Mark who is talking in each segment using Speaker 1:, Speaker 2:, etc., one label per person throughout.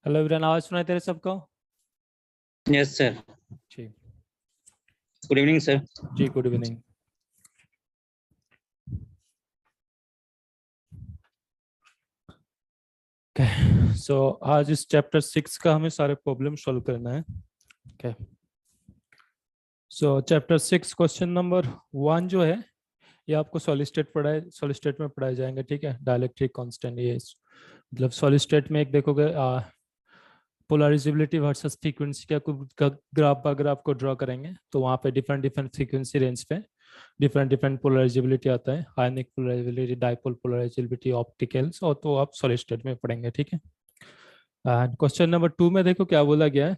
Speaker 1: Hello everyone, आवाज सुनाई तेरे सबको?
Speaker 2: Yes sir.
Speaker 1: जी
Speaker 2: गुड इवनिंग सर।
Speaker 1: जी, गुड इवनिंग। सो आज इस चैप्टर 6 का हमें सारे प्रॉब्लम सॉल्व करना है। ओके, सो चैप्टर 6 क्वेश्चन नंबर 1 जो है ये आपको सॉलिड स्टेट सॉलिड स्टेट में पढ़ाए जाएंगे। ठीक है, डाइलेक्ट्रिक कांस्टेंट, ये मतलब सॉलिड स्टेट में एक देखोगे पोलराइजेबिलिटी वर्सेस फ्रीक्वेंसी का ग्राफ अगर आपको ड्रॉ करेंगे तो वहाँ पे डिफरेंट डिफरेंट फ्रीक्वेंसी रेंज पे डिफरेंट डिफरेंट पोलराइजेबिलिटी आता है। आयनिक पोलराइजेबिलिटी, डाइपोल पोलराइजेबिलिटी, ऑप्टिकल्स, और तो आप सॉलिड स्टेट में पढ़ेंगे। ठीक है, क्वेश्चन नंबर 2 में देखो क्या बोला गया है।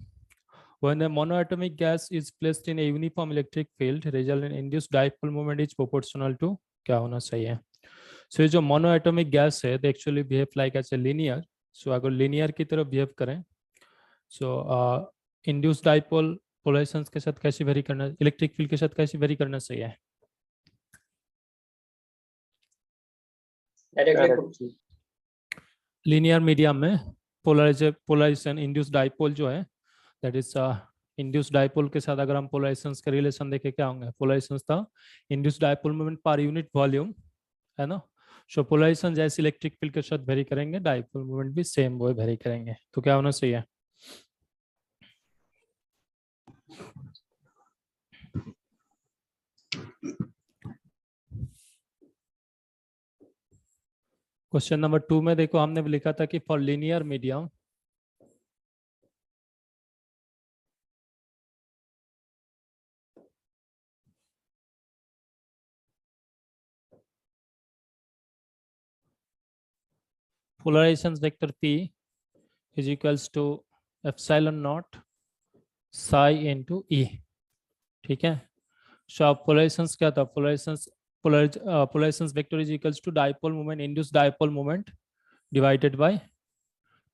Speaker 1: When a monoatomic gas is placed in a uniform electric field, result in induced dipole moment is proportional to, क्या होना चाहिए? सो ये जो मोनोएटॉमिक गैस है they actually behave like as a linear. So अगर लीनियर की तरफ बिहेव करें, सो इंड्यूस डाइपोल पोलराइजेशन के साथ कैसे वेरी करना, इलेक्ट्रिक फील्ड के साथ कैसे वेरी करना चाहिए? लीनियर मीडियम में पोलराइजेशन इंड्यूस डाइपोल जो है दैट इज इंड्यूस डाइपोल के साथ अगर हम पोलराइजेशन के रिलेशन देखें क्या होंगे, पोलराइजेशन था induce dipole moment per unit volume, है ना। सो पोलराइजेशन जैसे इलेक्ट्रिक फील्ड के साथ वेरी करेंगे, डाइपोल मोमेंट भी सेम वो वेरी करेंगे। तो क्या होना चाहिए? क्वेश्चन नंबर 2 में देखो हमने लिखा था कि for linear medium polarisation vector P is equals to epsilon naught psi into E। ठीक है, सो अब पोलराइजेशन क्या था, polarisation vector is equals to dipole moment, induce dipole moment divided by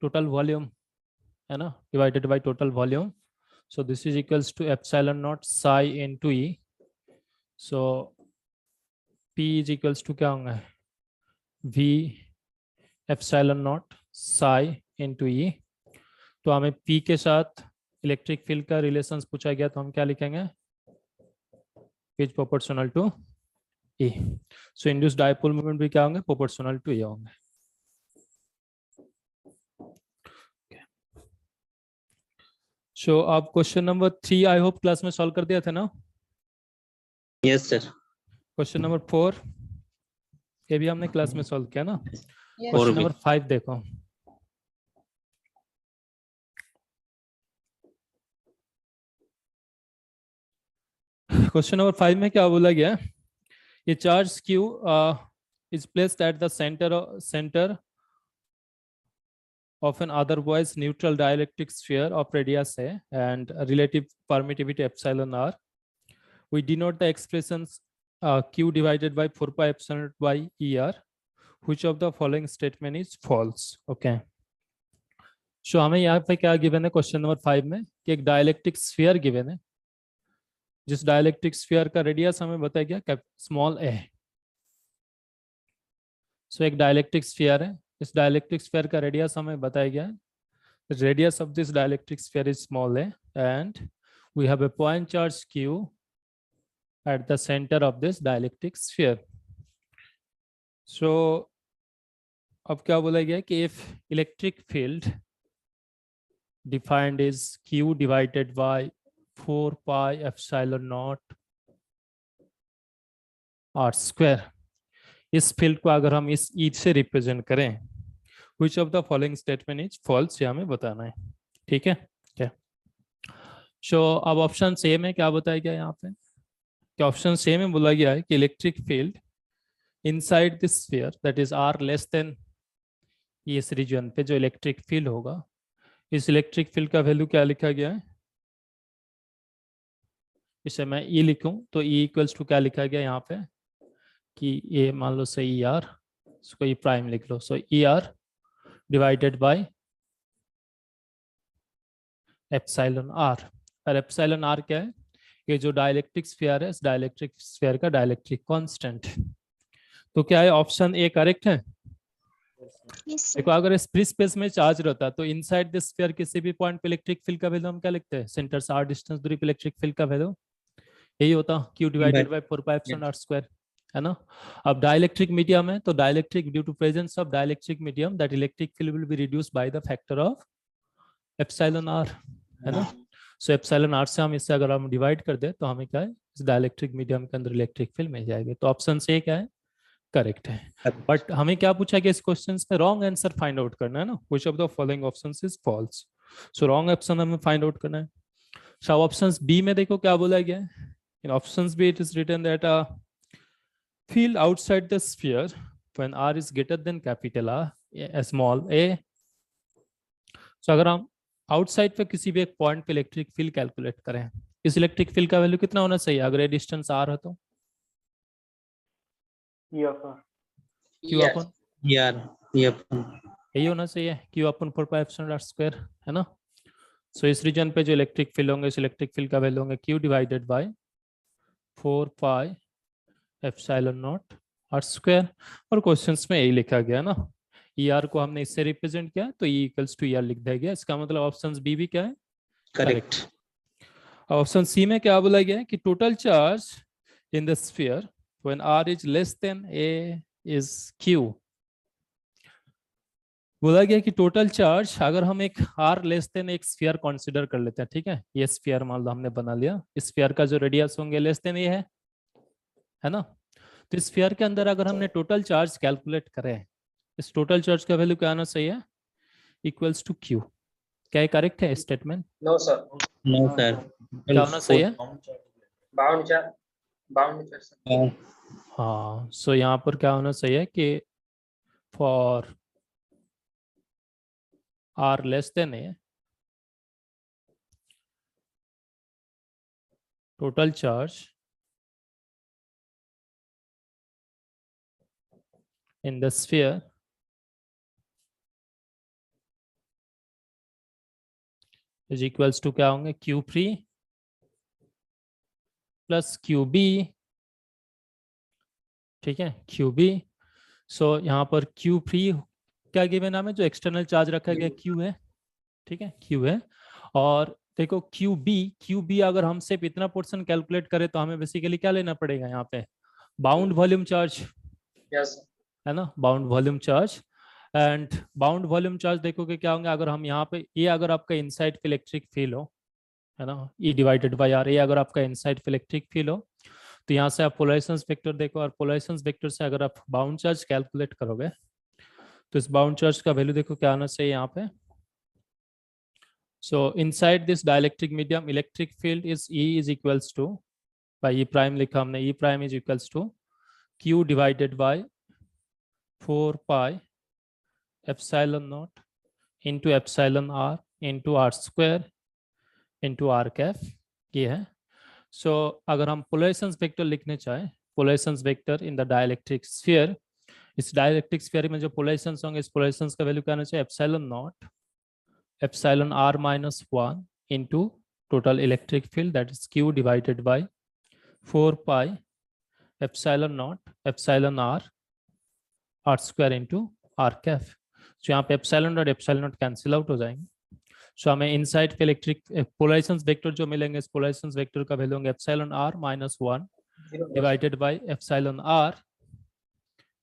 Speaker 1: total volume, है ना, divided by total volume. So this is equals to epsilon naught psi into E। So P is equals to क्या होगा, V epsilon naught psi into E। तो हमें P के साथ electric field का relation पूछा गया तो हम क्या लिखेंगे, is proportional to E। So induce dipole moment भी क्या होंगे, प्रोपोर्शनल टू E होंगे। सो अब question number 3 I hope class में सॉल्व कर दिया था ना?
Speaker 2: Yes sir.
Speaker 1: क्वेश्चन नंबर 4 ये भी हमने क्लास में सॉल्व किया ना। क्वेश्चन
Speaker 2: और भी
Speaker 1: नंबर 5 देखो। क्वेश्चन नंबर 5 में क्या बोला गया, ये charge Q is placed at the center of an otherwise neutral dielectric sphere of radius A and relative permittivity epsilon r. We denote the expressions Q divided by 4 pi epsilon by ER. Which of the following statement is false? Okay. So हमें यहाँ पे क्या given है question number 5 में कि एक dielectric sphere given है, जिस डायलेक्ट्रिक स्फीयर का रेडियस हमें बताया गया स्मॉल a। सो एक डायलेक्ट्रिक स्फीयर है, इस डायलेक्ट्रिक स्फीयर का रेडियस हमें बताया गया है, radius of this dielectric sphere is small a and we have a point charge Q at the center of this dielectric sphere. So अब क्या बोला गया कि if electric field defined is Q divided by 4 pi epsilon naught r square, इस field को अगर हम इस E से रिप्रेजेंट करें, which of the following statement is false, ये हमें बताना है। ठीक है, क्या सो अब ऑप्शन ए में क्या बताया गया यहाँ पे, कि ऑप्शन ए में बोला गया है कि electric field inside this sphere that is r less than, इस रीजन पे जो इलेक्ट्रिक फील्ड होगा, इस इलेक्ट्रिक फील्ड का वैल्यू क्या लिखा गया है, इसे मैं E लिखूं तो E इक्वल्स टू क्या लिखा गया यहाँ पे कि ये मान लो से ER, इसको E प्राइम लिख लो, सो ER divided by epsilon R। और एप्सिलॉन R क्या है, ये जो डाइलेक्ट्रिक स्फीयर है इस डाइलेक्ट्रिक स्फीयर का डाइलेक्ट्रिक कांस्टेंट। तो क्या है ऑप्शन ए करेक्ट है?
Speaker 3: Yes, sir.
Speaker 1: देखो अगर इस फ्री स्पेस में चार्ज रहता तो इनसाइड दिस स्फीयर किसी भी पॉइंट पे इलेक्ट्रिक फील्ड का वैल्यू हम क्या लिखते हैं, सेंटर से r डिस्टेंस दूरी पे इलेक्ट्रिक फील्ड का वैल्यू यही होता q divided by 4 pi epsilon r square, है ना। अब डाइलेक्ट्रिक मीडियम है तो dielectric due to presence of dielectric medium that electric field will be reduced by the factor of epsilon r, है ना। सो एप्सिलॉन r से हम इससे अगर हम डिवाइड कर दे तो हमें क्या है, इस डाइलेक्ट्रिक मीडियम के अंदर इलेक्ट्रिक फील्ड मिल जाएगी। तो ऑप्शन से क्या है, करेक्ट है। बट हमें क्या पूछा कि इस क्वेश्चन में रॉन्ग आंसर फाइंड आउट करना है ना, which of the following options is false. So wrong option हमें फाइंड आउट करना है। सो ऑप्शंस बी में देखो क्या बोला गया है, इन options B it is written that a field outside the sphere when r is greater than capital R, small a। सो अगर हम आउटसाइड पे किसी भी एक पॉइंट पे इलेक्ट्रिक फील्ड कैलकुलेट करें, इस इलेक्ट्रिक फील्ड का वैल्यू कितना होना चाहिए अगर ये डिस्टेंस r है तो q अपन
Speaker 2: यार
Speaker 1: यही होना चाहिए, q अपन 4 पाई एप्सिलॉन r स्क्वायर, है ना। सो इस रीजन पे जो इलेक्ट्रिक फील्ड होंगे, इस इलेक्ट्रिक फील्ड का वैल्यू होंगे q divided by 4 pi epsilon not r square. और क्वेश्चंस में यही लिखा गया ना, ER को हमने इससे रिप्रेजेंट किया तो E इक्वल्स टू ER लिख दिया गया। इसका मतलब ऑप्शन बी भी क्या है,
Speaker 2: करेक्ट।
Speaker 1: ऑप्शन सी में क्या बोला गया है कि total charge in the sphere when r is less than a is q। बोला गया कि टोटल चार्ज अगर हम एक r लेस देन एक स्फीयर कंसीडर कर लेते हैं, ठीक है, ये स्फीयर मान लो हमने बना लिया, इस स्फीयर का जो रेडियस होंगे लेस देन ये है ना। तो इस स्फीयर के अंदर अगर हमने टोटल चार्ज कैलकुलेट करें, इस टोटल चार्ज का वैल्यू क्या आना चाहिए, इक्वल्स टू q। क्या करेक्ट है statement?
Speaker 4: No sir,
Speaker 2: no sir,
Speaker 1: क्या होना चाहिए?
Speaker 4: Bound sir.
Speaker 1: हाँ, सो यहाँ पर क्या होना चाहिए कि for r less than a total charge in the sphere is equals to क्या होंगे, q free प्लस qb, ठीक है, qb। सो यहाँ पर q फ्री क्या गिवन नाम है, जो एक्सटर्नल चार्ज रखा गया q है, ठीक है, q है। और देखो qb अगर हम सिर्फ इतना पोर्शन कैलकुलेट करें तो हमें बेसिकली क्या लेना पड़ेगा यहाँ पे, बाउंड वॉल्यूम चार्ज,
Speaker 4: यस
Speaker 1: है ना, bound volume charge. And bound volume charge देखोगे क्या होंगे, अगर हम यहाँ पे ये अगर आपका इनसाइड इलेक्ट्रिक फील्ड हो, है ना, E डिवाइडेड बाई R, ये अगर आपका इनसाइड इलेक्ट्रिक फील्ड हो तो यहाँ से आप पोलराइजेशन वेक्टर देखो, और पोलराइजेशन वेक्टर से अगर आप बाउंड चार्ज कैलकुलेट करोगे तो इस बाउंड चार्ज का वैल्यू देखो क्या आना चाहिए यहाँ पे। So inside this dielectric medium electric field is E is equals to, by E prime लिखा हमने, E prime is equals to Q divided by 4 pi epsilon naught into epsilon R into R square into R cap, ये है। So अगर हम polarisation vector लिखने चाहें, polarisation vector in the dielectric sphere, इस dielectric sphere में जो polarisation होंगे, इस पोलराइजेशन का वैल्यू क्या आना चाहिए, epsilon naught epsilon R minus 1 into total electric field that is Q divided by 4 pi epsilon naught epsilon R square into R Kaif. So यहाँ पे एप्सिलॉन और एप्सिलॉन नॉट कैंसिल आउट हो जाएंगे। सो हमें इनसाइड के इलेक्ट्रिक पोलराइजेशन वेक्टर जो मिलेंगे, इस पोलराइजेशन वेक्टर का वैल्यू होंगे epsilon R minus 1 divided by epsilon R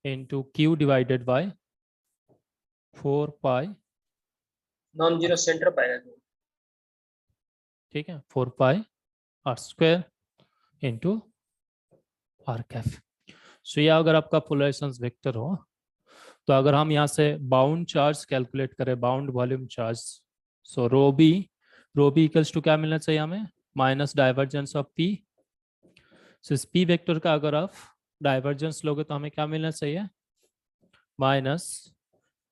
Speaker 1: into Q divided by 4 pi,
Speaker 4: non zero centre पाएगा,
Speaker 1: ठीक है, 4 pi R square into R Kaif. So ये अगर आपका पोलराइजेशन वेक्टर हो तो अगर हम यहाँ से बाउंड चार्ज कैलकुलेट करें, bound volume charge, so rho b equals to क्या मिलना चाहिए हमें, minus divergence of P। So इस P वेक्टर का अगर आप डाइवर्जेंस लोगे तो हमें क्या मिलना चाहिए, minus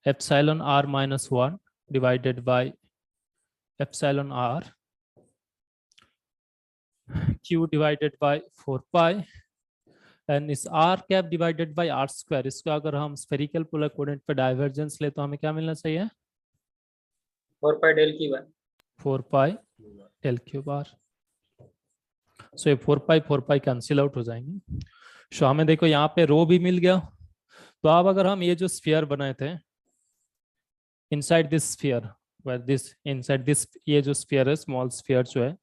Speaker 1: epsilon R minus 1 divided by epsilon R Q divided by 4 pi and इस R cap divided by R square, इसको अगर हम स्फेरिकल पोलर कोऑर्डिनेट पे डाइवर्जेंस ले तो हमें क्या मिलना चाहिए,
Speaker 4: 4 पाई डेल की बार
Speaker 1: 4 पाई डेल क्यूब R। सो ये 4 पाई कैंसिल आउट हो जाएंगे। सो हमें देखो यहाँ पे रो भी मिल गया। तो अब अगर हम ये जो स्फीयर बनाए थे inside this sphere, where this inside this, ये जो स्फीयर है स्मॉल स्फीयर जो है,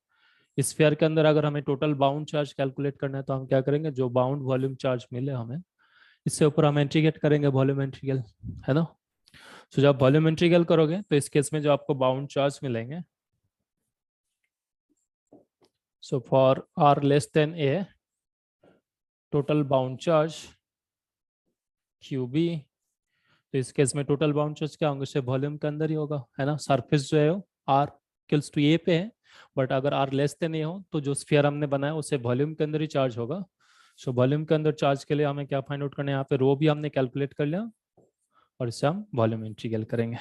Speaker 1: इस स्फीयर के अंदर अगर हमें टोटल बाउंड चार्ज कैलकुलेट करना है तो हम क्या करेंगे, जो बाउंड वॉल्यूम चार्ज मिले हमें, इससे ऊपर हम इंटीग्रेट करेंगे वॉल्यूम इंटीग्रल, है ना। तो जब वॉल्यूम इंटीग्रल करोगे तो इस केस में जो आपको बाउंड चार्ज मिलेंगे, so for r less than a, total bound charge q b, तो इस केस में टोटल बाउंड चार्ज क्या होंगे, सिर्फ वॉल्यूम के अंदर ही होगा, है ना। सरफेस जो है आर इक्वल्स टू ए पे है, बट अगर आर लेस देन ए हो तो जो स्फीयर हमने बनाया उसे वॉल्यूम के अंदर ही चार्ज होगा। सो वॉल्यूम के अंदर चार्ज के लिए हमें क्या फाइंड आउट करना है, यहाँ पे रो भी हमने कैलकुलेट कर लिया और इससे हम वॉल्यूम इंटीग्रल करेंगे।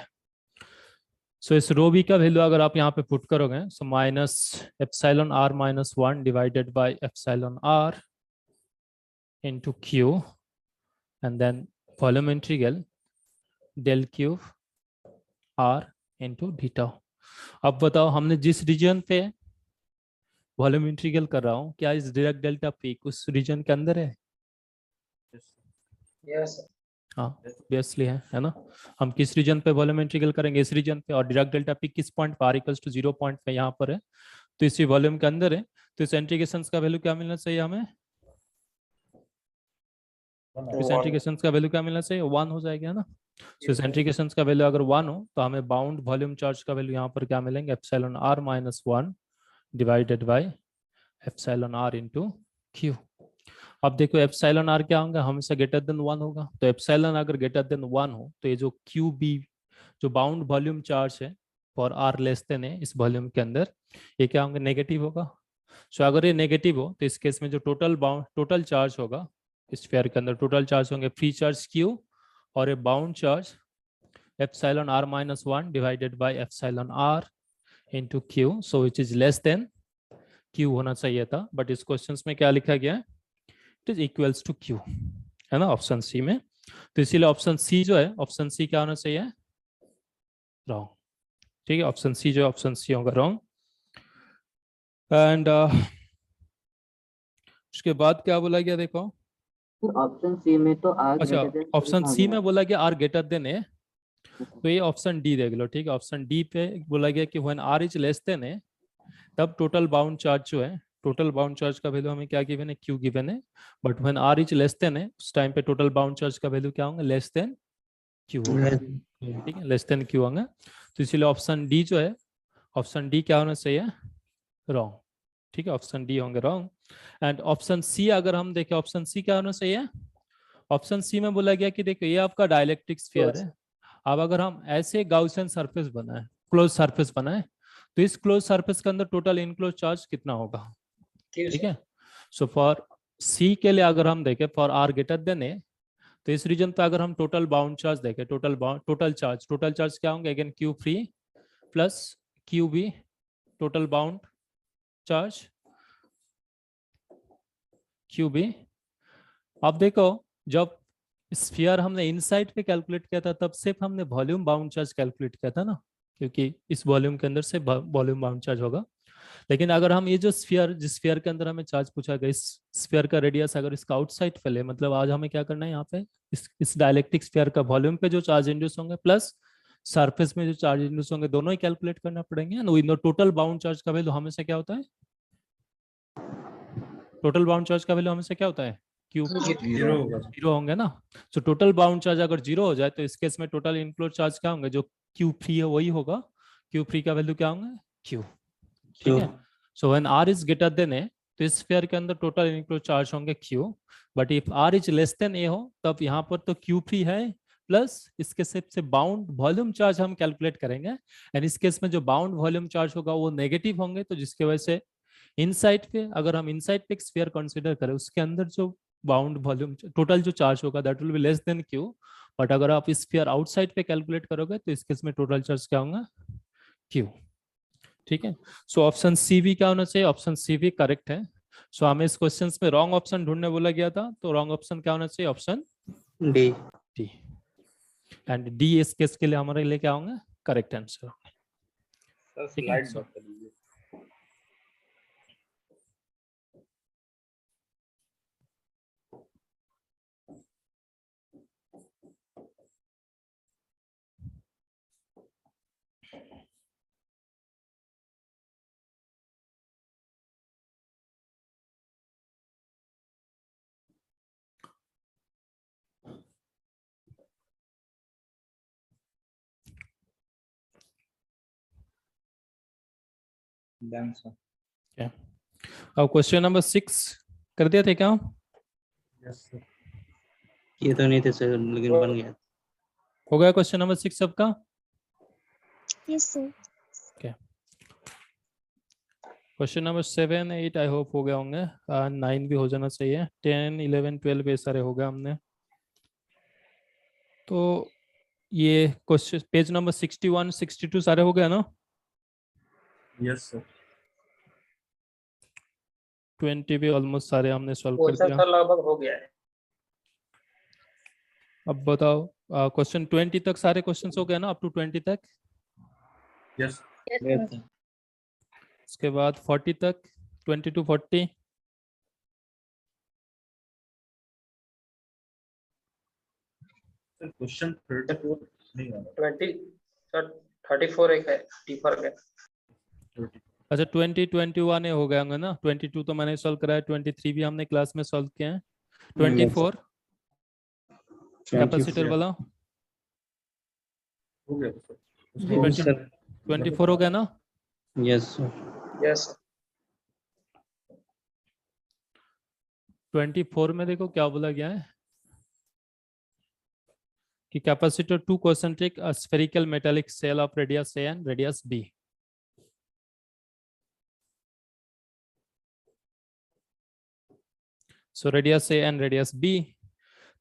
Speaker 1: सो इस रो बी का वैल्यू अगर आप यहाँ पे पुट करोगे, so minus epsilon are minus 1 divided by epsilon are into Q, and then volume integral del cube R into डीटा। अब बताओ, हमने जिस रीजन पे वॉल्यूम इंटीग्रल कर रहा हूँ, क्या इस डायरेक्ट डेल्टा पीक उस रीजन के अंदर है?
Speaker 4: यस
Speaker 1: हाँ, ऑब्वियसली है ना। हम किस रीजन पे वॉल्यूम इंटीग्रल करेंगे, इस रीजन पे, और डायरेक्ट डेल्टा पीक किस पॉइंट पर, आर इक्वल्स टू 0 पॉइंट पे यहाँ पर है, तो इसी वॉल्यूम के अंदर है। तो इस इंटीग्रेशन का वैल्यू क्या मिलना चाहिए हमें, इस इंटीग्रेशन का वैल्यू क्या मिलना चाहिए, 1 हो जाएगा, है ना। तो इस इंटीग्रेशन का वैल्यू अगर 1 हो तो हमें बाउंड वॉल्यूम चार्ज का वैल्यू यहाँ पर क्या मिलेंगे, epsilon are minus 1 divided by epsilon are into q. अब देखो एप्सिलॉन आर क्या होगा, हमेशा ग्रेटर देन 1 होगा, तो एप्सिलॉन अगर ग्रेटर देन 1 हो तो ये जो क्यू बी जो बाउंड वॉल्यूम चार्ज है फॉर आर लेस देन है इस वॉल्यूम के अंदर, ये क्या होंगे, नेगेटिव होगा। सो अगर ये नेगेटिव हो तो इस केस में जो टोटल चार्ज होगा इस स्फीयर के अंदर, टोटल चार्ज होंगे फ्री चार्ज क्यू और a bound charge epsilon are minus 1 divided by epsilon are into Q, so which is less than Q होना चाहिए था, बट इस क्वेश्चन में क्या लिखा गया है, it is equals to q, है ना, ऑप्शन सी में। तो इसीलिए ऑप्शन सी जो है, ऑप्शन सी क्या होना चाहिए, रॉन्ग। ठीक है, ऑप्शन सी जो है, ऑप्शन सी होगा रॉन्ग। एंड उसके बाद क्या बोला गया, देखो,
Speaker 3: ऑप्शन सी में तो आर
Speaker 1: अच्छा,
Speaker 3: ग्रेटर देन
Speaker 1: ऑप्शन सी में बोला गया आर ग्रेटर देन ए, तो ये ऑप्शन डी देख लो। ठीक है, ऑप्शन डी पे बोला गया कि when R is less than A, तब टोटल बाउंड चार्ज जो है, टोटल बाउंड चार्ज का वैल्यू हमें क्या गिवन है, क्यू गिवन है, but when R is less than है उस टाइम पे टोटल बाउंड चार्ज का वैल्यू क्या होगा, लेस देन क्यू होगा। ठीक है, लेस देन क्यू होगा, तो इसीलिए ऑप्शन डी जो है, ऑप्शन डी क्या होना चाहिए, रॉन्ग। ठीक है, ऑप्शन डी होंगे रॉन्ग। एंड ऑप्शन सी अगर हम देखें, ऑप्शन सी क्या होना चाहिए, ऑप्शन सी में बोला गया कि देखो ये आपका डायलेक्ट्रिक स्फीयर है। अब अगर हम ऐसे गाउसियन सरफेस बनाए, क्लोज सरफेस बनाए, तो इस क्लोज सरफेस के अंदर टोटल इनक्लोज चार्ज कितना होगा। ठीक है, सो फॉर सी के लिए अगर हम देखें, फॉर आर ग्रेटर देन ए, तो इस रीजन पे अगर हम टोटल बाउंड चार्ज देखें, टोटल चार्ज क्या होंगे, again q free plus q b total bound charge q b. अब देखो, जब स्फीयर हमने इनसाइड पे कैलकुलेट किया था तब सिर्फ हमने वॉल्यूम बाउंड चार्ज कैलकुलेट किया था ना, क्योंकि इस वॉल्यूम के अंदर से वॉल्यूम बाउंड चार्ज होगा। लेकिन अगर हम ये जो स्फीयर, जिस स्फीयर के अंदर हमें चार्ज पूछा गया, इस स्फीयर का रेडियस अगर इसका आउटसाइड फैले, मतलब आज हमें क्या करना है यहाँ पे, इस डायलेक्ट्रिक स्फीयर का वॉल्यूम पे जो चार्ज इंड्यूस होंगे प्लस सरफेस में जो चार्ज इंड्यूस होंगे, दोनों ही कैलकुलेट करना पड़ेंगे। टोटल बाउंड चार्ज का वैल्यू हमेशा क्या होता है, टोटल बाउंड चार्ज का वैल्यू हमेशा क्या होता है, क्यू जीरो होंगे ना। तो टोटल बाउंड चार्ज अगर जीरो हो जाए तो इस केस में टोटल इनक्लोज चार्ज क्या होंगे, जो क्यू फ्री है वही होगा, क्यू फ्री का वैल्यू क्या होंगे, क्यू। ठीक है, so when R is greater than ए, तो इस स्फीयर के अंदर टोटल इनक्लोज चार्ज होंगे Q, but if R is less than A हो तब यहाँ पर तो क्यू फ्री है प्लस इसके से बाउंड वॉल्यूम चार्ज हम कैलकुलेट करेंगे, एंड इस केस में जो बाउंड वॉल्यूम चार्ज होगा वो नेगेटिव होंगे, तो जिसकी वजह से इनसाइड पे, अगर हम इनसाइड पे एक स्फीयर कंसीडर करें, उसके अंदर जो बाउंड वॉल्यूम टोटल जो चार्ज होगा that will be less than Q, but अगर आप इस स्फीयर आउटसाइड पे कैलकुलेट करोगे तो इस केस में टोटल चार्ज क्या होगा, क्यू। ठीक है, सो ऑप्शन सी भी क्या होना चाहिए, ऑप्शन सी भी करेक्ट है। सो हमें इस क्वेश्चन में रॉन्ग ऑप्शन ढूंढने बोला गया था, तो रॉन्ग ऑप्शन क्या होना चाहिए, option
Speaker 2: D.
Speaker 1: D, and D इस केस के लिए हमारे लिए क्या होंगे, करेक्ट आंसर। ठीक है, so
Speaker 5: डन सर।
Speaker 1: अब क्वेश्चन नंबर 6 कर दिया थे क्या?
Speaker 5: Yes sir.
Speaker 2: ये तो नहीं थे सर, लेकिन बन गया।
Speaker 1: हो गया क्वेश्चन नंबर 6 सबका?
Speaker 6: Yes sir.
Speaker 1: Question number 7 8 I hope हो गया होंगे, 9 भी हो जाना चाहिए, 10 11 12 ये सारे हो गए हमने। तो ये क्वेश्चन पेज नंबर 61 62 सारे हो गए ना?
Speaker 5: Yes sir.
Speaker 1: 20 भी ऑलमोस्ट सारे हमने सॉल्व कर
Speaker 4: क्वेश्चन
Speaker 1: दिया।
Speaker 4: सर लगभग हो गया है।
Speaker 1: अब बताओ, क्वेश्चन 20 तक सारे क्वेश्चंस हो गए ना, अप टू 20 तक?
Speaker 5: Yes
Speaker 2: Yes, sir.
Speaker 1: उसके बाद 40 तक, 20 to 40?
Speaker 5: सर क्वेश्चन 34 नहीं आ रहा।
Speaker 4: 20 सर 34 एक है, डिफर है।
Speaker 1: अच्छा 20 21 ये हो गए होंगे ना? 22 तो मैंने सॉल्व कराया, 23 भी हमने क्लास में सॉल्व किया है। 24 कैपेसिटर वाला
Speaker 5: हो गया सर।
Speaker 2: Yes, sir.
Speaker 1: 24 हो गया ना?
Speaker 2: Yes, sir.
Speaker 4: यस
Speaker 1: 24 में देखो क्या बोला गया है कि capacitor 2 concentric a spherical metallic cell of radius a and radius b. So radius a and radius b.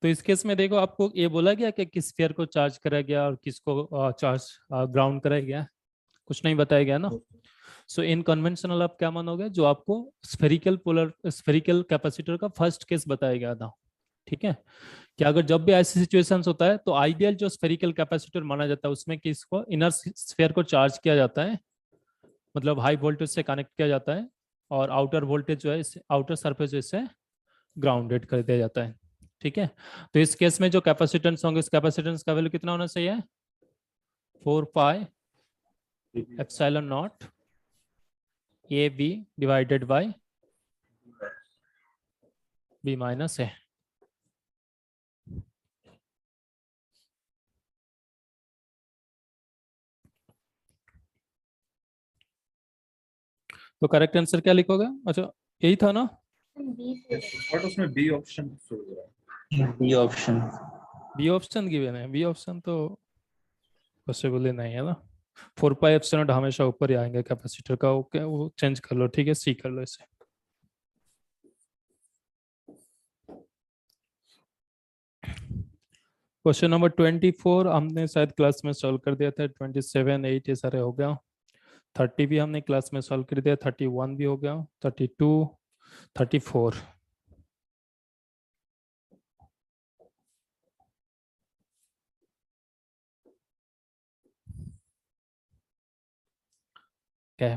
Speaker 1: तो इस केस में देखो आपको ये बोला गया कि किस स्फीयर को चार्ज कराया गया और किसको चार्ज ग्राउंड कराया गया, कुछ नहीं बताया गया ना। सो इन कन्वेंशनल आप क्या मानोगे, जो आपको स्फेरिकल कैपेसिटर का फर्स्ट केस बताया गया था, ठीक है? कि अगर जब भी ऐसी सिचुएशंस होता है तो आइडियल जो स्फेरिकल कैपेसिटर माना जाता है उसमें किसको इनर स्फीयर को चार्ज किया जाता है, मतलब हाई वोल्टेज से कनेक्ट किया जाता है, और आउटर वोल्टेज जो है इसे आउटर सरफेस जो इसे ग्राउंडेड कर दिया जाता है, ठीक है? तो इस केस में जो कैपेसिटेंस होंगे, इस कैपेसिटेंस का वैल्यू कितना होना चाहिए? 4 pi epsilon naught A B divided by B minus A. तो करेक्ट आंसर क्या लिखोगे? अच्छा यही था ना?
Speaker 5: बट उसमें बी ऑप्शन शो हो रहा है।
Speaker 2: B option.
Speaker 1: B option given है, बी ऑप्शन तो पॉसिबल ही नहीं है ना। 4 पाई एप्सिलॉन हमेशा ऊपर ही आएंगे कैपेसिटर का, ओके वो चेंज कर लो, ठीक है? सी कर लो इसे। क्वेश्चन नंबर 24 हमने शायद क्लास में सॉल्व कर दिया था, 27 8 ये सारे हो गया। 30 भी हमने क्लास में सॉल्व कर दिया, 31 भी हो गया, 32 34। क्या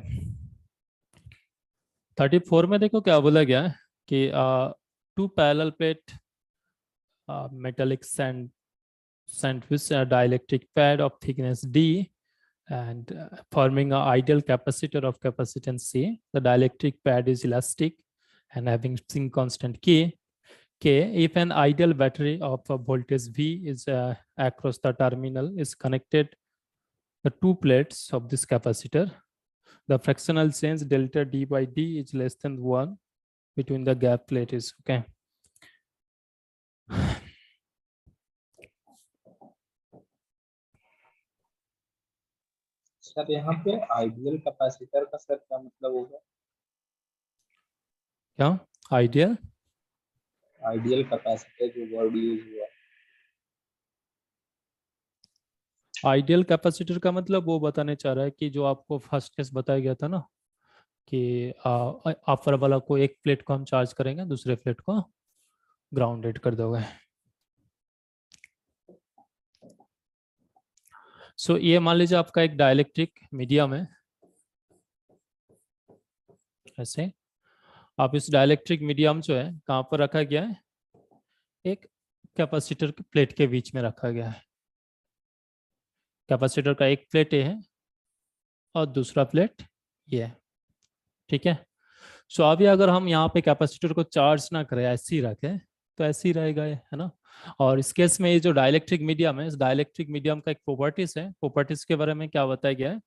Speaker 1: 34 में देखो क्या बोला गया है कि 2 parallel plate metallic sand with a dielectric pad of thickness d and forming an ideal capacitor of capacitance C. The dielectric pad is elastic and having spin constant K. If an ideal battery of a voltage V is across the terminal is connected the two plates of this capacitor, the fractional change delta d by d is less than 1 between the gap plate is okay.
Speaker 5: Sir यहाँ पे ideal capacitor का sir क्या मतलब होगा?
Speaker 1: क्या ideal?
Speaker 5: Ideal capacitor जो word use हुआ।
Speaker 1: Ideal capacitor का मतलब वो बताने चाह रहा है कि जो आपको फर्स्ट केस बताया गया था ना कि अपर वाला को एक प्लेट को हम चार्ज करेंगे, दूसरे प्लेट को ग्राउंडेड कर दोगे। सो ये मान लीजिए आपका एक डाइलेक्ट्रिक मीडियम है, ऐसे आप इस डाइलेक्ट्रिक मीडियम जो है कहाँ पर रखा गया है? एक कैपेसिटर की प्लेट के बीच में रखा गया है। कैपेसिटर का एक प्लेट ये है और दूसरा प्लेट ये है, ठीक है? सो अभी अगर हम यहाँ पे कैपेसिटर को चार्ज ना करें, ऐसे ही रखें, तो ऐसे ही रहेगा ये, है ना? और इस केस में ये जो डाइलेक्ट्रिक मीडियम है, इस डाइलेक्ट्रिक मीडियम का एक प्रॉपर्टीज है, प्रॉपर्टीज के बारे में क्या बताया गया है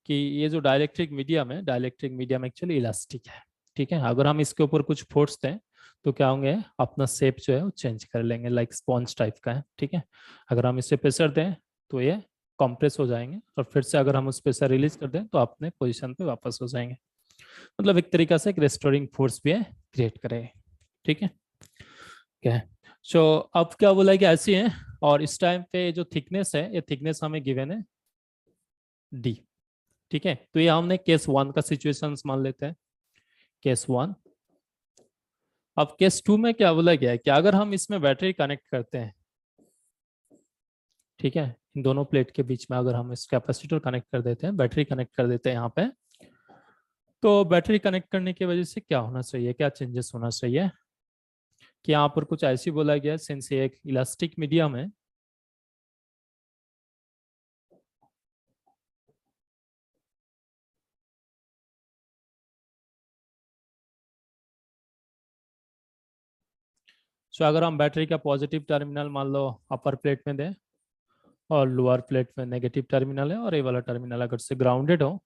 Speaker 1: कि ये जो डाइलेक्ट्रिक मीडियम है, डाइलेक्ट्रिक मीडियम एक्चुअली इलास्टिक है, ठीक है। अगर हम इसके ऊपर कुछ फोर्स दें तो क्या होंगे, अपना शेप जो है वो चेंज कर लेंगे, लाइक स्पॉन्ज टाइप का है, ठीक है। अगर हम इसे प्रेशर दें तो ये कंप्रेस हो जाएंगे, और फिर से अगर हम उस प्रेशर रिलीज कर दें तो अपने पोजीशन पे वापस हो जाएंगे। मतलब एक तरीका से एक रेस्टोरिंग फोर्स भी है, क्रिएट करेंगे, ठीक है। क्या है, सो अब क्या बोला कि ऐसी है, और इस टाइम पे जो थिकनेस है, ये थिकनेस हमें गिवन है डी, ठीक है। तो ये हमने केस 1 का सिचुएशन मान लेते हैं, केस 1। अब केस 2 में क्या बोला गया है कि अगर हम इसमें बैटरी कनेक्ट करते हैं, ठीक है, इन दोनों प्लेट के बीच में अगर हम इस कैपेसिटर कनेक्ट कर देते हैं, बैटरी कनेक्ट कर देते हैं यहाँ पे, तो बैटरी कनेक्ट करने की वजह से क्या होना चाहिए, क्या चेंजेस होना चाहिए, कि यहाँ पर कुछ ऐसी बोला गया है, सिंस ये एक इलास्टिक मीडियम है, सो अगर हम बैटरी का पॉजिटिव टर्मिनल मान लो अपर प्लेट में दें और लोअर प्लेट में नेगेटिव टर्मिनल है, और ये वाला टर्मिनल अगर से ग्राउंडेड हो,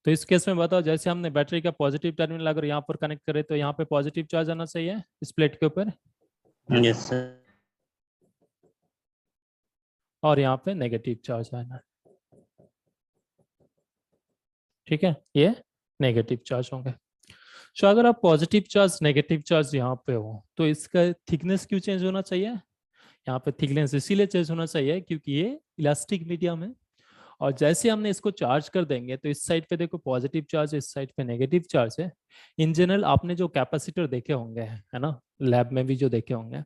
Speaker 1: तो इस केस में बताओ, जैसे हमने बैटरी का पॉजिटिव टर्मिनल अगर यहाँ पर कनेक्ट करें तो यहाँ पे पॉजिटिव चार्ज आना चाहिए इस प्लेट के ऊपर,
Speaker 2: यस सर।
Speaker 1: और यहाँ पे नेगेटिव चार्ज आना, ठीक है, ये नेगेटिव चार्ज होंगे। सो अगर आप पॉजिटिव चार्ज नेगेटिव चार्ज यहाँ पे हो तो इसका थिकनेस क्यों चेंज होना चाहिए, यहाँ पे थिकनेस इसीलिए चेंज होना चाहिए क्योंकि ये इलास्टिक मीडियम है, और जैसे हमने इसको चार्ज कर देंगे तो इस साइड पे देखो पॉजिटिव चार्ज है, इस साइड पे नेगेटिव चार्ज है। इन जनरल आपने जो कैपेसिटर देखे होंगे, है ना, लैब में भी जो देखे होंगे,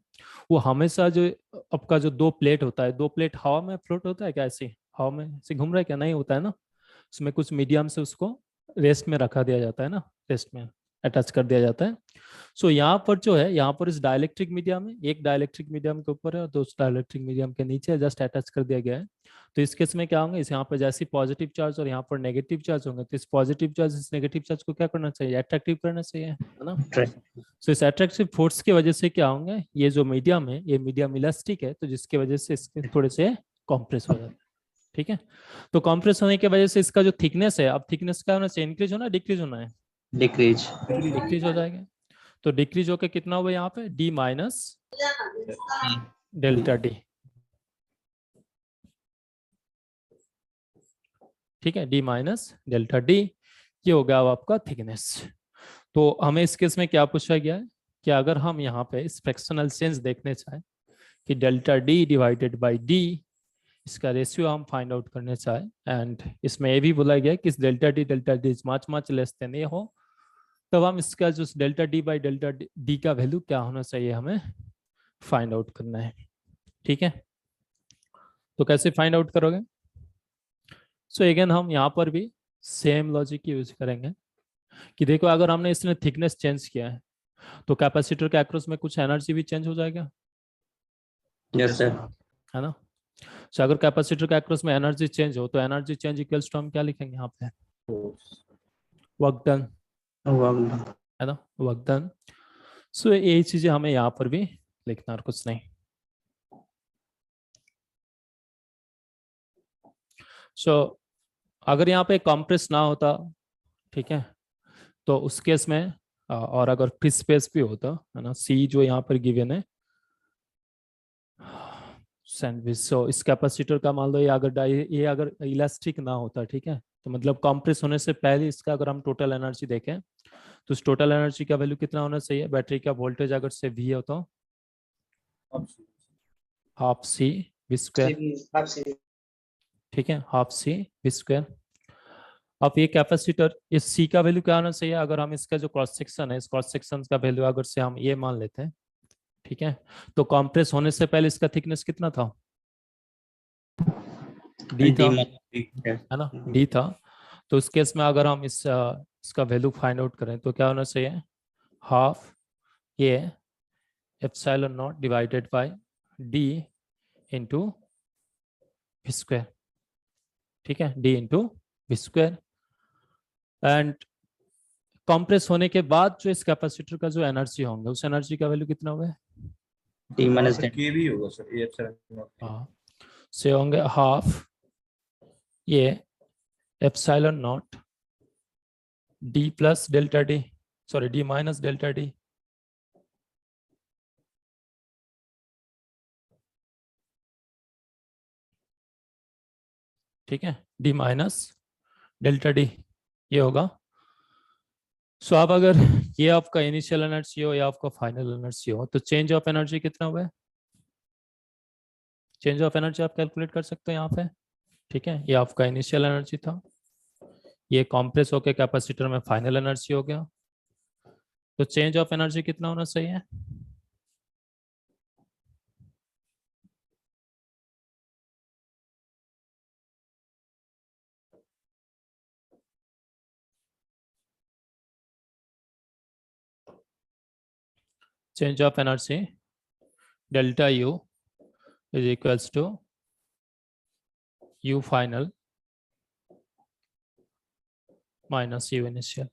Speaker 1: वो हमेशा जो आपका जो दो प्लेट होता है, दो प्लेट हवा में फ्लोट होता है क्या, ऐसे हवा में ऐसे घूम रहा है क्या, नहीं होता है ना, उसमें कुछ मीडियम से उसको रेस्ट में रखा दिया जाता है ना, रेस्ट में अटैच कर दिया जाता है। सो यहाँ पर जो है, यहाँ पर इस डाइलेक्ट्रिक मीडियम है, एक डाइलेक्ट्रिक मीडियम के ऊपर है और दूसरा डाइलेक्ट्रिक मीडियम के नीचे जस्ट अटैच कर दिया गया है। तो इस केस में क्या होंगे, इस यहाँ पर जैसे पॉजिटिव चार्ज और यहाँ पर नेगेटिव चार्ज होंगे, तो इस पॉजिटिव चार्ज इस नेगेटिव चार्ज को क्या करना चाहिए, अट्रैक्टिव करना चाहिए, है ना। सो इस अट्रैक्टिव फोर्स की वजह से क्या होंगे, ये जो मीडियम है ये मीडियम इलास्टिक है, तो जिसकी वजह से इसके थोड़े से कॉम्प्रेस हो जाता है, ठीक है। तो कॉम्प्रेस होने की वजह से इसका जो थिकनेस है, अब थिकनेस क्या होना चाहिए, इंक्रीज होना डिक्रीज होना है,
Speaker 2: डिक्रीज।
Speaker 1: डिक्रीज हो जाएगा। तो डिक्रीज होकर कितना हुआ यहाँ पे, डी माइनस डेल्टा डी, ठीक है, डी माइनस डेल्टा डी, ये हो गया अब आपका थिकनेस। तो हमें इस केस में क्या पूछा गया है कि अगर हम यहाँ पे इस फ्रैक्शनल चेंज देखने चाहें कि delta D divided by D, इसका रेशियो हम फाइंड आउट करने चाहें, एंड इसमें ये भी बोला गया है कि इस delta D much less then ये हो, तब हम इसका जो delta D by delta d का वैल्यू क्या होना चाहिए हमें फाइंड आउट करना है, ठीक है। तो कैसे फाइंड आउट करोगे, सो अगेन हम यहाँ पर भी सेम लॉजिक यूज करेंगे कि देखो अगर हमने इसने थिकनेस चेंज किया है तो कैपेसिटर के अक्रॉस में कुछ एनर्जी भी चेंज हो जाएगा,
Speaker 2: यस सर।
Speaker 1: है ना। सो अगर कैपेसिटर के अक्रॉस में एनर्जी चेंज हो तो एनर्जी चेंज इक्वल्स टू हम क्या लिखेंगे यहाँ पे, वर्क डन, है ना, वर्क डन। सो यही चीजें हमें यहाँ पर भी लिखना और कुछ नहीं। सो अगर यहाँ पे कंप्रेस ना होता, ठीक है, तो उस केस में और अगर फ्री स्पेस भी होता, है ना, सी जो यहाँ पर गिवन है सैंडविच, सो इस कैपेसिटर का मान लो ये अगर इलास्टिक ना होता, ठीक है, तो मतलब कंप्रेस होने से पहले इसका अगर हम टोटल एनर्जी देखें तो उस टोटल एनर्जी का वैल्यू कितना होना चाहिए, बैटरी का वोल्टेज अगर से वी हो तो हाफ सी वी स्क्वायर, ठीक है, हाफ सी वी स्क्वायर। अब ये कैपेसिटर, इस सी का वैल्यू क्या होना चाहिए, अगर हम इसका जो क्रॉस सेक्शन है, इस क्रॉस सेक्शन का वैल्यू अगर से हम ये मान लेते हैं, ठीक है, तो कंप्रेस होने से पहले इसका थिकनेस कितना था, डी था, है ना, डी था। तो इस केस में अगर हम इसका वैल्यू फाइंड आउट करें तो क्या होना चाहिए, हाफ ये epsilon naught divided by d into v square, ठीक है, d into v square. And compress होने के बाद जो इस कैपेसिटर का जो एनर्जी होंगे, उस एनर्जी का वैल्यू कितना होगा,
Speaker 2: टी माइनस
Speaker 5: के भी होगा सर, ये एप्सिलॉन नॉट
Speaker 1: हाँ, से होंगे हाफ ये epsilon not d plus delta d, sorry, d minus delta d, ठीक है, d माइनस डेल्टा डी ये होगा। सो अब अगर ये आपका इनिशियल एनर्जी हो या आपका फाइनल एनर्जी हो तो चेंज ऑफ एनर्जी कितना हुआ है? चेंज ऑफ एनर्जी आप कैलकुलेट कर सकते हो यहाँ पे, ठीक है। ये आपका इनिशियल एनर्जी था, ये कॉम्प्रेस होके कैपेसिटर में फाइनल एनर्जी हो गया, तो चेंज ऑफ एनर्जी कितना होना चाहिए? Change of energy delta U is equals to U final minus U initial.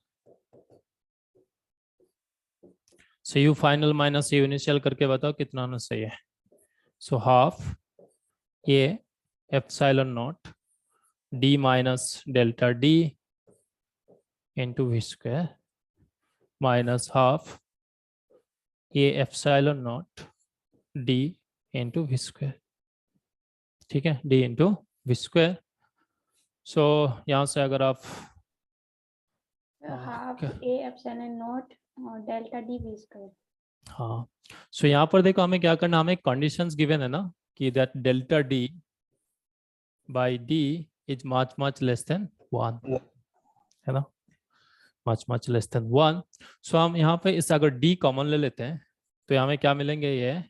Speaker 1: So U final minus U initial करके बताओ कितना होना चाहिए? So half A epsilon naught D minus delta D into V square minus half A epsilon naught D into V square, ठीक है, D into V square. So यहाँ से अगर आप
Speaker 7: हाफ ए epsilon naught delta d v square.
Speaker 1: हाँ, so यहाँ पर देखो हमें क्या करना, हमें कंडीशंस गिवन है ना कि that delta d by D is much less than 1, है ना, मच लेस देन 1। सो हम यहाँ पे इस अगर डी कॉमन ले लेते हैं तो यहाँ में क्या मिलेंगे, ये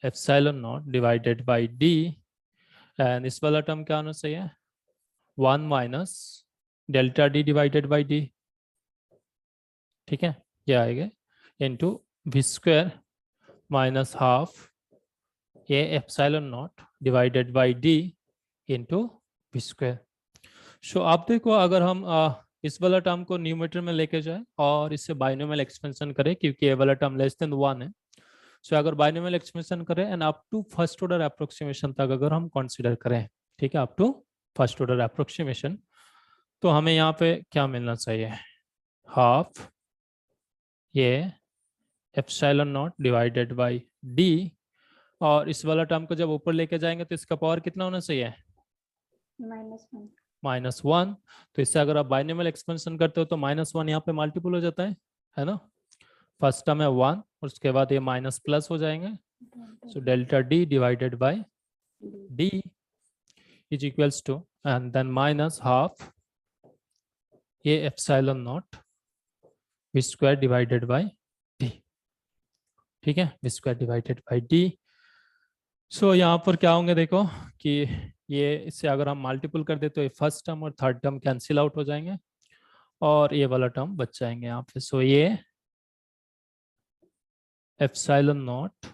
Speaker 1: epsilon naught divided by D, and इस वाला टर्म क्या होना चाहिए, 1 minus delta D divided by D, ठीक है, ये आएगा into V square minus half A epsilon naught divided by D into V square. So आप देखो अगर हम इस वाला टर्म को न्यूमरेटर में लेके जाए और इससे बाइनोमियल एक्सपेंशन करें, क्योंकि ये वाला टर्म लेस देन 1 है, सो अगर बाइनोमियल एक्सपेंशन करें and up to first order approximation तक अगर हम कंसीडर करें, ठीक है, up to first order approximation, तो हमें यहाँ पे क्या मिलना चाहिए, हाफ ये epsilon naught divided by d, और इस वाला टर्म को जब ऊपर लेके जाएंगे तो इसका पावर कितना होना चाहिए, -1। तो इससे अगर आप बाइनोमियल एक्सपेंशन करते हो तो -1 यहाँ पे मल्टीपल हो जाता है ना, फर्स्ट टर्म है 1 और उसके बाद ये माइनस प्लस हो जाएंगे, so delta D divided by D is equals to and then minus half ये epsilon naught V square divided by D, ठीक है, V square divided by D. So यहाँ पर क्या होंगे देखो कि ये इससे अगर हम मल्टीपल कर दे तो ये फर्स्ट टर्म और थर्ड टर्म कैंसिल आउट हो जाएंगे और ये वाला टर्म बच जाएंगे यहाँ पे। सो ये epsilon naught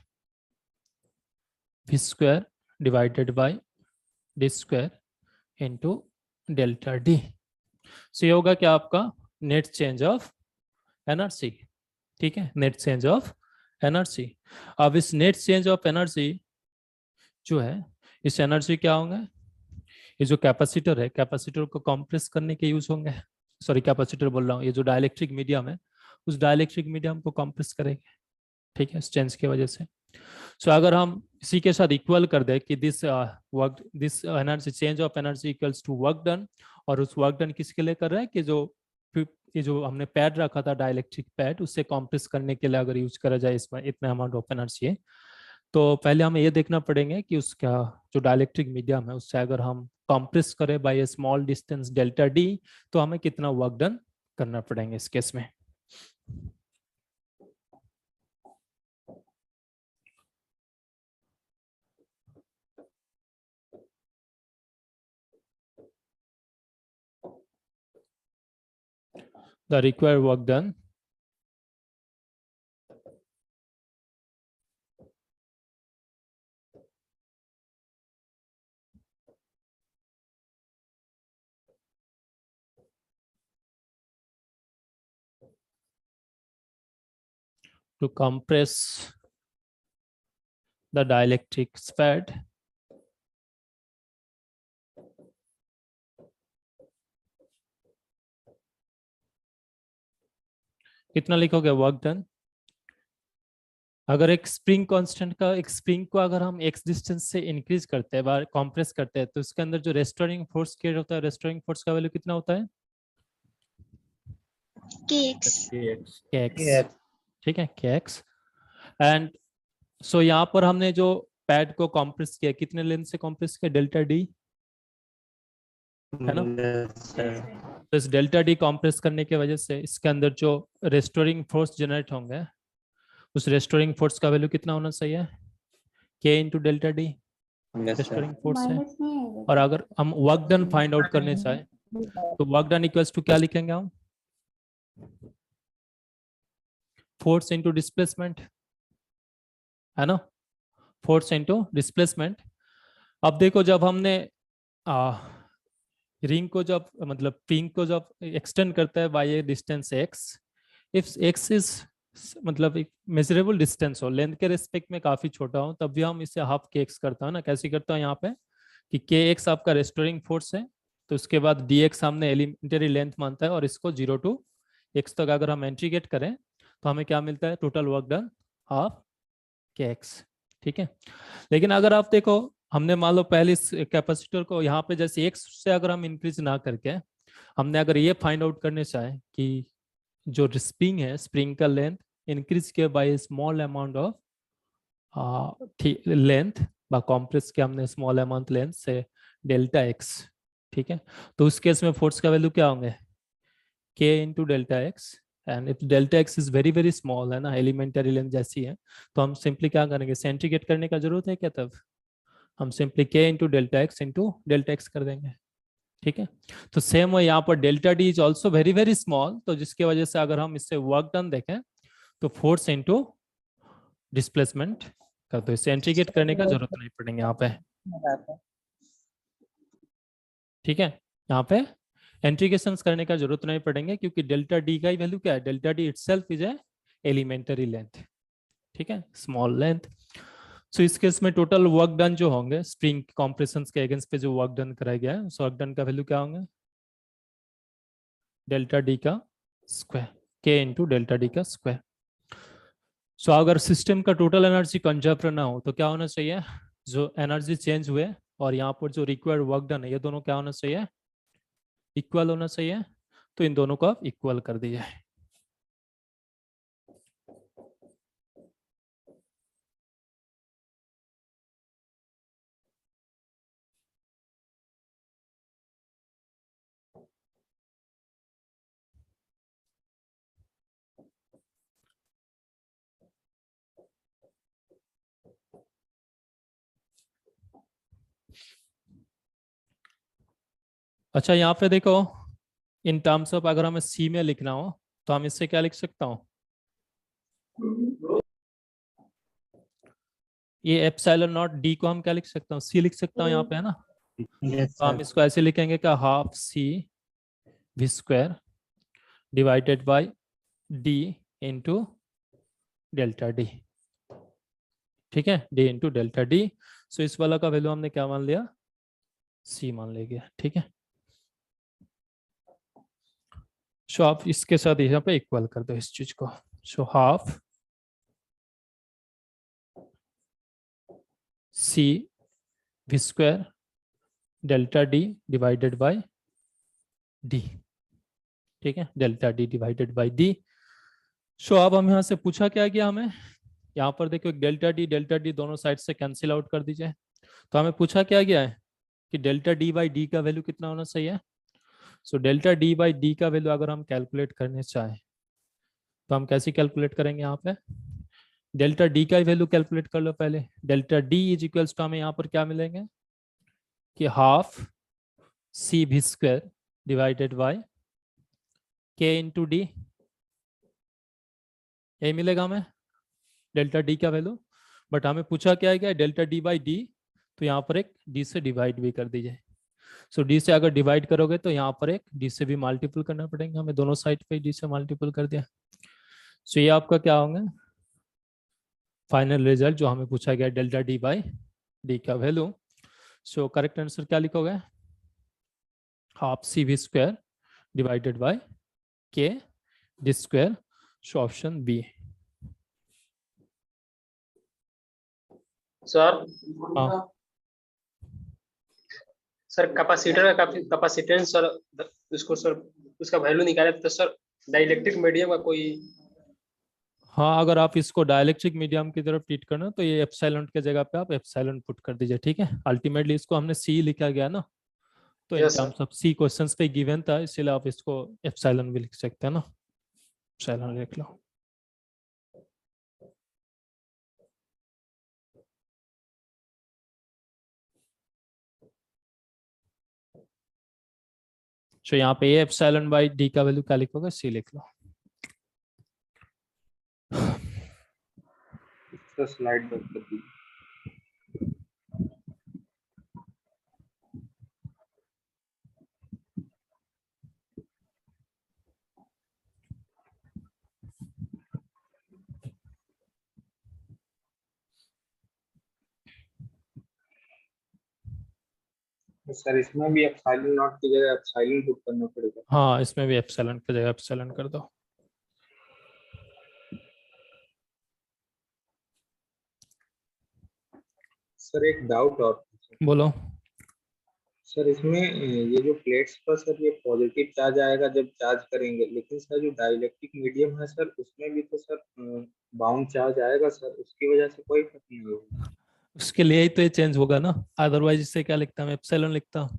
Speaker 1: V square divided by D square into delta D. So ये होगा क्या आपका नेट चेंज ऑफ एनर्जी, ठीक है, नेट चेंज ऑफ एनर्जी। अब इस नेट चेंज ऑफ एनर्जी जो है, इस एनर्जी क्या होंगे, ये जो कैपेसिटर है, कैपेसिटर को कंप्रेस करने के यूज होंगे, सॉरी कैपेसिटर बोल रहा हूँ, ये जो डाइलेक्ट्रिक मीडियम है उस डाइलेक्ट्रिक मीडियम को कंप्रेस करेंगे, ठीक है, स्ट्रेंथ की वजह से। सो अगर हम इसी के साथ इक्वल कर दे कि this work, this energy change of energy equals to work done, और उस वर्क डन किसके लिए कर रहे हैं कि ये जो हमने पैड रखा था डाइलेक्ट्रिक पैड, उससे कंप्रेस करने के लिए अगर यूज करा जाए इसमें इतना अमाउंट ऑफ एनर्जी है, तो पहले हमें ये देखना पड़ेगा कि उसका जो डाइलेक्ट्रिक मीडियम है उससे अगर हम कंप्रेस करें बाय ए स्मॉल डिस्टेंस डेल्टा डी तो हमें कितना वर्क डन करना पड़ेगा इस केस में। The required work done to compress the dielectric pad कितना लिखोगे वर्क डन? अगर एक स्प्रिंग कांस्टेंट का, एक स्प्रिंग को अगर हम एक्स डिस्टेंस से इंक्रीज करते हैं, कॉम्प्रेस करते हैं, तो उसके अंदर जो रेस्टोरिंग फोर्स क्रिएट होता है, रेस्टोरिंग फोर्स का वैल्यू कितना होता है?
Speaker 6: kx,
Speaker 1: kx, ठीक है, kx। एंड सो यहाँ पर हमने जो पैड को कॉम्प्रेस किया, कितने लेंथ से कॉम्प्रेस किया? डेल्टा डी, है ना?
Speaker 2: Yes, sir.
Speaker 1: तो इस डेल्टा डी कॉम्प्रेस करने की वजह से इसके अंदर जो रेस्टोरिंग फोर्स जनरेट होंगे, उस रेस्टोरिंग फोर्स का वैल्यू कितना होना चाहिए? के into delta D
Speaker 2: Yes, sir.
Speaker 1: Restoring force है।
Speaker 7: माइनस नहीं आएगा
Speaker 1: और अगर हम वर्क डन फाइंड आउट करने चाहे तो वर्क डन इक्वल्स टू क्या लिखेंगे हम? फोर्स इंटू डिस्प्लेसमेंट, है ना? Force into displacement. अब देखो, जब हमने रिंग को जब, मतलब पिंग को जब एक्सटेंड करता है by a distance x, if x is मतलब एक मेजरेबल डिस्टेंस हो, लेंथ के रिस्पेक्ट में काफी छोटा हो, तब भी हम इसे हाफ के एक्स करता है ना। कैसे करता है यहाँ पे कि के एक्स आपका रेस्टोरिंग फोर्स है, तो उसके बाद डी एक्स हमने एलिमेंटरी लेंथ मानता है, और इसको 0 टू एक्स तक अगर हम इंटीग्रेट करें तो हमें क्या मिलता है? टोटल वर्क डन हाफ के एक्स, ठीक है। लेकिन अगर आप देखो, हमने मान लो पहले इस कैपेसिटर को यहाँ पे जैसे एक्स से अगर हम इंक्रीज ना करके, हमने अगर ये फाइंड आउट करने चाहे कि जो स्प्रिंग है, स्प्रिंग का लेंथ इंक्रीज किया by small amount of length, बा कॉम्प्रेस किया हमने स्मॉल अमाउंट लेंथ से डेल्टा एक्स, ठीक है। तो उस केस में फोर्स का वैल्यू क्या होंगे? के into delta x. And if delta x is very very small, है ना, एलिमेंटरी लेंथ जैसी है, तो हम सिंपली क्या करेंगे? सेंट्रीगेट करने का जरूरत है क्या? तब हम सिंपली के इंटू डेल्टा एक्स कर देंगे, ठीक है। तो सेम है यहाँ पर, delta d is also very very small, तो जिसकी वजह से अगर हम इससे वर्क डन देखें तो फोर्स इंटू डिस्प्लेसमेंट कर दो, इसे इंटीग्रेट करने का जरूरत नहीं पड़ेंगे यहाँ पे, ठीक है। यहाँ पे इंटीग्रेशन करने का जरूरत नहीं पड़ेंगे, क्योंकि डेल्टा डी का ही वैल्यू क्या है? Delta D itself is a elementary length, ठीक है, स्मॉल लेंथ। सो इस केस में टोटल वर्क डन जो होंगे स्प्रिंग कॉम्प्रेशन के अगेंस्ट पे जो वर्क डन कराया गया है, उस वर्क डन का वैल्यू क्या होंगे? डेल्टा डी का स्क्वायर, के इंटू डेल्टा डी का स्क्वायर। सो अगर सिस्टम का टोटल एनर्जी कंजर्व ना हो तो क्या होना चाहिए? जो एनर्जी चेंज हुए और यहाँ पर जो रिक्वायर्ड वर्क डन है, ये दोनों क्या होना चाहिए? इक्वल होना चाहिए। तो इन दोनों को आप इक्वल कर दीजिए। अच्छा, यहाँ पे देखो, इन टर्म्स ऑफ अगर हमें सी में लिखना हो तो हम इससे क्या लिख सकता हूँ? ये एप्सिलॉन नॉट डी को हम क्या लिख सकता हूँ? सी लिख सकता हूँ यहाँ पे, है ना।
Speaker 2: Yes,
Speaker 1: तो हम
Speaker 2: sir.
Speaker 1: इसको ऐसे लिखेंगे कि half C we square divided by d into delta d, ठीक है, d into delta D. So इस वाला का वैल्यू हमने क्या मान लिया? सी मान लिया, ठीक है। सो आप इसके साथ यहाँ पे इक्वल कर दो इस चीज को। So half C we square delta D divided by D, ठीक है, delta D divided by D. So अब हम यहाँ से पूछा क्या गया हमें? यहाँ पर देखो, डेल्टा डी दोनों साइड से कैंसिल आउट कर दीजिए। तो हमें पूछा क्या गया है कि डेल्टा डी बाई डी का वैल्यू कितना होना चाहिए? सो डेल्टा डी बाई डी का वैल्यू अगर हम कैलकुलेट करने चाहें तो हम कैसे कैलकुलेट करेंगे? यहाँ पे डेल्टा डी का वैल्यू कैलकुलेट कर लो पहले। Delta d is equals to हमें यहाँ पर क्या मिलेंगे कि हाफ सी भी स्क्वायर डिवाइडेड बाय के इंटू डी, यही मिलेगा हमें डेल्टा डी का वैल्यू। बट हमें पूछा क्या है? डेल्टा डी बाई डी, तो यहाँ पर एक डी से डिवाइड भी कर दीजिए। सो डी से अगर डिवाइड करोगे तो यहाँ पर एक डी से भी मल्टीपल करना पड़ेगा हमें, दोनों साइड पे डी से मल्टीपल कर दिया। सो ये आपका क्या होंगे फाइनल रिजल्ट जो हमें पूछा गया, डेल्टा डी बाई डी का वैल्यू। सो करेक्ट आंसर क्या लिखोगे? Half C we square divided by K D square. So option B.
Speaker 4: Sir
Speaker 1: हाँ
Speaker 4: सर कैपेसिटर का कैपेसिटेंस सर, उसको सर उसका वैल्यू निकाले तो सर डाइलेक्ट्रिक मीडियम का कोई।
Speaker 1: हाँ, अगर आप इसको डायलेक्ट्रिक मीडियम की तरफ ट्रीट करना तो ये एप्सिलॉन के जगह पे आप एप्सिलॉन पुट कर दीजिए, ठीक है। अल्टीमेटली इसको हमने सी लिखा गया ना, तो in
Speaker 4: Yes, sir.
Speaker 1: Terms of c questions पे गिवन था, इसलिए आप इसको एप्सिलॉन भी लिख सकते हैं ना, एप्सिलॉन लिख लो। तो यहाँ पे ए एप्सिलॉन बाई डी का वैल्यू क्या लिखोगे, सी लिख लो।
Speaker 5: इसका स्लाइड बंद कर दीजिए। सर इसमें भी एप्सिलॉन नॉट की जगह एप्सिलॉन पुट करना पड़ेगा।
Speaker 1: हाँ, इसमें भी एप्सिलॉन की जगह एप्सिलॉन कर दो।
Speaker 5: सर एक डाउट और
Speaker 1: बोलो।
Speaker 5: सर, इसमें ये जो प्लेट्स पर सर ये पॉजिटिव चार्ज आएगा जब चार्ज करेंगे, लेकिन सर जो डाइलेक्ट्रिक मीडियम है सर उसमें भी तो सर बाउंड चार्ज आएगा सर, उसकी वजह से कोई फर्क नहीं होगा।
Speaker 1: उसके लिए ही तो ये चेंज होगा ना, अदरवाइज इससे क्या लिखता हूँ, एप्सिलॉन लिखता हूँ,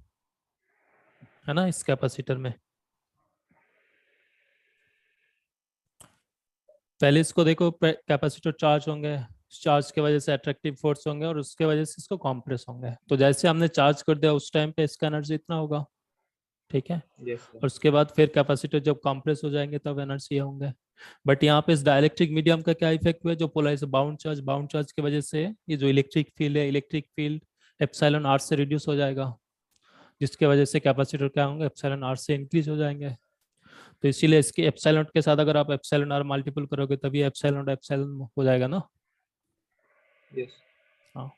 Speaker 1: है ना, इस कैपेसिटर में। पहले इसको देखो, कैपेसिटर चार्ज होंगे, चार्ज की वजह से अट्रैक्टिव फोर्स होंगे और उसके वजह से इसको कॉम्प्रेस होंगे। तो जैसे हमने चार्ज कर दिया उस टाइम पे इसका एनर्जी इतना होगा, ठीक है।
Speaker 5: यस
Speaker 1: और उसके बाद फिर कैपेसिटर जब कॉम्प्रेस हो जाएंगे तब एनर्जी ये होंगे। बट यहाँ पे इस डाइलेक्ट्रिक मीडियम का क्या इफेक्ट हुआ है, जो पोलराइज बाउंड चार्ज की वजह से ये जो इलेक्ट्रिक फील्ड है, इलेक्ट्रिक फील्ड एप्सिलॉन आर से रिड्यूस हो जाएगा, जिसके वजह से कैपेसिटर क्या होंगे, एप्सिलॉन आर से इंक्रीज हो जाएंगे। तो इसीलिए इसके एप्सिलॉन के साथ अगर आप एप्सिलॉन आर मल्टीपल करोगे तभी एप्सिलॉन हो जाएगा ना।
Speaker 5: यस।
Speaker 1: हाँ,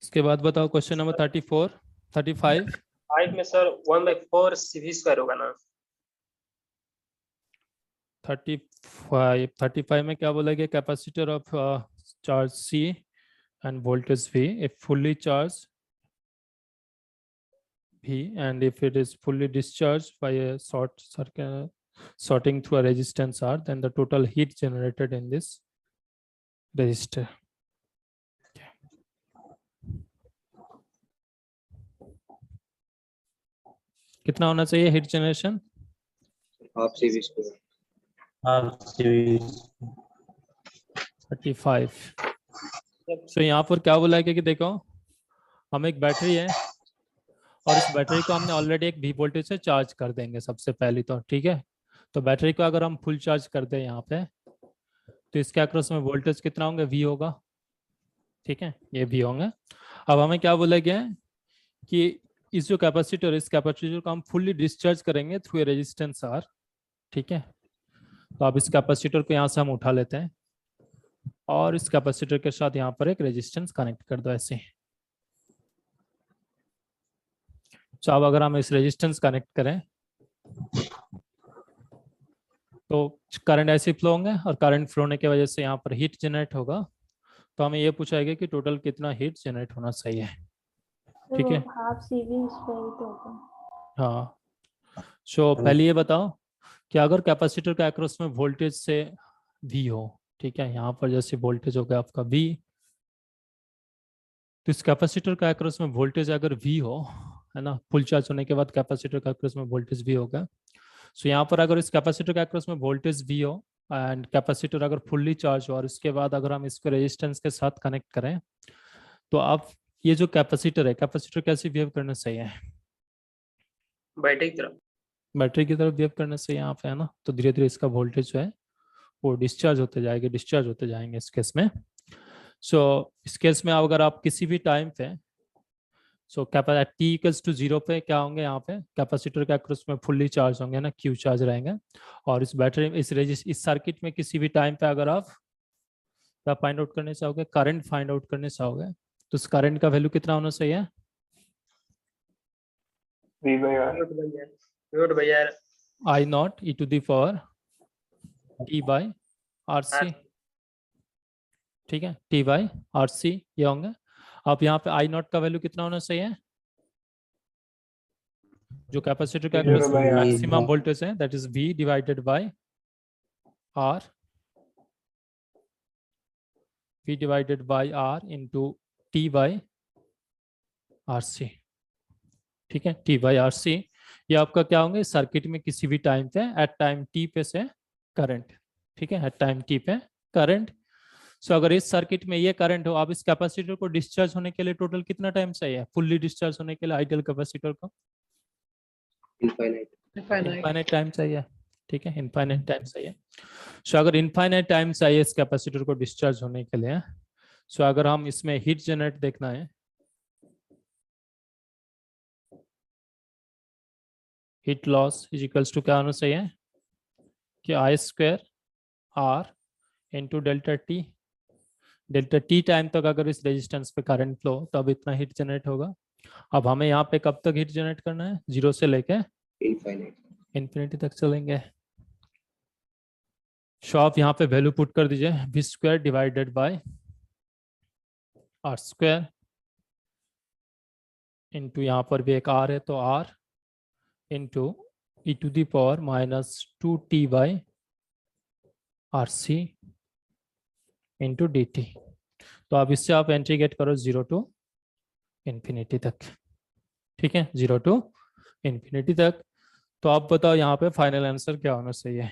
Speaker 1: इसके बाद बताओ क्वेश्चन नंबर 34 35।
Speaker 4: 5 में सर 1/4 CV स्क्वायर होगा ना।
Speaker 1: 35 में क्या बोला गया, capacitor of charge C and voltage V if fully charged V and if it is fully discharged by a short circuit sorting through a resistance R, then the total heat generated in this resistor. कितना होना चाहिए heat generation,
Speaker 2: half CV square.
Speaker 1: 35। तो यहाँ पर क्या बोला गया कि देखो, हम एक बैटरी है और इस बैटरी को हमने ऑलरेडी एक V वोल्टेज से चार्ज कर देंगे सबसे पहले तो, ठीक है। तो बैटरी को अगर हम फुल चार्ज कर दें यहाँ पे, तो इसके अक्रॉस में वोल्टेज कितना होंगे, V होगा, ठीक है, ये V होंगे। अब हमें क्या बोला गया है कि इस जो कैपेसिटर, इस कैपेसिटर को हम फुल्ली डिस्चार्ज करेंगे थ्रू ए रेजिस्टेंस R, ठीक है। तो अब इस कैपेसिटर को यहाँ से हम उठा लेते हैं और इस कैपेसिटर के साथ यहाँ पर एक रेजिस्टेंस कनेक्ट कर दो ऐसे। तो अब अगर हम इस रेजिस्टेंस कनेक्ट करें तो करंट ऐसे फ्लो होंगे और करंट फ्लो होने की वजह से यहाँ पर हीट जनरेट होगा। तो हमें ये पूछा गया कि टोटल कितना हीट जनरेट होना चाहिए, ठीक है।
Speaker 7: हाफ CV स्क्वायर तो होगा।
Speaker 1: हाँ, सो पहले ये बताओ कि अगर कैपेसिटर के अक्रॉस में वोल्टेज से V हो, ठीक है, यहाँ पर जैसे वोल्टेज हो गया आपका V, तो इस कैपेसिटर का अक्रॉस में वोल्टेज अगर V हो, है ना, फुल चार्ज होने के बाद कैपेसिटर का अक्रॉस में वोल्टेज V होगा। सो यहाँ पर अगर इस कैपेसिटर के अक्रॉस में वोल्टेज V हो एंड कैपेसिटर अगर फुल्ली चार्ज हो और इसके बाद अगर हम इसको रेजिस्टेंस के साथ कनेक्ट करें, तो आप ये जो कैपेसिटर है, कैपेसिटर कैसे बिहेव करना चाहिए,
Speaker 4: बैटरी की तरफ।
Speaker 1: बैटरी की तरफ बिहेव करना चाहिए यहाँ पे, है ना। तो धीरे धीरे इसका वोल्टेज जो है वो डिस्चार्ज होते जाएंगे इस केस में। सो इस केस में अगर आप किसी भी टाइम पे T = 0 पे क्या होंगे, यहाँ पे कैपेसिटर के अक्रॉस में फुल्ली चार्ज होंगे ना, Q चार्ज रहेंगे। और इस बैटरी इस सर्किट में किसी भी टाइम पे अगर आप क्या फाइंड आउट करने चाहोगे, करंट फाइंड आउट करने चाहोगे, तो उस करंट का वैल्यू कितना होना चाहिए?
Speaker 4: Naught by r
Speaker 1: I naught e to the power t by r c, ठीक है, t बाई आर सी ये होंगे। अब यहाँ पे I नॉट का वैल्यू कितना होना चाहिए? जो कैपेसिटर का मैक्सिमम वोल्टेज है that is V divided by R, V divided by R into T by r c, ठीक है, T बाय आर सी। ये आपका क्या होंगे सर्किट में किसी भी टाइम पे एट टाइम t पे से करंट, ठीक है, एट टाइम t पे करंट। सो अगर इस सर्किट में ये करंट हो, आप इस कैपेसिटर को डिस्चार्ज होने के लिए टोटल कितना टाइम चाहिए फुल्ली डिस्चार्ज होने के लिए आइडियल कैपेसिटर को? इनफाइनाइट टाइम चाहिए, ठीक है, इनफाइनाइट टाइम चाहिए। सो अगर इनफाइनाइट टाइम चाहिए इस कैपेसिटर को डिस्चार्ज होने के लिए, सो अगर हम इसमें हीट जनरेट देखना है, heat loss is equals to क्या होना चाहिए कि I square R into delta T time तक अगर इस रेजिस्टेंस पे करंट फ्लो तब इतना हीट जनरेट होगा। अब हमें यहाँ पे कब तक हीट जनरेट करना है? 0 से लेके इन्फिनिटी तक चलेंगे। सो आप यहाँ पे वैल्यू पुट कर दीजिए v square divided by r square into यहाँ पर भी एक r है तो r into e to the power minus 2t by r c into d t. तो अब इससे आप इंटीग्रेट करो 0 टू इन्फिनिटी तक, ठीक है, 0 टू इन्फिनिटी तक। तो आप बताओ यहाँ पे फाइनल आंसर क्या होना चाहिए?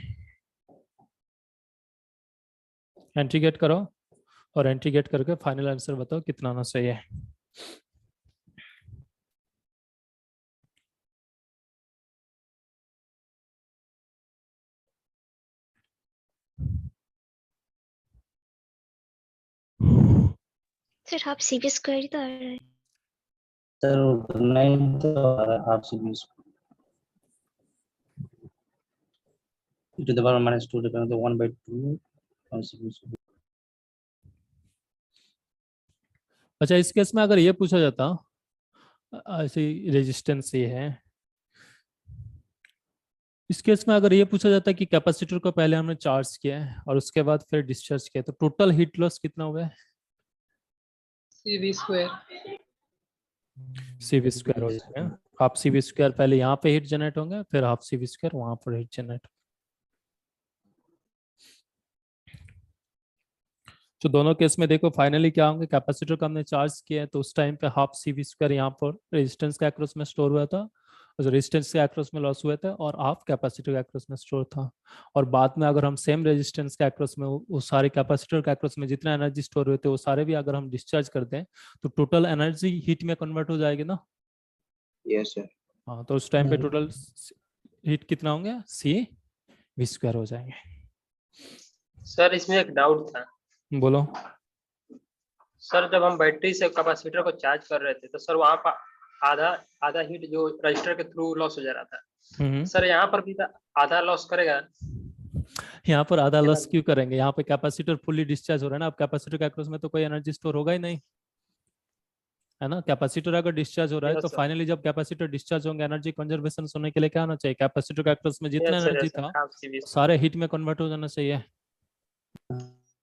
Speaker 1: इंटीग्रेट करो और इंटीग्रेट करके फाइनल आंसर बताओ कितना होना चाहिए।
Speaker 6: Sir half C B square ही तो आ रहा है।
Speaker 2: सर उतना ही तो आ रहा है, आपसे 20 to the power minus 2 divided by 1/2 आपसे 20।
Speaker 1: अच्छा, इस केस में अगर ये पूछा जाता ऐसी रेजिस्टेंस ये है, इस केस में अगर ये पूछा जाता कि कैपेसिटर को पहले हमने चार्ज किया है और उसके बाद फिर डिस्चार्ज किया, तो टोटल हीट लॉस कितना हुआ है?
Speaker 4: CV स्क्वायर
Speaker 1: CV स्क्वायर हो जाएगा। हाफ CV स्क्वायर पहले यहाँ पे हीट जनरेट होंगे, फिर हाफ CV स्क्वायर वहां पर हीट जनरेट। तो दोनों केस में देखो फाइनली क्या होंगे, कैपेसिटर को हमने चार्ज किया है तो उस टाइम पे हाफ CV स्क्वायर यहाँ पर रेजिस्टेंस के अक्रॉस में स्टोर हुआ था, रेजिस्टेंस के अक्रॉस में लॉस हुए थे, और हाफ कैपेसिटर के अक्रॉस में स्टोर था। और बाद में अगर हम सेम रेजिस्टेंस के अक्रॉस में वो सारे कैपेसिटर के अक्रॉस में जितना एनर्जी स्टोर हुए थे वो सारे भी अगर हम डिस्चार्ज कर दें तो टोटल एनर्जी हीट में कन्वर्ट हो जाएगी ना?
Speaker 2: Yes sir.
Speaker 1: हाँ, तो उस टाइम पे टोटल हीट कितना होंगे? CV स्क्वायर हो जाएंगे।
Speaker 4: सर इसमें एक डाउट था।
Speaker 1: बोलो।
Speaker 4: सर जब हम बैटरी से कैपेसिटर को चार्ज कर रहे थे तो सर वहाँ पर आधा हीट जो रजिस्टर के थ्रू लॉस हो जा रहा था, सर यहाँ पर भी आधा लॉस करेगा?
Speaker 1: यहाँ पर आधा लॉस क्यों करेंगे? यहाँ पे कैपेसिटर फुल्ली डिस्चार्ज हो रहा है ना, अब कैपेसिटर के अक्रॉस में तो कोई एनर्जी स्टोर होगा ही नहीं, है ना। कैपेसिटर अगर डिस्चार्ज हो रहा है तो फाइनली जब कैपेसिटर डिस्चार्ज होंगे एनर्जी कंजर्वेशन होने के लिए क्या होना चाहिए? कैपेसिटर के अक्रॉस में जितना एनर्जी था सारे हीट में कन्वर्ट हो जाना चाहिए।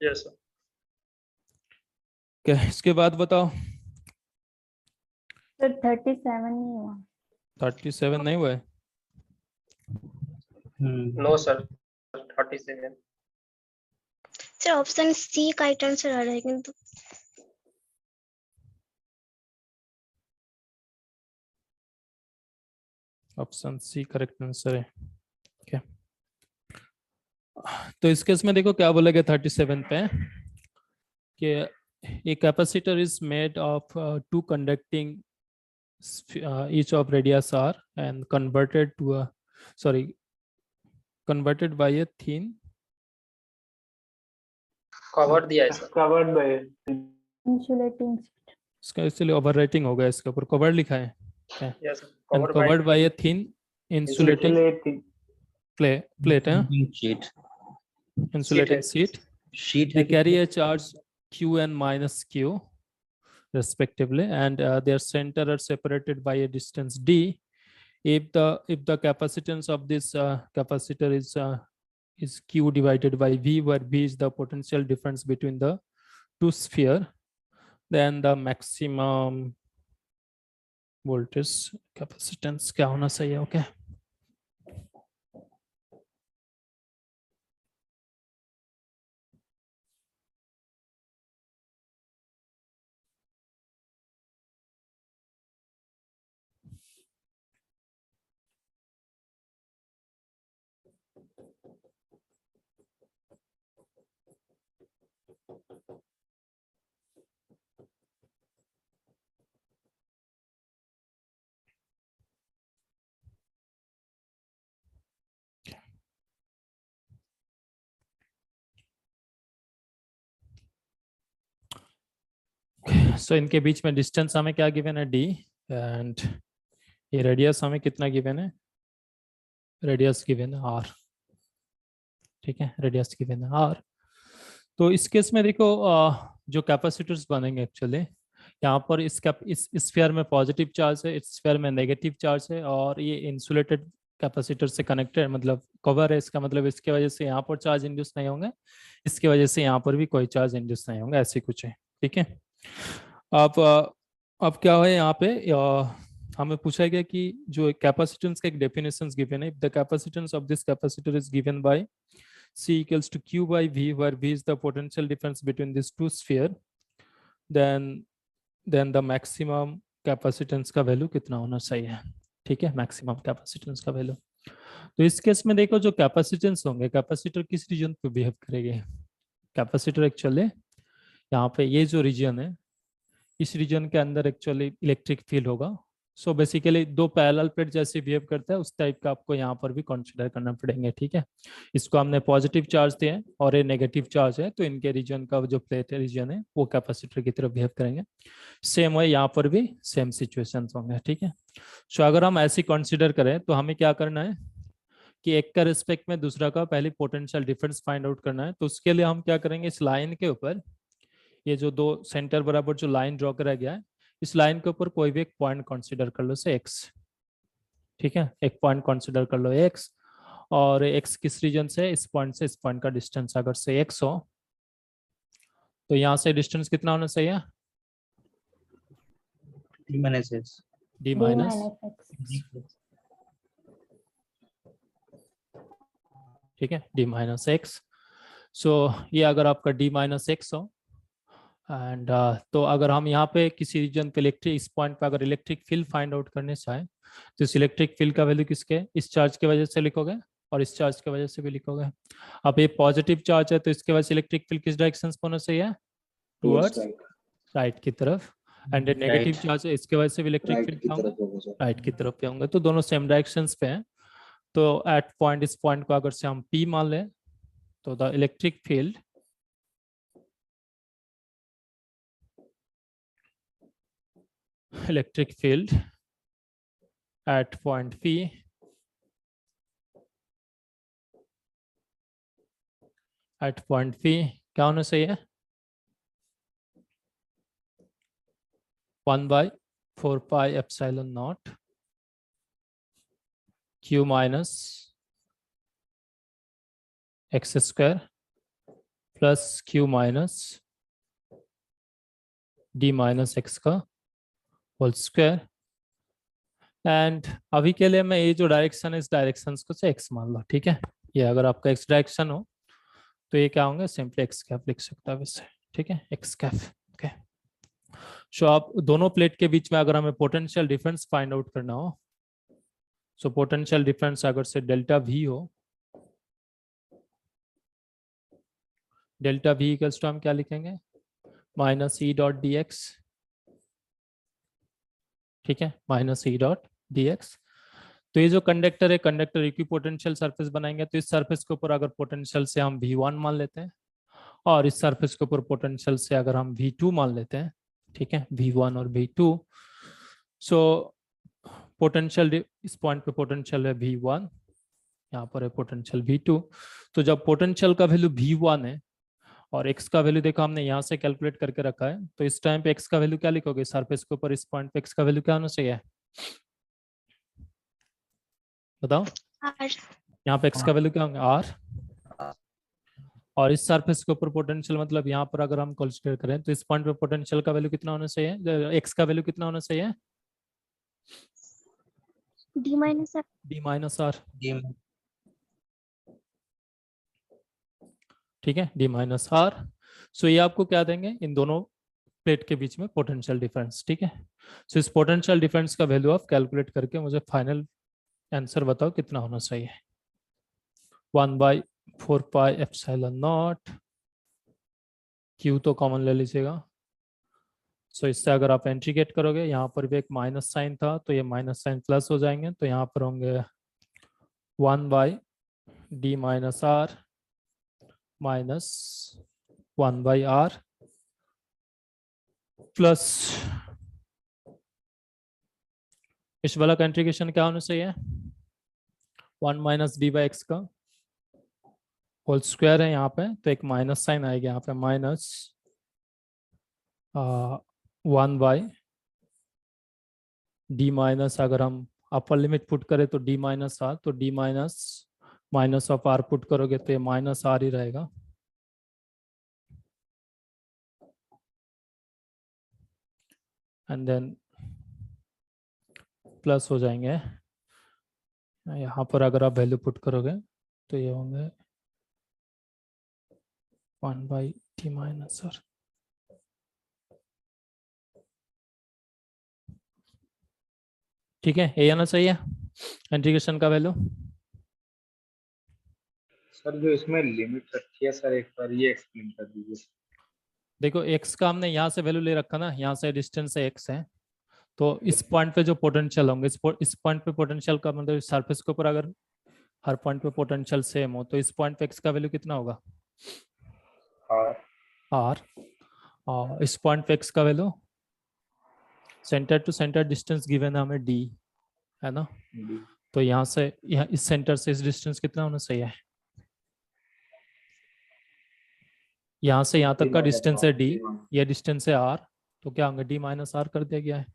Speaker 4: Yes sir.
Speaker 1: क्या इसके बाद बताओ?
Speaker 7: सर 37 नहीं हुआ।
Speaker 1: 37 नहीं हुआ है?
Speaker 4: No sir 37।
Speaker 6: Sir option c का राइट आंसर आ रहा है किंतु
Speaker 1: ऑप्शन सी करेक्ट आंसर है। क्या तो इस केस में देखो क्या बोलेगा 37 पे कि a capacitor is made of two conducting each of radius r and converted by a thin
Speaker 4: cover दिया है सर।
Speaker 5: कवर्ड बाय
Speaker 7: इंसुलेटिंग
Speaker 1: इसका इसलिए ओवर राइटिंग हो गया, इसके ऊपर कवर लिखा है
Speaker 4: yes sir.
Speaker 1: and covered by a thin insulating plate
Speaker 2: sheet
Speaker 1: insulating sheet. They carry a charge qn minus q respectively, and their center are separated by a distance d. If the capacitance of this capacitor is q divided by v, where v is the potential difference between the two sphere, then the maximum voltage capacitance क्या होना चाहिए? Okay. सो इनके बीच में distance हमें क्या given है? d, and ये radius हमें कितना गिवन है? रेडियस गिवन है r, ठीक है, रेडियस गिवन है r। तो इस केस में देखो जो कैपेसिटर्स बनेंगे एक्चुअली, यहाँ पर इस स्फीयर में पॉजिटिव चार्ज है, इस स्फीयर में नेगेटिव चार्ज है, और ये इंसुलेटेड कैपेसिटर से कनेक्टेड मतलब कवर है, इसका मतलब इसके वजह से यहाँ पर चार्ज इंड्यूस नहीं होंगे, इसकी वजह से यहाँ पर भी कोई चार्ज इंड्यूस नहीं होंगे, ऐसे कुछ है, ठीक है। अब क्या है यहाँ पे हमें पूछा गया कि जो कैपेसिटेंस का एक डेफिनेशन गिवन है, if the capacitance of this capacitor is given bye C equals to Q by V, where V is the potential difference between these two sphere, then the maximum capacitance का value कितना होना चाहिए, ठीक है, maximum capacitance का value. तो इस case में देखो जो कैपेसिटेंस होंगे, कैपेसिटर किस रीजन पे बिहेव करेंगे? कैपेसिटर एक्चुअली यहाँ पे ये जो रीजन है, इस रीजन के अंदर एक्चुअली इलेक्ट्रिक फील्ड होगा। सो बेसिकली दो पैरेलल प्लेट जैसे बिहेव करता है उस टाइप का आपको यहाँ पर भी कंसीडर करना पड़ेंगे, ठीक है। इसको हमने पॉजिटिव चार्ज दिए और ये नेगेटिव चार्ज है, तो इनके रीजन का जो प्लेट रीजन है वो कैपेसिटर की तरफ बिहेव करेंगे। सेम है यहाँ पर भी सेम सिचुएशन होंगे, ठीक है। सो अगर हम ऐसे कंसिडर करें तो हमें क्या करना है कि एक का रिस्पेक्ट में दूसरा का पहले पोटेंशियल डिफरेंस फाइंड आउट करना है। तो उसके लिए हम क्या करेंगे, इस लाइन के ऊपर ये जो दो सेंटर बराबर जो लाइन ड्रॉ करा गया है, इस लाइन के ऊपर कोई भी एक पॉइंट कंसीडर कर लो से x, ठीक है, एक पॉइंट कंसीडर कर लो x, और x किस रीजन से? इस पॉइंट से इस पॉइंट का डिस्टेंस अगर से x हो तो यहाँ से डिस्टेंस कितना होना चाहिए?
Speaker 2: d minus x,
Speaker 1: d minus, ठीक है, d माइनस x। सो ये अगर आपका d माइनस x हो, एंड तो अगर हम यहाँ पे किसी रीजन पे इलेक्ट्रिक, इस पॉइंट पे अगर इलेक्ट्रिक फील्ड फाइंड आउट करने चाहें तो इस इलेक्ट्रिक फील्ड का वैल्यू किसके? इस चार्ज की वजह से लिखोगे और इस चार्ज की वजह से भी लिखोगे। अब ये पॉजिटिव चार्ज है तो इसके वजह से इलेक्ट्रिक फील्ड किस डायरेक्शन में होना चाहिए? टुवर्ड्स राइट की तरफ। एंड नेगेटिव चार्ज है, इसके वजह से भी इलेक्ट्रिक फील्ड क्या होंगे? राइट की तरफ पे होंगे। तो दोनों सेम डायरेक्शंस पे हैं। तो एट पॉइंट, इस पॉइंट को अगर से हम P मान लें तो the electric field at point P क्या होना चाहिए? 1/4 pi epsilon naught Q minus x square plus Q minus d minus x का होल स्क्वायर। एंड अभी के लिए मैं ये जो डायरेक्शन है इस डायरेक्शन को से x मान लो, ठीक है। ये अगर आपका x डायरेक्शन हो तो ये क्या होंगे? सिंपली x कैप लिख सकता है वैसे, ठीक है, x कैप। ओके, सो आप दोनों प्लेट के बीच में अगर हमें पोटेंशियल डिफरेंस फाइंड आउट करना हो, सो पोटेंशियल डिफरेंस अगर से डेल्टा v हो, डेल्टा v इक्वल्स टू हम क्या लिखेंगे? Minus e dot D x, ठीक है, minus E dot D x. तो ये जो कंडक्टर है, कंडक्टर इक्विपोटेंशियल सरफेस बनाएंगे, तो इस सरफेस के ऊपर अगर पोटेंशियल से हम V1 मान लेते हैं और इस सरफेस के ऊपर पोटेंशियल से अगर हम V2 मान लेते हैं, ठीक है, V1 और V2। सो पोटेंशियल, इस पॉइंट पे पोटेंशियल है V1, यहाँ पर है पोटेंशियल V2। तो जब पोटेंशियल का वैल्यू V1 है और x का वैल्यू देखो हमने यहाँ से कैलकुलेट करके रखा है, तो इस टाइम पे x का वैल्यू क्या लिखोगे सरफेस के ऊपर, इस पॉइंट पे x का वैल्यू क्या होना चाहिए बताओ।
Speaker 6: R.
Speaker 1: यहाँ पे x का वैल्यू क्या होगा r, और इस सरफेस के ऊपर पोटेंशियल मतलब यहाँ पर अगर हम कंसीडर करें तो इस पॉइंट पे पोटेंशियल का वैल्यू कितना होना चाहिए, x का वैल्यू कितना होना चाहिए,
Speaker 6: D minus R.
Speaker 1: d minus r,
Speaker 2: ये
Speaker 1: ठीक है, d माइनस आर। सो ये आपको क्या देंगे, इन दोनों प्लेट के बीच में पोटेंशियल डिफरेंस, ठीक है। सो इस पोटेंशियल डिफरेंस का वैल्यू आप कैलकुलेट करके मुझे फाइनल आंसर बताओ कितना होना चाहिए। 1/4 पाई एप्सिलॉन नॉट, Q तो कॉमन ले लीजिएगा। सो इससे अगर आप इंटीग्रेट करोगे, यहाँ पर भी एक माइनस साइन था तो ये माइनस साइन प्लस हो जाएंगे, तो यहाँ पर होंगे 1/d minus are minus 1/r plus इस वाला का इंटीग्रेशन क्या होना चाहिए, 1 माइनस डी बाई एक्स का होल स्क्वायर है यहाँ पे, तो एक माइनस साइन आएगा यहाँ पे, माइनस 1/d माइनस, अगर हम अपर लिमिट पुट करें तो d माइनस आर, तो d minus minus of r put करोगे तो ये माइनस आर ही रहेगा, एंड देन प्लस हो जाएंगे यहाँ पर, अगर आप वैल्यू पुट करोगे तो ये होंगे 1/d माइनस आर। ठीक है, ये आना चाहिए इंटीग्रेशन का वैल्यू।
Speaker 5: सर जो इसमें लिमिट रखी है सर, एक बार ये एक्सप्लेन कर दीजिए।
Speaker 1: देखो x का हमने यहाँ से वैल्यू ले रखा ना, यहाँ से डिस्टेंस है x है, तो इस पॉइंट पे जो पोटेंशियल होंगे, इस पॉइंट पे पोटेंशियल का मतलब सरफेस के ऊपर अगर हर पॉइंट पे पोटेंशियल सेम हो तो इस पॉइंट पे x का वैल्यू कितना होगा r, और इस पॉइंट पे x का value centre to centre distance given है हमें d है ना, तो यहाँ से यहाँ इस सेंटर से इस डिस्टेंस कितना होना चाहिए, यहाँ से यहाँ तक का डिस्टेंस है d, ये डिस्टेंस है r, तो क्या होंगे d माइनस आर कर दिया गया है।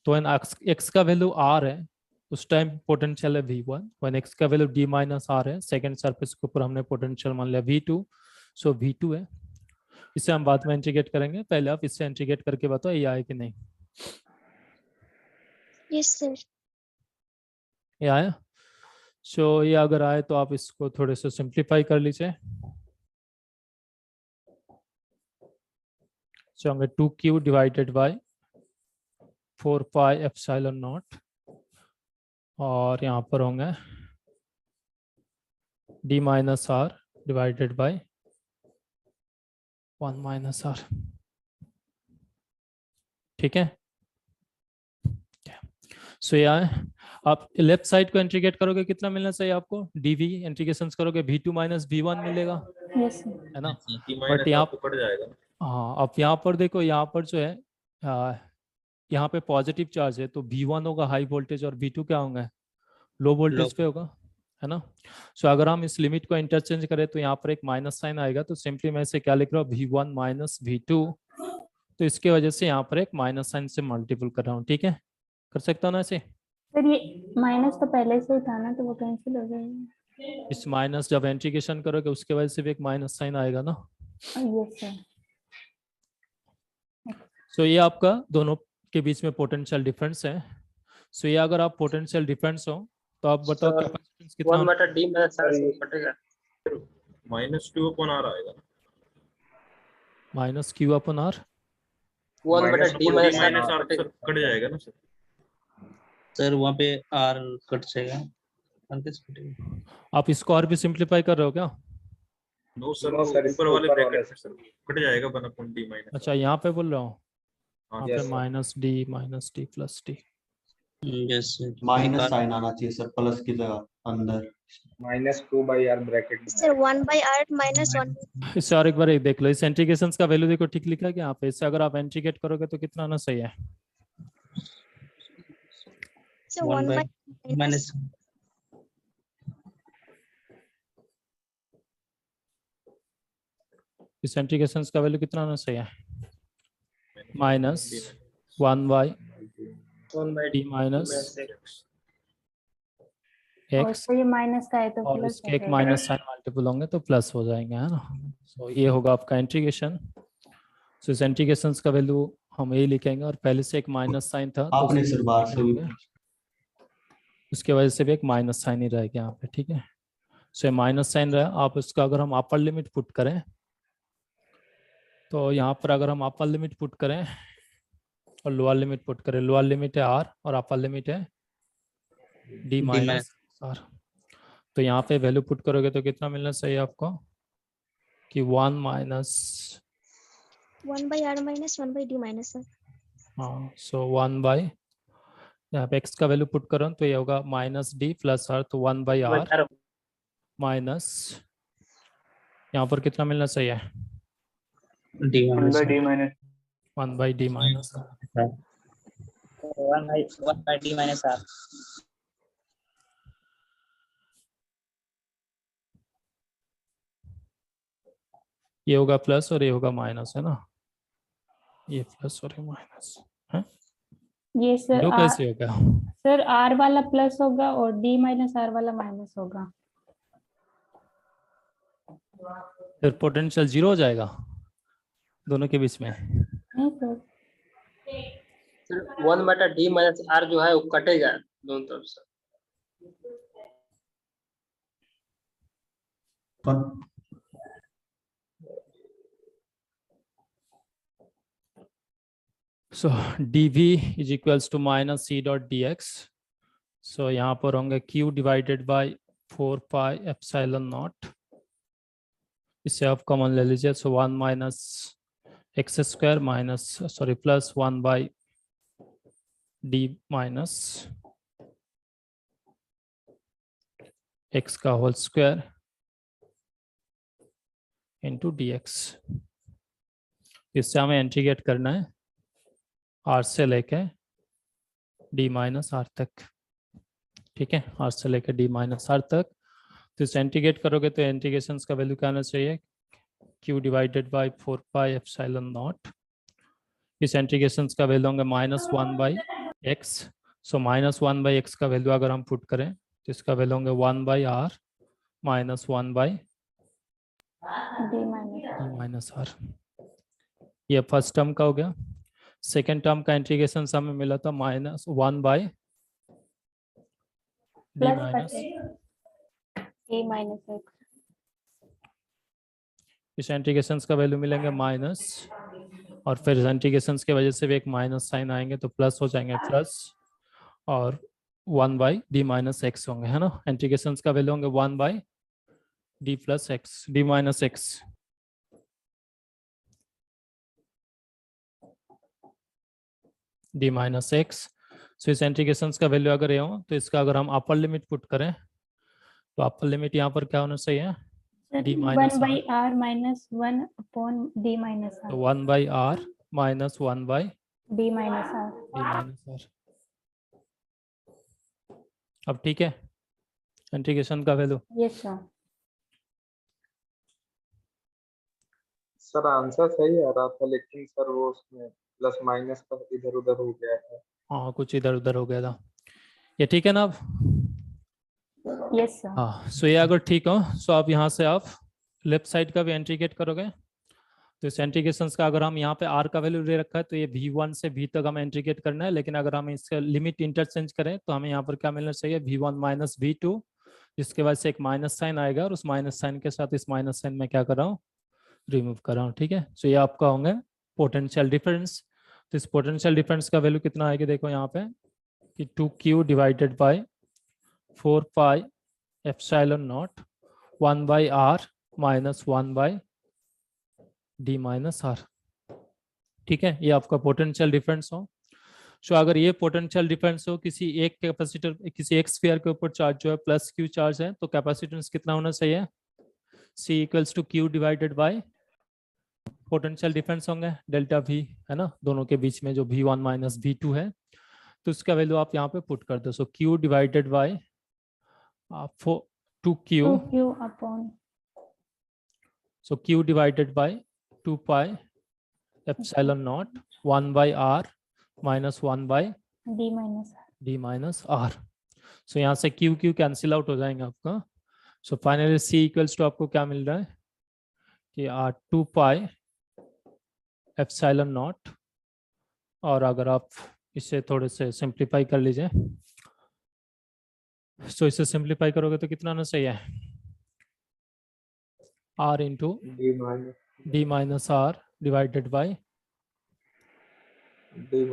Speaker 1: तो एन x का वैल्यू r है, उस टाइम पोटेंशियल है v1, व्हेन x का वैल्यू d माइनस आर है, सेकंड सरफेस के ऊपर हमने पोटेंशियल मान लिया v2, सो v2 है। इसे हम बाद में इंटीग्रेट करेंगे, पहले आप इससे इंटीग्रेट करके बताओ ये आए कि नहीं।
Speaker 6: Yes, sir.
Speaker 1: ये आया, सो ये अगर आए तो आप इसको थोड़े से सिंप्लीफाई कर लीजिए, सो होंगे 2q divided by 4 pi epsilon naught, और यहाँ पर होंगे d minus r divided by 1 minus r, ठीक है। सो यहाँ आप लेफ्ट साइड को इंटीग्रेट करोगे कितना मिलना चाहिए आपको, dv इंटीग्रेशन करोगे v2 माइनस v1 मिलेगा,
Speaker 7: Yes, sir.
Speaker 1: है ना,
Speaker 5: बट
Speaker 1: बट यहाँ
Speaker 5: पड़ जाएगा।
Speaker 1: हाँ अब यहाँ पर देखो, यहाँ पर जो है यहाँ पे पॉजिटिव चार्ज है, तो v1 होगा हाई वोल्टेज और v2 क्या होंगे लो वोल्टेज पे होगा, है ना। सो अगर हम इस लिमिट को इंटरचेंज करें तो यहाँ पर एक माइनस साइन आएगा, तो सिंपली मैं इसे क्या लिख रहा हूँ v1 माइनस v2, तो इसके वजह से यहाँ पर एक माइनस साइन से मल्टीपल कर रहा हूँ, ठीक है, कर सकता हूँ ना ऐसे।
Speaker 7: सर ये माइनस तो पहले से ही था ना, तो वो कैंसिल हो जाएगा।
Speaker 1: इस माइनस जब इंटीग्रेशन करोगे उसके वजह से भी एक माइनस साइन आएगा ना।
Speaker 7: Yes sir.
Speaker 1: सो ये आपका दोनों के बीच में पोटेंशियल डिफरेंस है। सो ये अगर आप पोटेंशियल डिफरेंस हो तो आप बताओ
Speaker 4: सर,
Speaker 1: कैपेसिटेंस कितना
Speaker 4: 1/d माइनस आर से कटेगा,
Speaker 5: -2 अपॉन r आएगा।
Speaker 1: Minus q upon r,
Speaker 4: 1/d minus r कटेगा।
Speaker 5: कट जाएगा ना सर।
Speaker 2: सर वहाँ पे आर कट जाएगा, आर कैसे कटेगा?
Speaker 1: आप इसको और भी सिंप्लीफाई कर रहे हो क्या?
Speaker 5: नो सर, ऊपर वाले ब्रैकेट में सर कट जाएगा 1/d माइनस।
Speaker 1: अच्छा यहाँ पे बोल रहा हूँ,
Speaker 5: हाँ,
Speaker 1: यहाँ पे minus d plus d,
Speaker 2: yes sir,
Speaker 8: minus sign आना चाहिए सर, प्लस की जगह अंदर
Speaker 5: -2/r ब्रैकेट में।
Speaker 6: Sir, 1/r minus 1.
Speaker 1: इससे और एक बार देख लो, इस इंटीग्रेशन का वैल्यू देखो ठीक लिखा है क्या यहाँ पे, इससे अगर आप इंटीग्रेट करोगे तो कितना आना सही है?
Speaker 6: So 1 by minus.
Speaker 1: इस इंटीग्रेशन का वैल्यू कितना होना चाहिए? -1 बाई
Speaker 4: 1 by
Speaker 1: d माइनस
Speaker 7: और
Speaker 1: x,
Speaker 7: तो ये माइनस का है तो
Speaker 1: और
Speaker 7: प्लस
Speaker 1: इसके एक माइनस साइन मल्टीपल होंगे तो प्लस हो जाएंगे, है ना। सो ये होगा आपका इंटीग्रेशन। सो इस इंटीग्रेशन का वैल्यू हम यही लिखेंगे, और पहले से एक माइनस साइन था तो
Speaker 8: आपने सर बाहर से भी
Speaker 1: उसके वजह से भी एक माइनस साइन ही रहेगा यहाँ पे, ठीक है। सो माइनस साइन रहा, आप उसका अगर हम अपर लिमिट पुट करें तो यहाँ पर अगर हम अपर लिमिट पुट करें और लोअर लिमिट पुट करें, लोअर लिमिट है r और अपर लिमिट है d माइनस r, तो यहाँ पे वैल्यू पुट करोगे तो कितना मिलना चाहिए आपको कि 1 minus
Speaker 6: 1 by r minus 1 by d minus sir.
Speaker 1: हाँ, सो 1 बाई, यहाँ पे x का वैल्यू पुट करो तो ये होगा -d प्लस r, तो 1 बाई r माइनस यहाँ पर कितना मिलना चाहिए?
Speaker 2: d minus
Speaker 5: 1 by d minus
Speaker 1: 1 by d minus r।
Speaker 2: 1 by d minus r।
Speaker 1: ये होगा प्लस और ये होगा माइनस, है ना, ये प्लस और ये माइनस है।
Speaker 7: ये सर
Speaker 1: दो कैसे होगा?
Speaker 7: सर आर वाला प्लस होगा और डी माइनस आर वाला माइनस होगा।
Speaker 1: फिर पोटेंशियल 0 हो जाएगा दोनों के बीच में।
Speaker 7: नहीं सर,
Speaker 4: सर 1 बटा d माइनस r जो है वो कटेगा दोनों तरफ से।
Speaker 1: So dv is equals to minus c dot dx। So यहाँ पर होंगे q divided by 4 pi epsilon naught, इसे आप कॉमन ले लीजिए। So 1 minus x square minus sorry plus 1 by d minus x का होल स्क्वायर इंटू dx। इससे हमें इंटीग्रेट करना है r से लेके d माइनस r तक, ठीक है, r से लेके d माइनस r तक। तो इसे इंटीग्रेट करोगे तो इंटीग्रेशन का वैल्यू क्या आना चाहिए? q divided by 4 pi epsilon not. इस इंटीग्रेशन का वैल्यू होंगे -1 by x। So -1 by x का वैल्यू अगर हम पुट करें तो इसका वैल्यू होंगे 1 by r minus 1 by
Speaker 7: d
Speaker 1: minus r। ये फर्स्ट टर्म का हो गया। सेकेंड टर्म का इंटीग्रेशन हमें मिला था -1 by d minus,
Speaker 7: A minus x.
Speaker 1: इस इंटीग्रेशन का वैल्यू मिलेंगे माइनस, और फिर इंटीग्रेशन की वजह से भी एक माइनस साइन आएंगे तो प्लस हो जाएंगे, प्लस और 1 बाई डी माइनस एक्स होंगे, है ना। इंटीग्रेशन का वैल्यू होंगे 1 by D plus X, D minus X. D minus X. So इस इंटीग्रेशन का वैल्यू अगर ये हो तो इसका अगर हम अपर लिमिट पुट करें तो अपर लिमिट यहाँ पर क्या होना चाहिए? d minus
Speaker 7: 1 by r minus 1 upon d minus r.
Speaker 1: 1 by r minus 1 by
Speaker 7: d minus r.
Speaker 1: D minus r. अब ठीक है इंटीग्रेशन का value.
Speaker 7: Yes sir.
Speaker 5: Sir answer सही आ रहा था, लेकिन सर वो उसमें प्लस माइनस का इधर उधर हो गया था।
Speaker 1: हाँ कुछ इधर उधर हो गया था। ये ठीक है ना अब?
Speaker 7: Yes sir.
Speaker 1: हाँ, सो ये अगर ठीक हो सो आप यहाँ से आप लेफ्ट साइड का भी इंटीग्रेट करोगे तो इस इंटीग्रेशन का अगर हम यहाँ पे r का वैल्यू ले रखा है तो ये v1 से v तक हमें इंटीग्रेट करना है, लेकिन अगर हम इसका लिमिट इंटरचेंज करें तो हमें यहाँ पर क्या मिलना चाहिए? v1 माइनस v2, जिसके वजह से एक माइनस साइन आएगा और उस माइनस साइन के साथ इस माइनस साइन में क्या कर रहा हूँ? रिमूव कर रहा हूँ, ठीक है। सो ये आपका होंगे पोटेंशियल डिफरेंस। तो इस पोटेंशियल डिफरेंस का वैल्यू कितना आएगा? देखो यहाँ पे कि 2q divided by 4 pi epsilon not 1 by r minus 1 by d minus r, ठीक है। ये आपका पोटेंशियल डिफरेंस हो। सो अगर ये पोटेंशियल डिफरेंस हो किसी एक कैपेसिटर, किसी एक स्फीयर के ऊपर चार्ज जो है प्लस q चार्ज है तो कैपेसिटेंस कितना होना चाहिए? c equals to q divided by potential difference होंगे डेल्टा v, है ना, दोनों के बीच में जो v1 माइनस v2 है तो इसका वैल्यू आप यहाँ पे पुट कर दो। सो q divided bye 2q
Speaker 7: upon
Speaker 1: so q divided bye 2 pi epsilon naught 1 by r minus 1 by
Speaker 7: D minus R.
Speaker 1: d minus r. So यहाँ से q q कैंसिल आउट हो जाएंगे आपका. So finally c equals to आपको क्या मिल रहा है कि 2 pi epsilon naught, और अगर आप इसे थोड़े से सिंप्लीफाई कर लीजिए, सो इसे सिंप्लीफाई करोगे तो कितना आना सही है, r into d minus r divided by d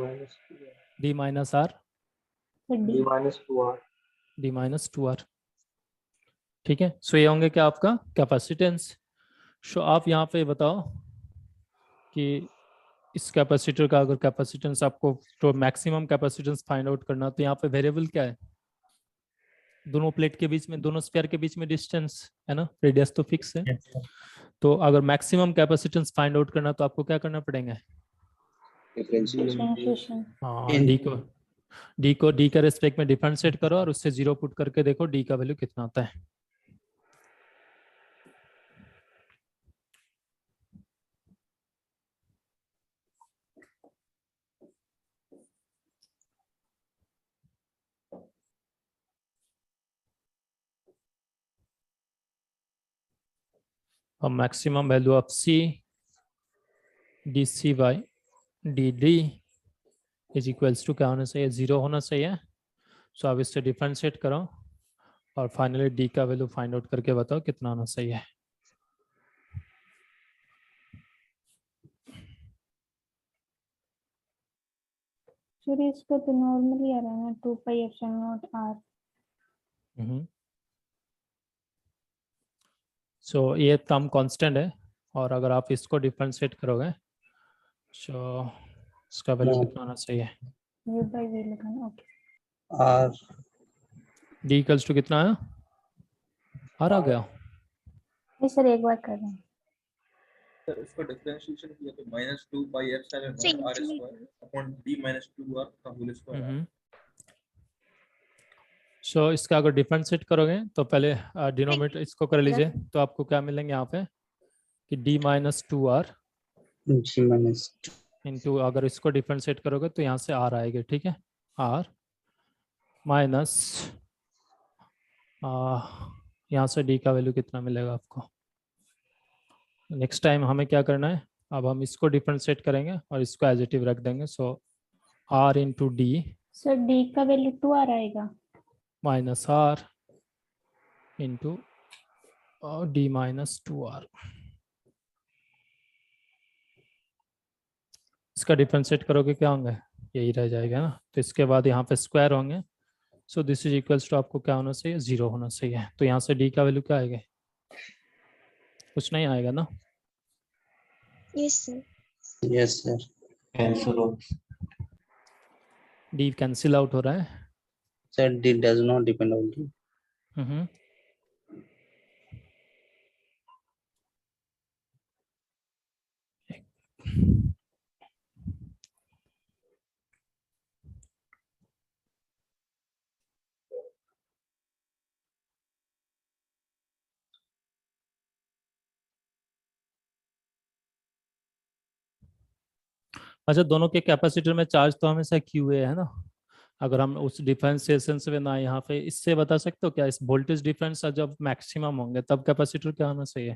Speaker 1: minus r
Speaker 7: तो D
Speaker 1: d माइनस 2r. ठीक है. सो ये होंगे क्या आपका कैपेसिटेंस. सो आप यहाँ पे बताओ कि इस कैपेसिटर का अगर कैपेसिटेंस आपको तो मैक्सिमम कैपेसिटेंस फाइंड आउट करना, तो यहाँ पे वेरिएबल क्या है, दोनों प्लेट के बीच में, दोनों स्फीयर के बीच में डिस्टेंस है ना, रेडियस तो फिक्स है. तो अगर मैक्सिमम कैपेसिटेंस फाइंड आउट करना तो आपको क्या करना पड़ेगा,
Speaker 7: डिफरेंशिएशन.
Speaker 1: हाँ डी को डी के रेस्पेक्ट में डिफरेंशिएट करो और उससे 0 पुट करके देखो डी का वैल्यू कितना आता है. Maximum value of c d c by d d is equals to क्या होना चाहिए, 0 होना चाहिए. सो आप इससे डिफरेंशिएट करो और फाइनली डी का वैल्यू फाइंड आउट करके बताओ कितना होना चाहिए.
Speaker 7: सर इसका तो नॉर्मली आ रहा है ना 2 pi epsilon naught R.
Speaker 1: सो ये टर्म कांस्टेंट है, और अगर आप इसको डिफरेंशिएट करोगे सो इसका वैल्यू कितना होना चाहिए,
Speaker 7: U by V लगाना. Okay.
Speaker 2: r
Speaker 1: d equals to कितना है, आ गया.
Speaker 7: नहीं सर एक बार कर रहे हैं.
Speaker 5: सर उसका डिफरेंशिएशन किया तो -2 by epsilon
Speaker 6: So,
Speaker 5: naught r square upon d minus 2r का होल स्क्वायर.
Speaker 1: सो इसका अगर डिफरेंशिएट करोगे तो पहले डिनोमिनेटर इसको कर लीजिए, तो आपको क्या मिलेंगे यहाँ पे कि d minus 2r
Speaker 2: g minus
Speaker 1: into, अगर इसको डिफरेंशिएट करोगे तो यहाँ से r आएगी. ठीक है, r माइनस यहाँ से d का वैल्यू कितना मिलेगा आपको. नेक्स्ट टाइम हमें क्या करना है, अब हम इसको डिफरेंशिएट करेंगे और इसको एज इट इज रख देंगे. सो r into D
Speaker 7: sir D का वैल्यू 2R आएगा.
Speaker 1: Minus r into D minus 2r. इसका डिफरेंशिएट करोगे क्या होंगे, यही रह जाएगा ना. तो इसके बाद यहाँ पे स्क्वायर होंगे. So this is equals to आपको क्या होना चाहिए, 0 होना चाहिए. तो यहाँ से डी का वैल्यू क्या आएगा, कुछ नहीं आएगा ना.
Speaker 6: yes sir.
Speaker 2: yes sir
Speaker 8: cancel हो.
Speaker 1: डी कैंसिल आउट हो रहा है.
Speaker 2: sir d does not depend on d.
Speaker 1: अच्छा, दोनों के कैपेसिटर में चार्ज तो हमेशा QA है ना. अगर हम उस डिफरेंशिएशन से ना यहाँ पे इससे बता सकते हो क्या, इस वोल्टेज डिफरेंस जब मैक्सिमम होंगे तब कैपेसिटर क्या होना चाहिए,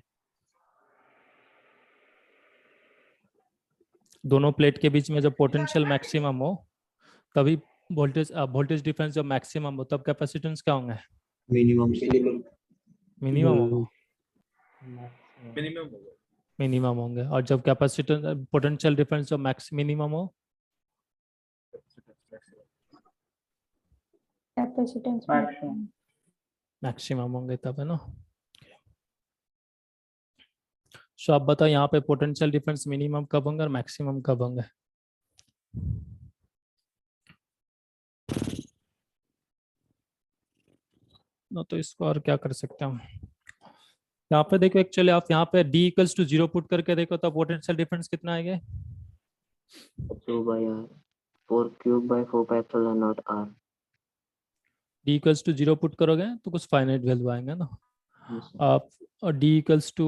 Speaker 1: दोनों प्लेट के बीच में जब पोटेंशियल मैक्सिमम हो तभी वोल्टेज डिफरेंस जब मैक्सिमम हो तब कैपेसिटेंस क्या होंगे,
Speaker 8: मिनिमम
Speaker 1: मिनिमम होगा,
Speaker 5: मिनिमम
Speaker 1: मिनिमम होंगे. और जब कैपेसिटेंस पोटेंशियल डिफरेंस जब मिनिमम हो
Speaker 7: कैपेसिटेंस
Speaker 1: मैक्सिमम होंगे तब, है ना. सो आप बताओ यहाँ पे पोटेंशियल डिफरेंस मिनिमम कब होंगे और मैक्सिमम कब होंगे. ना तो इसको और क्या कर सकते हैं हम, यहाँ पे देखो एक्चुअली आप यहाँ पे d इक्वल्स टू 0 पुट करके देखो तो पोटेंशियल डिफरेंस कितना आएगा,
Speaker 3: 2 by R 4 cube by 4 pi epsilon naught R.
Speaker 1: d equals to 0 put करोगे तो कुछ फाइनाइट वैल्यू आएंगे ना. आप d equals to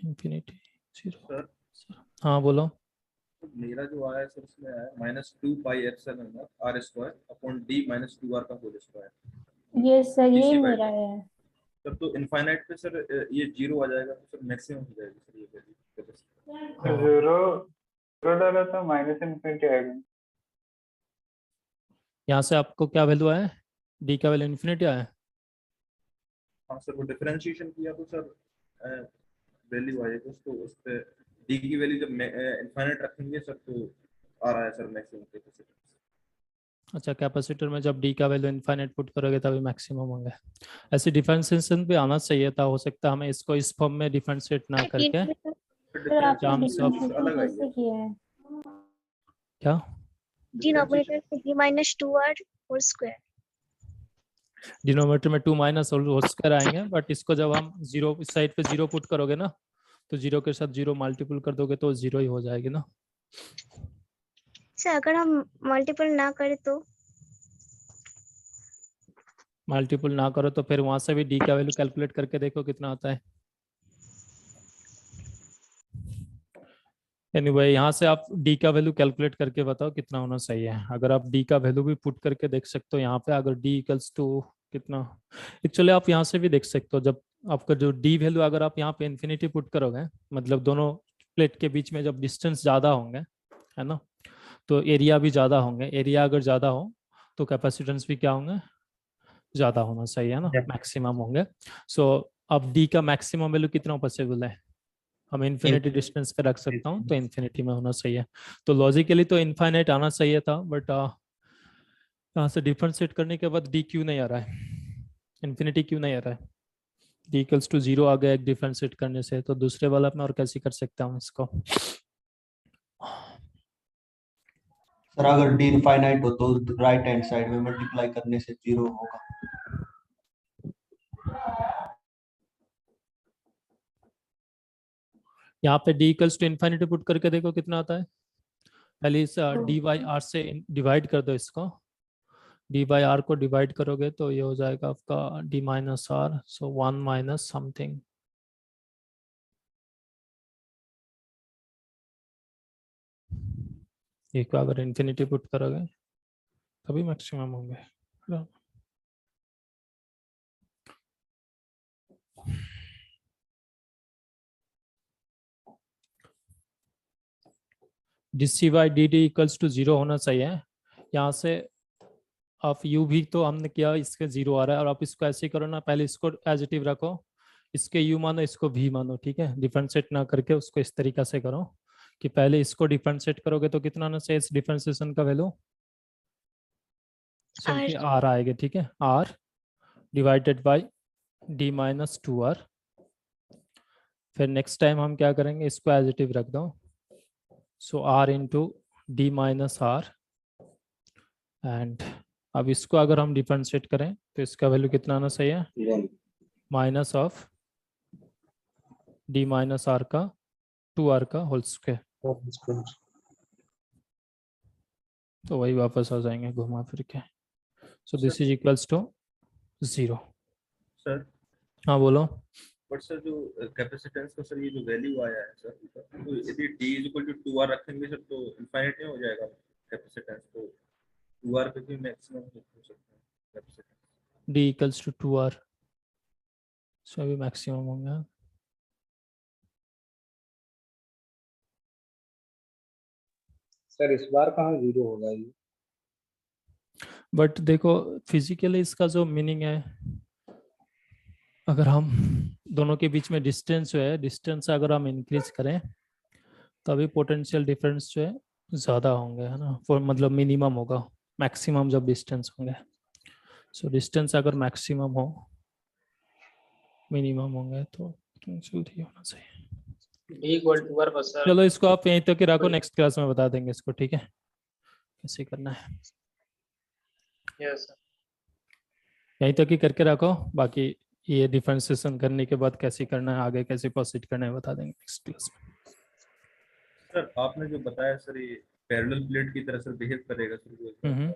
Speaker 1: infinity zero.
Speaker 9: Sir
Speaker 1: हाँ बोलो।
Speaker 9: मेरा जो आया है सर उसमें आया -2 पाई epsilon r square upon d -2r का होल स्क्वायर।
Speaker 7: ये सर
Speaker 9: इसी
Speaker 7: यही
Speaker 9: बात-
Speaker 7: मेरा है।
Speaker 9: सर तो इनफाइनाइट पे सर ये 0 आ जाएगा तो सर मैक्सिमम हो जाएगी सर ये वैल्यू।
Speaker 5: जीरो डाला तो माइनस इनफिनिटी आएगा।
Speaker 1: यहाँ से आपको क्या वैल्यू आया? डी का वैल्यू इन्फिनिटी आया।
Speaker 9: हाँ सर वो डिफरेंशिएशन किया तो सर वैल्यू आएगी उसको उस पे d की वैल्यू जब इनफाइनाइट रखेंगे सर तो आ रहा है सर मैक्सिमम कैपेसिटेंस।
Speaker 1: अच्छा, कैपेसिटर में जब डी का वैल्यू इनफाइनाइट पुट करोगे तभी मैक्सिमम होंगे। ऐसे डिफरेंशिएशन पे आना चाहिए था, हो सकता है हमें इसको इस फॉर्म में डिफरेंशिएट ना करके
Speaker 7: सर आपने
Speaker 1: terms of-
Speaker 7: डिफरेंशिएशन
Speaker 9: अलग आई
Speaker 7: कैसे किया है?
Speaker 1: क्या
Speaker 6: डिनोमिनेटर पे d minus 2r whole square.
Speaker 1: Denominator में 2 माइनस होल स्क्वायर आएंगे, बट इसको जब हम जीरो इस साइड पे जीरो पुट करोगे ना तो जीरो के साथ जीरो मल्टीपल कर दोगे तो जीरो ही हो जाएगी ना।
Speaker 6: सर अगर हम मल्टीपल ना करें तो?
Speaker 1: मल्टीपल ना करो तो फिर वहां से भी डी का वैल्यू कैलकुलेट करके देखो कितना आता है। एनीवे यहाँ से आप डी का वैल्यू कैलकुलेट करके बताओ कितना होना चाहिए। अगर आप डी का वैल्यू भी पुट करके देख सकते हो यहाँ पे, अगर डी इक्वल्स टू कितना, एक्चुअली आप यहाँ से भी देख सकते हो। जब आपका जो डी वैल्यू अगर आप यहाँ पे इन्फिनिटी पुट करोगे, मतलब दोनों प्लेट के बीच में जब डिस्टेंस ज्यादा होंगे है ना, तो एरिया भी ज्यादा होंगे। एरिया अगर ज्यादा हो तो कैपेसिटेंस भी क्या होंगे, ज्यादा होना चाहिए है ना, मैक्सिमम होंगे। सो अब डी का मैक्सिमम वैल्यू कितना पॉसिबल है, हम इन्फिनिटी डिस्टेंस पे रख सकता हूँ तो इन्फिनिटी में होना चाहिए। तो लॉजिकली तो इनफाइनाइट आना चाहिए था, बट यहाँ से डिफरेंशिएट करने के बाद डी क्यों नहीं आ रहा है, इन्फिनिटी क्यों नहीं आ रहा है? डी इक्वल्स टू 0 आ गया एक डिफरेंशिएट करने से, तो दूसरे वाला में और कैसे कर सकता हूँ इसको?
Speaker 8: सर अगर डी इनफाइनाइट हो तो राइट हैंड साइड में मल्टीप्लाई करने से 0 होगा।
Speaker 1: यहाँ पे d equals to infinity put करके देखो कितना आता है। पहले इस डी बाई आर से डिवाइड कर दो इसको। डी बाई आर को डिवाइड करोगे तो ये हो जाएगा आपका d minus r, so 1 minus something. एक को अगर इन्फिनिटी पुट करोगे तभी मैक्सिमम होंगे। D by d d equals to 0 होना चाहिए। यहाँ से आप यू भी तो हमने किया, इसके 0 आ रहा है, और आप इसको ऐसे ही करो ना, पहले इसको एज इट इव रखो, इसके यू मानो इसको भी मानो, ठीक है। डिफरेंशिएट ना करके उसको इस तरीका से करो कि पहले इसको डिफरेंशिएट करोगे तो कितना आना चाहिए इस डिफरेंशिएशन का वैल्यू, सिंपली आर आएगा, ठीक है। R divided by d minus 2r। फिर नेक्स्ट टाइम हम क्या करेंगे, इसको एज इट इव रख दो, so R into D minus R. And अब इसको अगर हम डिफरेंशिएट करें तो इसका वैल्यू कितना आना चाहिए, minus of d minus r का 2r का होल स्क्वायर। तो वही वापस आ जाएंगे घुमा फिर के। So this is equals to 0।
Speaker 9: Sir
Speaker 1: हाँ बोलो।
Speaker 9: बट सर जो कैपेसिटेंस का सर ये जो वैल्यू आया है सर, तो यदि d इक्वल टू 2r रखेंगे सर तो इनफाइनाइट नहीं हो जाएगा कैपेसिटेंस, तो 2r पे भी मैक्सिमम हो सकता है capacitance.
Speaker 1: d equals to 2r, so अभी मैक्सिमम होंगे।
Speaker 5: सर इस बार कहाँ 0 होगा ये?
Speaker 1: बट देखो फिजिकली इसका जो मीनिंग है, अगर हम दोनों के बीच में डिस्टेंस जो है, डिस्टेंस अगर हम इंक्रीज करें तो अभी पोटेंशियल डिफरेंस जो है ज़्यादा होंगे, है ना, फॉर मतलब मिनिमम होगा, मैक्सिमम जब डिस्टेंस होंगे। सो डिस्टेंस अगर मैक्सिमम हो, मिनिमम होंगे तो पोटेंशियल ही होना चाहिए।
Speaker 4: b इक्वल टू r बस सर।
Speaker 1: चलो इसको आप यहीं तक ही रखो, नेक्स्ट क्लास में बता देंगे इसको, ठीक है, कैसे करना है।
Speaker 4: Yes sir.
Speaker 1: यहीं तक ही करके रखो, बाकी ये डिफरेंशिएशन करने के बाद कैसे करना है, आगे कैसे प्रोसीड करना है बता देंगे नेक्स्ट क्लास में।
Speaker 9: सर आपने जो बताया सर ये पैरेलल प्लेट की तरह सर बिहेव करेगा सर,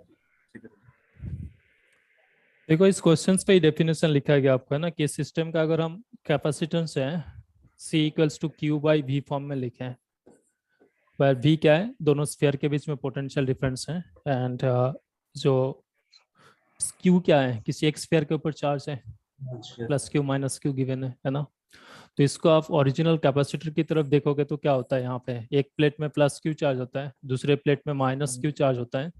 Speaker 1: देखो इस क्वेश्चंस पे ही डेफिनेशन लिखा गया आपको, है ना, कि सिस्टम का अगर हम कैपेसिटेंस है C equals to Q by V form में लिखे हैं, पर V क्या है, दोनों स्फीयर के बीच में पोटेंशियल डिफरेंस है, एंड जो Q क्या है, किसी एक स्फीयर के ऊपर चार्ज है, plus Q minus Q given है ना। तो इसको आप ओरिजिनल कैपेसिटर की तरफ देखोगे तो क्या होता है, यहाँ पे एक प्लेट में प्लस क्यू चार्ज होता है, दूसरे प्लेट में माइनस क्यू चार्ज होता है।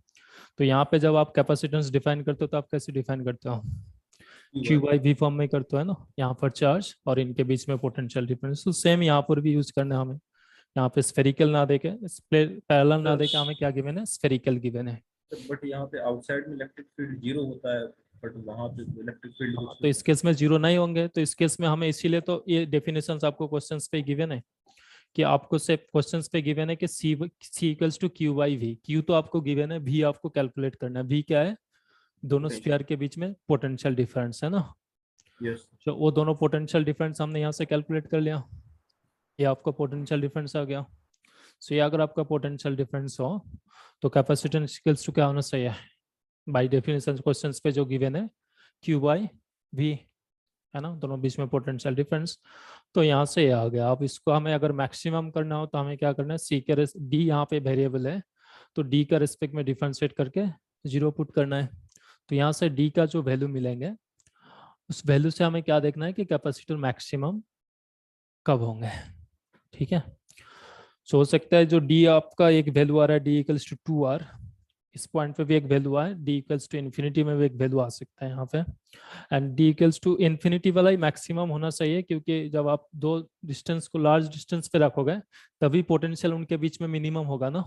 Speaker 1: तो यहाँ पे जब आप कैपेसिटेंस डिफाइन करते हो तो आप कैसे डिफाइन करते हो, क्यू बाई वी फॉर्म में करते हो, है ना। यहाँ पर चार्ज और इनके बीच में पोटेंशियल डिफरेंस, तो सेम यहाँ पर भी यूज करना है हमें। यहाँ पे स्फेरिकल ना देके, पैरेलल ना देके, हमें क्या गिवन है, स्फेरिकल गिवन है।
Speaker 9: बट यहाँ पे आउटसाइड में इलेक्ट्रिक फील्ड 0 होता है, बट वहाँ पे इलेक्ट्रिक फील्ड
Speaker 1: तो इस केस में 0 नहीं होंगे, तो इस केस में हमें इसीलिए तो ये डेफिनेशंस आपको क्वेश्चंस पे गिवन है कि आपको से क्वेश्चंस पे गिवन है कि C equals to Q by V. Q तो आपको गिवन है, V आपको कैलकुलेट करना है। V क्या है, दोनों स्फीयर के बीच में पोटेंशियल डिफरेंस है ना।
Speaker 9: यस,
Speaker 1: तो वो दोनों पोटेंशियल डिफरेंस हमने यहाँ से कैलकुलेट कर लिया, ये आपका पोटेंशियल डिफरेंस आ गया। सो ये अगर आपका पोटेंशियल डिफरेंस हो तो कैपेसिटेंस इक्वल्स टू क्या होना चाहिए, बाय डेफिनेशन क्वेश्चंस पे जो गिवन है, क्यू बाई वी, है ना, दोनों बीच में पोटेंशियल डिफरेंस। तो यहाँ से ये आ गया। अब इसको हमें अगर मैक्सिमम करना हो तो हमें क्या करना है, सी के डी यहाँ पे वेरिएबल है, तो डी का रिस्पेक्ट में डिफरेंशिएट करके 0 पुट करना है। तो यहाँ से डी का जो वैल्यू मिलेंगे, उस वैल्यू से हमें क्या देखना है कि कैपेसिटर मैक्सिमम कब होंगे, ठीक है। सो हो सकता है जो डी आपका एक वैल्यू आ रहा है, डी इक्वल्स टू 2R, इस पॉइंट पे भी एक वैल्यू आए, डी इक्वल्स टू इन्फिनिटी में भी एक वैल्यू आ सकता है यहाँ पे, and D equals to infinity वाला ही मैक्सिमम होना चाहिए, क्योंकि जब आप दो डिस्टेंस को लार्ज डिस्टेंस पे रखोगे तभी पोटेंशियल उनके बीच में मिनिमम होगा ना।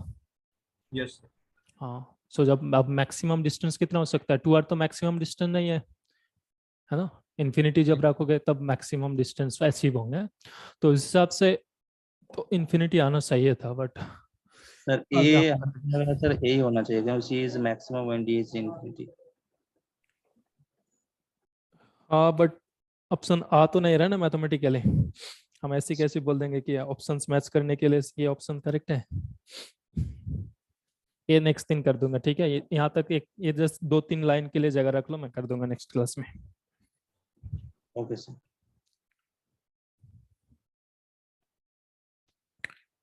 Speaker 9: यस,
Speaker 1: हाँ, सो जब अब मैक्सिमम डिस्टेंस कितना हो सकता है, 2R तो मैक्सिमम डिस्टेंस नहीं है ना। इन्फिनिटी जब रखोगे तब मैक्सिमम डिस्टेंस अचीव होंगे, तो इस हिसाब से तो इन्फिनिटी आना चाहिए था, but
Speaker 2: sir A sir A होना चाहिए क्योंकि C is maximum and D is infinity.
Speaker 1: हाँ, बट ऑप्शन आ तो नहीं रहा ना मैथमेटिकली, हम ऐसे कैसे बोल देंगे कि ऑप्शंस मैच करने के लिए ये ऑप्शन करेक्ट है। ये नेक्स्ट दिन कर दूंगा, ठीक है। यहाँ तक एक ये जस्ट 2-3 लाइन के लिए जगह रख लो, मैं कर दूंगा नेक्स्ट क्लास में।
Speaker 2: Okay sir.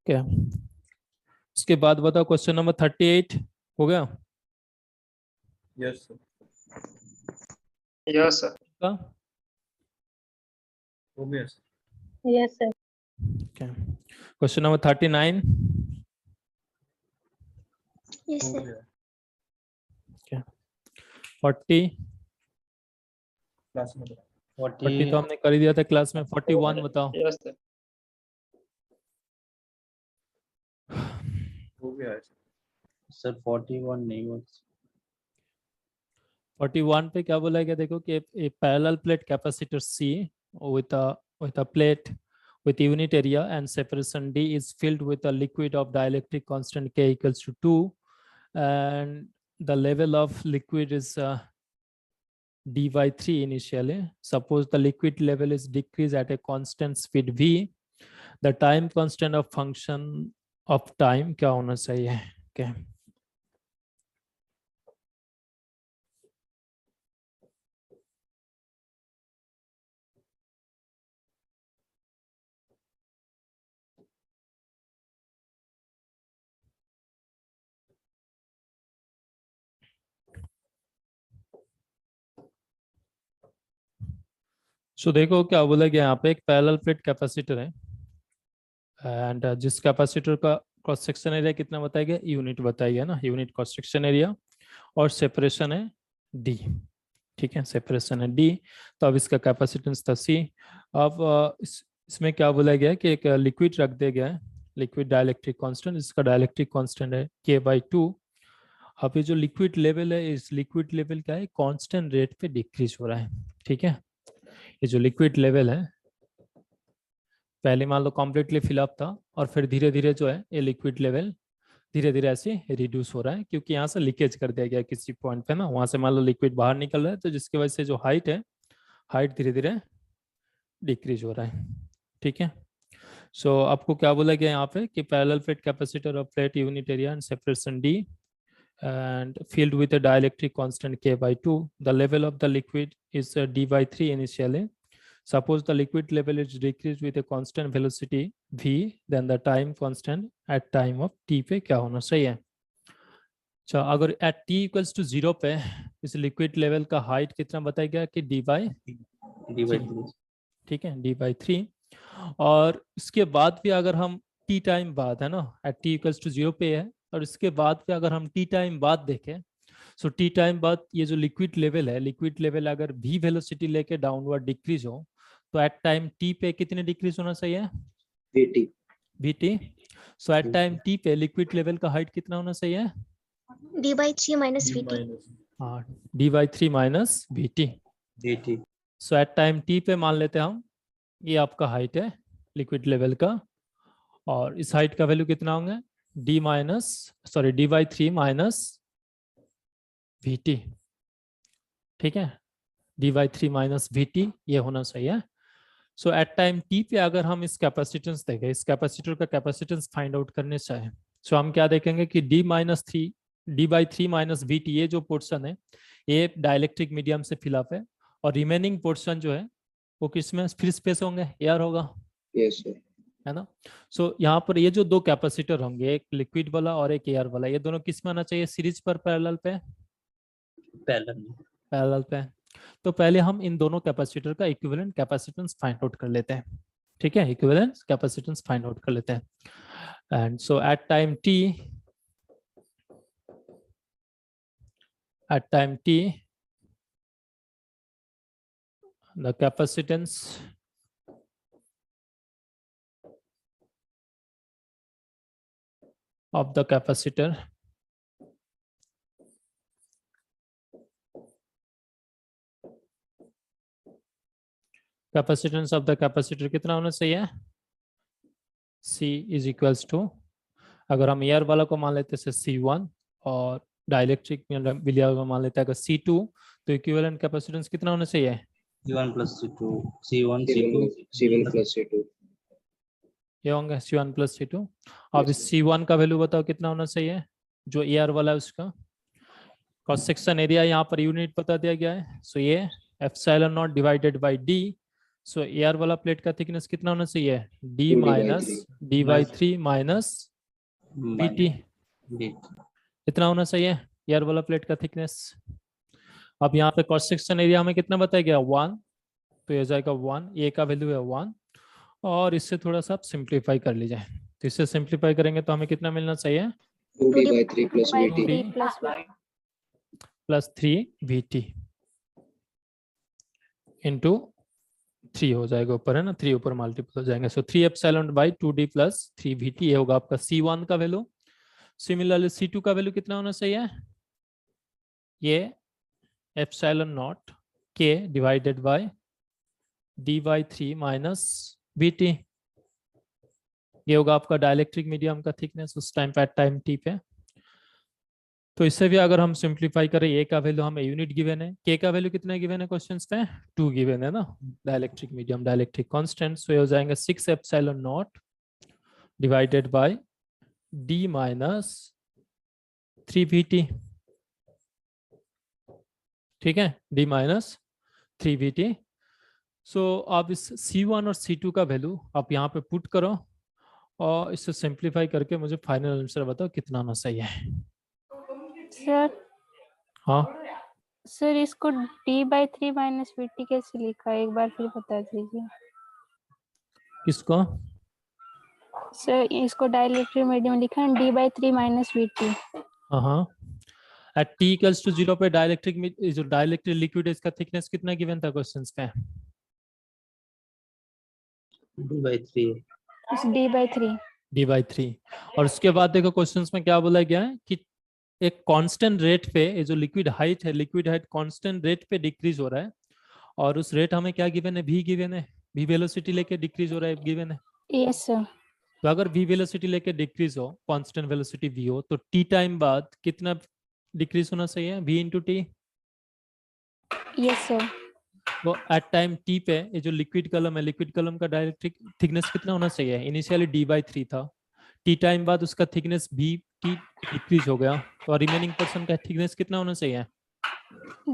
Speaker 1: क्या उसके बाद बताओ, क्वेश्चन नंबर 38 हो गया।
Speaker 9: यस सर,
Speaker 4: यस सर,
Speaker 1: का
Speaker 9: हो गया sir.
Speaker 7: Yes sir.
Speaker 1: Question number 39
Speaker 6: Yes,
Speaker 9: हो
Speaker 6: sir.
Speaker 9: गया
Speaker 1: 40
Speaker 9: क्लास में
Speaker 1: 40 तो हमने कर ही दिया था क्लास में। 41 बताओ।
Speaker 4: यस सर,
Speaker 9: हो गया है
Speaker 2: सर 41 नहीं हुआ।
Speaker 1: 41 पे क्या बोला गया, देखो कि a parallel plate capacitor C with a plate with unit area and separation D is filled with a liquid of dielectric constant K equals to 2, and the level of liquid is D by 3 initially. Suppose the liquid level is decreased at a constant speed V, the time constant of function of time क्या होना चाहिए, okay. सो देखो क्या बोला गया यहाँ पे, एक पैरेलल प्लेट कैपेसिटर है, एंड जिस कैपेसिटर का क्रॉस सेक्शन एरिया कितना बताया गया, यूनिट बताया गया ना, यूनिट क्रॉस सेक्शन एरिया, और सेपरेशन है डी, ठीक है, सेपरेशन है डी। तो अब इसका कैपेसिटेंस था सी। अब इसमें क्या बोला गया है कि एक लिक्विड रख दिया गया है, लिक्विड डाइलेक्ट्रिक कांस्टेंट, इसका डाइलेक्ट्रिक कांस्टेंट है K/2। अब ये जो लिक्विड लेवल है, इस लिक्विड लेवल क्या है, कांस्टेंट रेट पे डिक्रीज हो रहा है, ठीक है। ये जो लिक्विड लेवल है, पहले मान लो कम्प्लीटली फिलअप था, और फिर धीरे धीरे जो है ये लिक्विड लेवल धीरे धीरे ऐसे रिड्यूस हो रहा है, क्योंकि यहाँ से लीकेज कर दिया गया किसी पॉइंट पे ना, वहां से मान लो लिक्विड बाहर निकल रहा है, तो जिसकी वजह से जो हाइट है, हाइट धीरे धीरे डिक्रीज हो रहा है, ठीक है। सो आपको क्या बोला गया यहाँ पे कि parallel plate capacitor of plate unit area and separation D and filled with a dielectric constant K/2, the level of the liquid is D/3 initially. Suppose the liquid level is decreased with a constant velocity v, then the time constant at time of t पे क्या होना चाहिए? अच्छा, अगर at t equals to 0 पे इस liquid level का height कितना बताया गया कि d by
Speaker 2: D/3
Speaker 1: ठीक है, d by 3। और इसके बाद भी अगर हम t टाइम बाद है ना, at t equals to 0 पे है, और इसके बाद भी अगर हम t टाइम बाद देखें, सो t टाइम बाद ये जो लिक्विड लेवल है, लिक्विड लेवल अगर v वेलोसिटी लेके डाउनवर्ड डिक्रीज हो, तो एट टाइम t पे कितने डिक्रीज होना चाहिए? vt। So at time t पे लिक्विड लेवल का हाइट कितना होना चाहिए?
Speaker 6: D/3 minus VT.
Speaker 1: हाँ, d/3 minus vt। So at time t पे मान लेते हैं हम ये आपका हाइट है लिक्विड लेवल का, और इस हाइट का वैल्यू कितना होंगे? d/3 minus vt। ठीक है, d/3 माइनस vt ये होना चाहिए। सो एट टाइम t पे अगर हम इस कैपेसिटेंस देखें, इस कैपेसिटर का कैपेसिटेंस फाइंड आउट करने चाहे, सो हम क्या देखेंगे कि d/3 माइनस vt ये जो पोर्शन है ये डाइलेक्ट्रिक मीडियम से फिलअप है, और रिमेनिंग पोर्शन जो है वो किसमें फ्री स्पेस होंगे? एयर होगा, है ना। सो यहाँ पर ये जो दो कैपेसिटर होंगे, एक लिक्विड वाला और एक एयर वाला, ये दोनों किस में आना चाहिए? सीरीज पर पैरेलल पे? पैरेलल पे। तो पहले हम इन दोनों कैपेसिटर का इक्विवेलेंट कैपेसिटेंस फाइंड आउट कर लेते हैं। ठीक है, इक्विवेलेंट कैपेसिटेंस फाइंड आउट कर लेते हैं। And so at time t the capacitance of the capacitor capacitance of the capacitor कितना होना चाहिए? C इज इक्वल्स टू, अगर हम एयर वाला को मान लेते हैं C1 और डाइलेक्ट्रिक बिलियर को मान लेते हैं अगर C2, तो इक्विवेलेंट कैपेसिटेंस कितना होना चाहिए?
Speaker 2: C1 plus C2
Speaker 1: ये होंगे C1 plus C2। अब इस C1 का वैल्यू बताओ कितना होना चाहिए जो एयर वाला है उसका? क्रॉस सेक्शन एरिया यहाँ पर यूनिट बता दिया गया है, सो ये epsilon naught divided by D. So air वाला प्लेट का थिकनेस कितना होना चाहिए? d minus d/3 minus bt। इतना होना चाहिए एयर वाला प्लेट का थिकनेस। अब यहाँ पे क्रॉस सेक्शन एरिया हमें कितना बताया गया? 1, तो ये जाएगा 1, ए का वैल्यू है 1, और इससे थोड़ा सा आप सिंप्लीफाई कर लीजिए, तो इससे सिंप्लीफाई करेंगे तो हमें कितना मिलना चाहिए?
Speaker 7: 2d/3 plus VT
Speaker 1: plus 3 VT into 3 हो जाएगा ऊपर, है ना, 3 ऊपर मल्टीपल हो जाएंगे। सो 3 epsilon by 2d plus 3 VT, ये होगा आपका C1 का वैल्यू। सिमिलरली C2 का वैल्यू कितना होना चाहिए? ये epsilon not K divided by d/3 minus VT, ये होगा आपका डाइलेक्ट्रिक मीडियम का थिकनेस उस टाइम पे, टाइम t पे। तो इससे भी अगर हम सिंप्लीफाई करें, ए का वैल्यू हमें यूनिट गिवन है, के का वैल्यू कितना गिवन है क्वेश्चंस पे? 2 गिवन है ना, डाइलेक्ट्रिक मीडियम डाइलेक्ट्रिक कांस्टेंट। सो ये हो जाएंगे 6 epsilon naught divided bye d minus 3 VT। ठीक है, d माइनस 3 VT। सो आप इस C1 और C2 का वैल्यू आप यहाँ पे पुट करो और इससे सिंप्लीफाई करके मुझे फाइनल आंसर बताओ कितना आना चाहिए।
Speaker 7: सर
Speaker 1: हाँ
Speaker 7: सर इसको d/3 माइनस VT कैसे लिखा है, एक बार फिर बता दीजिए।
Speaker 1: किसको?
Speaker 7: सर इसको डाइलेक्ट्रिक मीडियम लिखा है d/3 माइनस VT।
Speaker 1: हाँ, एट t इक्वल्स टू 0 पे डाइलेक्ट्रिक जो डाइलेक्ट्रिक लिक्विड है इसका थिकनेस कितना गिवन था क्वेश्चंस पे? d/3। और उसके बाद देखो क्वेश्चंस में क्या बोला गया है कि एक कांस्टेंट रेट पे ये जो लिक्विड हाइट है, लिक्विड हाइट कांस्टेंट रेट पे डिक्रीज हो रहा है, और उस रेट हमें क्या गिवन है? v गिवन है, v वेलोसिटी लेके डिक्रीज हो रहा है गिवन है।
Speaker 7: Yes sir.
Speaker 1: तो अगर v वेलोसिटी लेके डिक्रीज हो, कांस्टेंट वेलोसिटी v हो, तो t टाइम बाद कितना डिक्रीज होना चाहिए? v into T.
Speaker 7: Yes sir.
Speaker 1: तो एट टाइम t पे ये जो लिक्विड कलम है, लिक्विड कलम का डाइलेक्ट्रिक थिकनेस कितना होना चाहिए? इनिशियली d/3 था, t टाइम बाद उसका थिकनेस bt डिक्रीज हो गया, और रिमेनिंग पोर्शन का थिकनेस कितना होना चाहिए?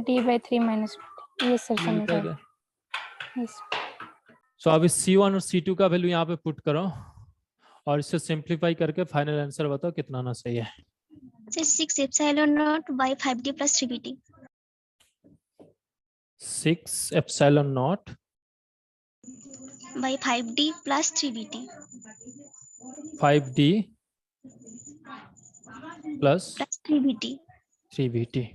Speaker 7: d/3 minus VT। Yes sir, समझ
Speaker 1: आ
Speaker 7: गया।
Speaker 1: गया।
Speaker 7: यस।
Speaker 1: सो अब इस C1 और C2 का वैल्यू यहाँ पे पुट करो और इसे सिंप्लीफाई करके फाइनल आंसर बताओ कितना आना सही है।
Speaker 6: Sir 6 epsilon naught by 5d plus 3bt
Speaker 1: 6 epsilon naught
Speaker 6: by 5d plus 3bt
Speaker 1: 5d plus
Speaker 6: 3bt
Speaker 1: 3bt।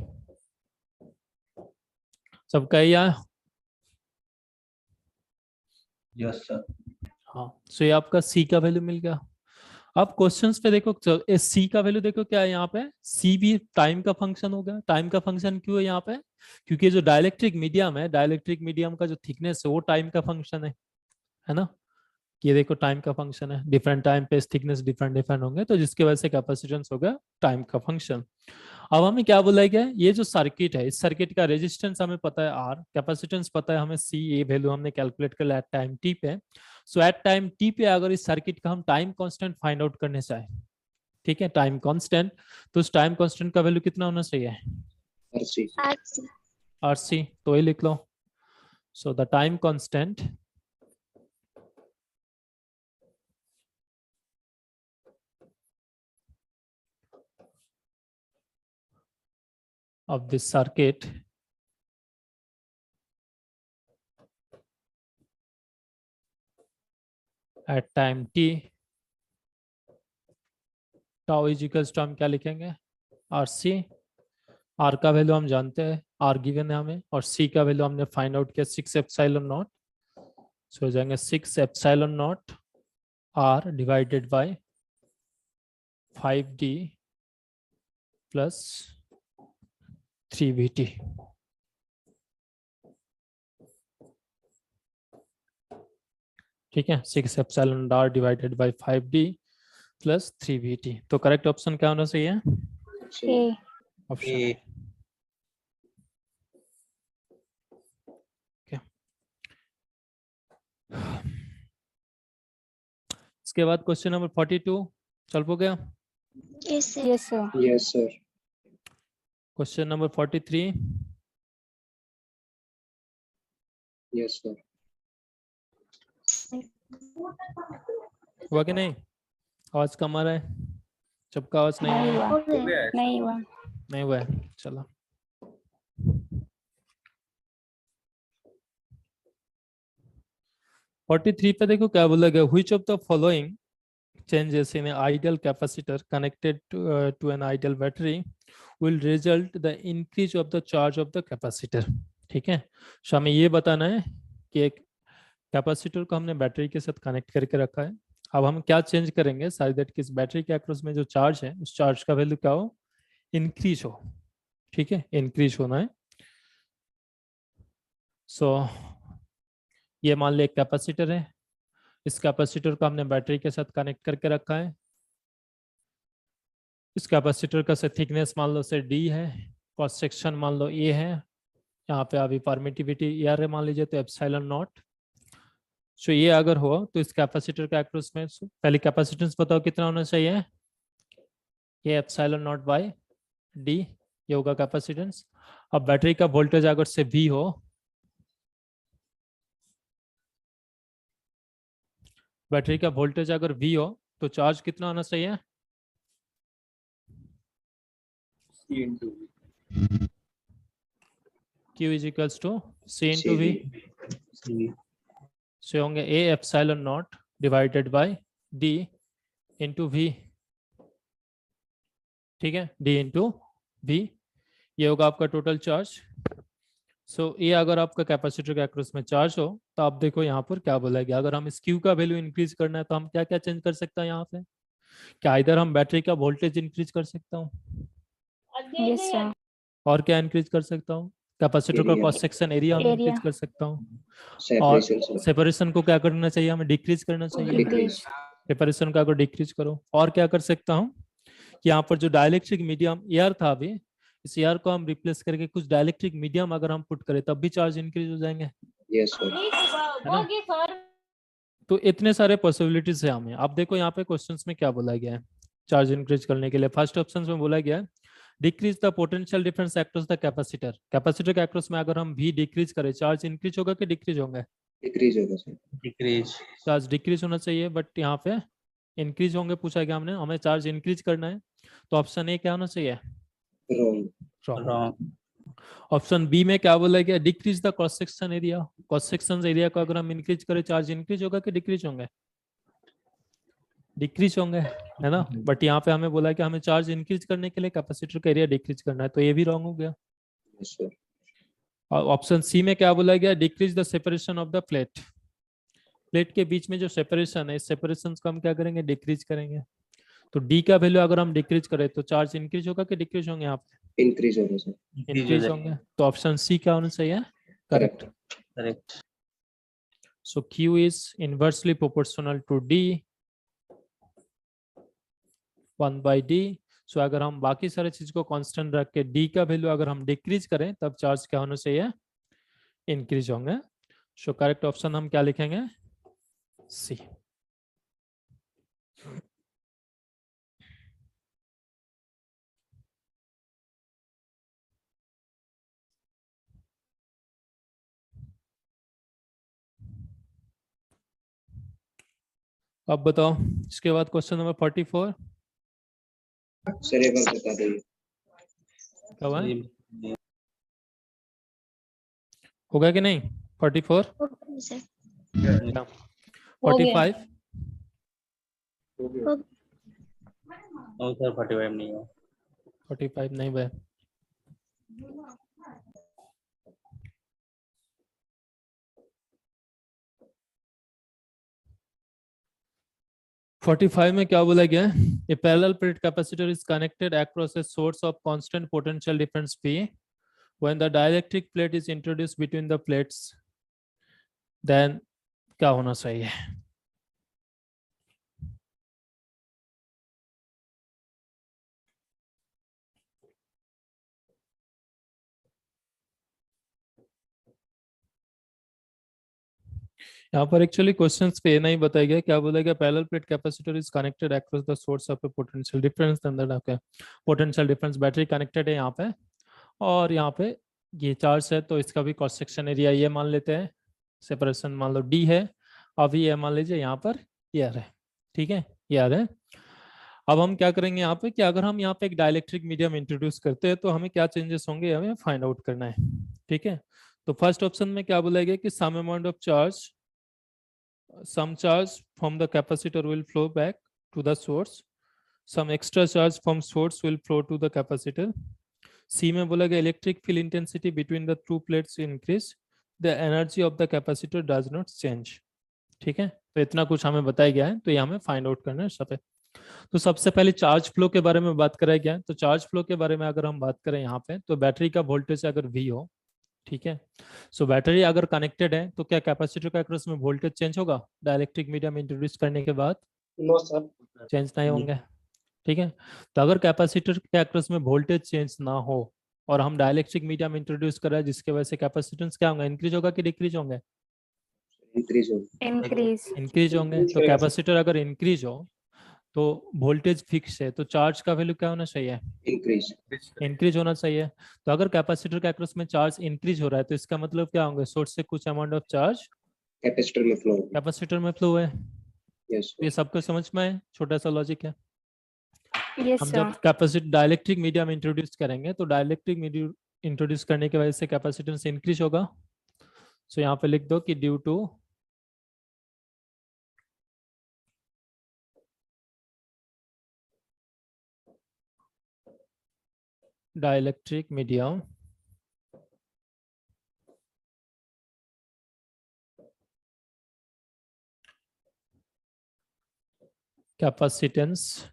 Speaker 1: सबका ही आया?
Speaker 8: Yes sir.
Speaker 1: हाँ, सो ये आपका C का वैल्यू मिल गया। अब क्वेश्चंस पे देखो, C का वैल्यू देखो क्या है यहाँ पे, C भी टाइम का फंक्शन हो गया। टाइम का फंक्शन क्यों है यहाँ पे? क्योंकि जो डाइलेक्ट्रिक मीडियम है, डाइलेक्ट्रिक मीडियम का जो थिकनेस है वो टाइम का फंक्शन है ना। ये देखो टाइम का फंक्शन है, डिफरेंट टाइम पे थिकनेस डिफरेंट डिफरेंट होंगे, तो जिसकी वजह से कैपेसिटेंस हो गया टाइम का फंक्शन। अब हमें क्या बोला गया, ये जो सर्किट है, इस सर्किट का रेजिस्टेंस हमें पता है R, कैपेसिटेंस पता है हमें C, ये वैल्यू हमने कैलकुलेट कर लिया एट टाइम t पे। सो एट टाइम t पे अगर इस सर्किट का हम टाइम कांस्टेंट फाइंड आउट करने चाहें, ठीक है, टाइम कांस्टेंट, तो उस टाइम कांस्टेंट का वैल्यू कितना होना चाहिए? RC, तो ये लिख लो। So the time constant of this circuit at time t, tau is equals to हम क्या लिखेंगे? RC, R का वैल्यू हम जानते हैं, R गिवन है हमें, और C का वैल्यू हमने फाइंड आउट किया 6 एप्सिलॉन नॉट। सो हो जाएंगे 6 epsilon not R divided by 5d plus 3bt। ठीक है, 6 epsilon R divided by 5d plus 3bt। तो करेक्ट ऑप्शन क्या होना चाहिए?
Speaker 7: ए।
Speaker 1: ऑप्शन इसके बाद क्वेश्चन नंबर 42 चल पो गया।
Speaker 6: Yes sir
Speaker 7: yes sir.
Speaker 5: Yes sir.
Speaker 1: Question number 43
Speaker 5: yes sir.
Speaker 1: हुआ कि नहीं? आवाज कम आ रहा है, सबका आवाज नहीं
Speaker 7: नहीं
Speaker 1: आ रहा
Speaker 7: हुआ,
Speaker 9: हो गया है।
Speaker 7: नहीं हुआ।
Speaker 1: नहीं हुआ है, चलो। फोर्टी थ्री पे देखो क्या बोला गया, which of the following changes in an ideal capacitor connected to an ideal battery will result the increase of the charge of the capacitor। ठीक है, सो हमें ये बताना है कि एक कैपेसिटर को हमने बैटरी के साथ कनेक्ट करके रखा है। अब हम क्या चेंज करेंगे साइड दैट कि इस बैटरी के अक्रॉस में जो चार्ज है उस चार्ज का वैल्यू क्या हो? इंक्रीज हो। ठीक है, इंक्रीज होना है। सो ये मान लो एक कैपेसिटर है, इस कैपेसिटर को हमने बैटरी के साथ कनेक्ट करके रखा है। इस कैपेसिटर का से थिकनेस मान लो से D है, क्रॉस सेक्शन मान लो A है, यहाँ पे अभी परमिटिविटी ER है मान लीजिए, तो एप्सिलॉन नॉट। सो ये अगर हो तो इस कैपेसिटर के अक्रॉस में पहले कैपेसिटेंस बताओ कितना होना चाहिए? ये एप्सिलॉन नॉट बाय D, ये होगा कैपेसिटेंस। अब बैटरी का वोल्टेज अगर से V हो, बैटरी का वोल्टेज अगर V हो तो चार्ज कितना होना चाहिए?
Speaker 9: C into
Speaker 1: Q is equals to C into V। से होंगे A epsilon naught divided bye D into V। ठीक है, D into V, ये होगा आपका टोटल चार्ज। सो ये अगर आपका कैपेसिटर के अक्रॉस में चार्ज हो तो आप देखो यहाँ पर क्या बोला गया, अगर हम इस Q का वैल्यू इंक्रीज करना है तो हम क्या क्या चेंज कर सकते हैं यहाँ पे? क्या इधर हम बैटरी का वोल्टेज इंक्रीज कर सकता हूँ,
Speaker 7: यस सर।
Speaker 1: और क्या इंक्रीज कर सकता हूँ? कैपेसिटर का क्रॉस सेक्शन एरिया हम
Speaker 7: Area।
Speaker 1: इंक्रीज कर सकता हूँ, और सेपरेशन को क्या करना चाहिए? हमें डिक्रीज करना चाहिए।
Speaker 7: डिक्रीज।
Speaker 1: सेपरेशन का अगर डिक्रीज करो, और क्या कर सकता हूँ कि यहाँ पर जो डाइलेक्ट्रिक मीडियम एयर था, अभी इस एयर को हम रिप्लेस करके कुछ डाइलेक्ट्रिक मीडियम अगर हम पुट करें तब भी चार्ज इंक्रीज हो जाएंगे।
Speaker 5: Yes sir.
Speaker 1: है ना? तो इतने सारे पॉसिबिलिटीज है हमें। अब देखो यहाँ पे क्वेश्चंस में क्या बोला गया है चार्ज इंक्रीज करने के लिए। फर्स्ट ऑप्शन में बोला गया है decrease the potential difference across the capacitor. Capacitor के अक्रॉस में अगर हम V डिक्रीज करें, चार्ज इंक्रीज होगा कि डिक्रीज होंगे?
Speaker 5: डिक्रीज होगा सर।
Speaker 2: डिक्रीज।
Speaker 1: चार्ज डिक्रीज होना चाहिए, बट यहाँ पे इंक्रीज होंगे पूछा गया हमने, हमें चार्ज इंक्रीज करना है, तो ऑप्शन ए क्या होना चाहिए?
Speaker 5: रॉन्ग।
Speaker 2: रॉन्ग।
Speaker 1: ऑप्शन बी में क्या बोला गया? Decrease the cross section area. Cross section area को अगर हम इंक्रीज करें, चार्ज इंक्रीज होगा कि डिक्रीज होंगे? डिक्रीज होंगे, है ना। बट यहाँ पे हमें बोला कि हमें चार्ज इंक्रीज करने के लिए कैपेसिटर का एरिया डिक्रीज करना है, तो ये भी रॉन्ग हो गया।
Speaker 5: Yes sir.
Speaker 1: और ऑप्शन सी में क्या बोला गया? Decrease the separation of the plate. Plate के बीच में जो सेपरेशन है, इस सेपरेशन को हम क्या करेंगे? डिक्रीज करेंगे। तो डी का वैल्यू अगर हम डिक्रीज करें तो चार्ज इंक्रीज होगा कि डिक्रीज होंगे? यहाँ पे
Speaker 5: इंक्रीज होगा सर।
Speaker 1: इंक्रीज होंगे, तो ऑप्शन सी क्या होना चाहिए? Correct.
Speaker 2: Correct.
Speaker 1: So Q is inversely proportional to D, 1/D. So अगर हम बाकी सारे चीज को कांस्टेंट रख के D का वैल्यू अगर हम डिक्रीज करें, तब चार्ज क्या होना चाहिए? इंक्रीज होंगे। सो करेक्ट ऑप्शन हम क्या लिखेंगे? सी। अब बताओ, इसके बाद क्वेश्चन नंबर 44
Speaker 5: सर एक बार बता दीजिए।
Speaker 1: कब है? होगा कि नहीं? 44
Speaker 6: ओके सर।
Speaker 1: 45
Speaker 2: और सर 45 नहीं है।
Speaker 1: 45 नहीं भाई। फोर्टी फाइव में क्या बोला गया है? A parallel plate capacitor is connected across a source of constant potential difference P when the dielectric plate is introduced between the plates, then क्या होना चाहिए? यहाँ पर एक्चुअली क्वेश्चंस पे नहीं बताया गया, क्या बोला गया? Parallel plate capacitor is connected across the source of A potential difference, potential difference battery connected है यहाँ पे, और यहाँ पे ये चार्ज है, तो इसका भी क्रॉस सेक्शन एरिया ये मान लेते हैं, सेपरेशन मान लो D है, अभी ये मान लीजिए यहाँ पर एयर है, ठीक है, एयर है। अब हम क्या करेंगे यहाँ पे कि अगर हम यहाँ पे एक डाइलेक्ट्रिक मीडियम इंट्रोड्यूस करते हैं तो हमें क्या चेंजेस होंगे, हमें फाइंड आउट करना है, ठीक है। तो फर्स्ट ऑप्शन में क्या बोला गया कि some amount of charge, some charge from the capacitor will flow back to the source, some extra charge from source will flow to the capacitor. C में बोला गया electric field intensity between the two plates increase, the energy of the capacitor does not change, ठीक है। तो इतना कुछ हमें बताया गया है, तो ये हमें फाइंड आउट करना है सब। तो सबसे पहले चार्ज फ्लो के बारे में बात कराया गया है। तो चार्ज फ्लो के बारे में अगर हम बात करें यहाँ पे, तो बैटरी का वोल्टेज अगर V हो, ठीक है, सो बैटरी अगर कनेक्टेड है तो क्या कैपेसिटर का अक्रॉस में वोल्टेज चेंज होगा डाइलेक्ट्रिक मीडियम इंट्रोड्यूस करने के बाद?
Speaker 4: No sir.
Speaker 1: चेंज नहीं होंगे, ठीक है। तो अगर कैपेसिटर के अक्रॉस में वोल्टेज चेंज ना हो और हम डाइलेक्ट्रिक मीडियम इंट्रोड्यूस कर रहे हैं, जिसके वजह से कैपेसिटेंस क्या होंगे? इंक्रीज होगा कि डिक्रीज होंगे? इंक्रीज होंगे। तो कैपेसिटर अगर इंक्रीज हो तो वोल्टेज फिक्स है, तो चार्ज का वैल्यू क्या होना चाहिए? इंक्रीज होना चाहिए। तो अगर कैपेसिटर के अक्रॉस में चार्ज इंक्रीज हो रहा है, तो इसका मतलब क्या होंगे? सोर्स से कुछ अमाउंट ऑफ चार्ज कैपेसिटर में फ्लो है। ये सबको समझ में है? छोटा सा लॉजिक है। हम जब कैपेसिटर डाइलेक्ट्रिक मीडियम इंट्रोड्यूस करेंगे, तो डाइलेक्ट्रिक मीडियम इंट्रोड्यूस करने की वजह से कैपेसिटेंस इंक्रीज होगा। सो यहाँ पे लिख दो कि due to dielectric medium capacitance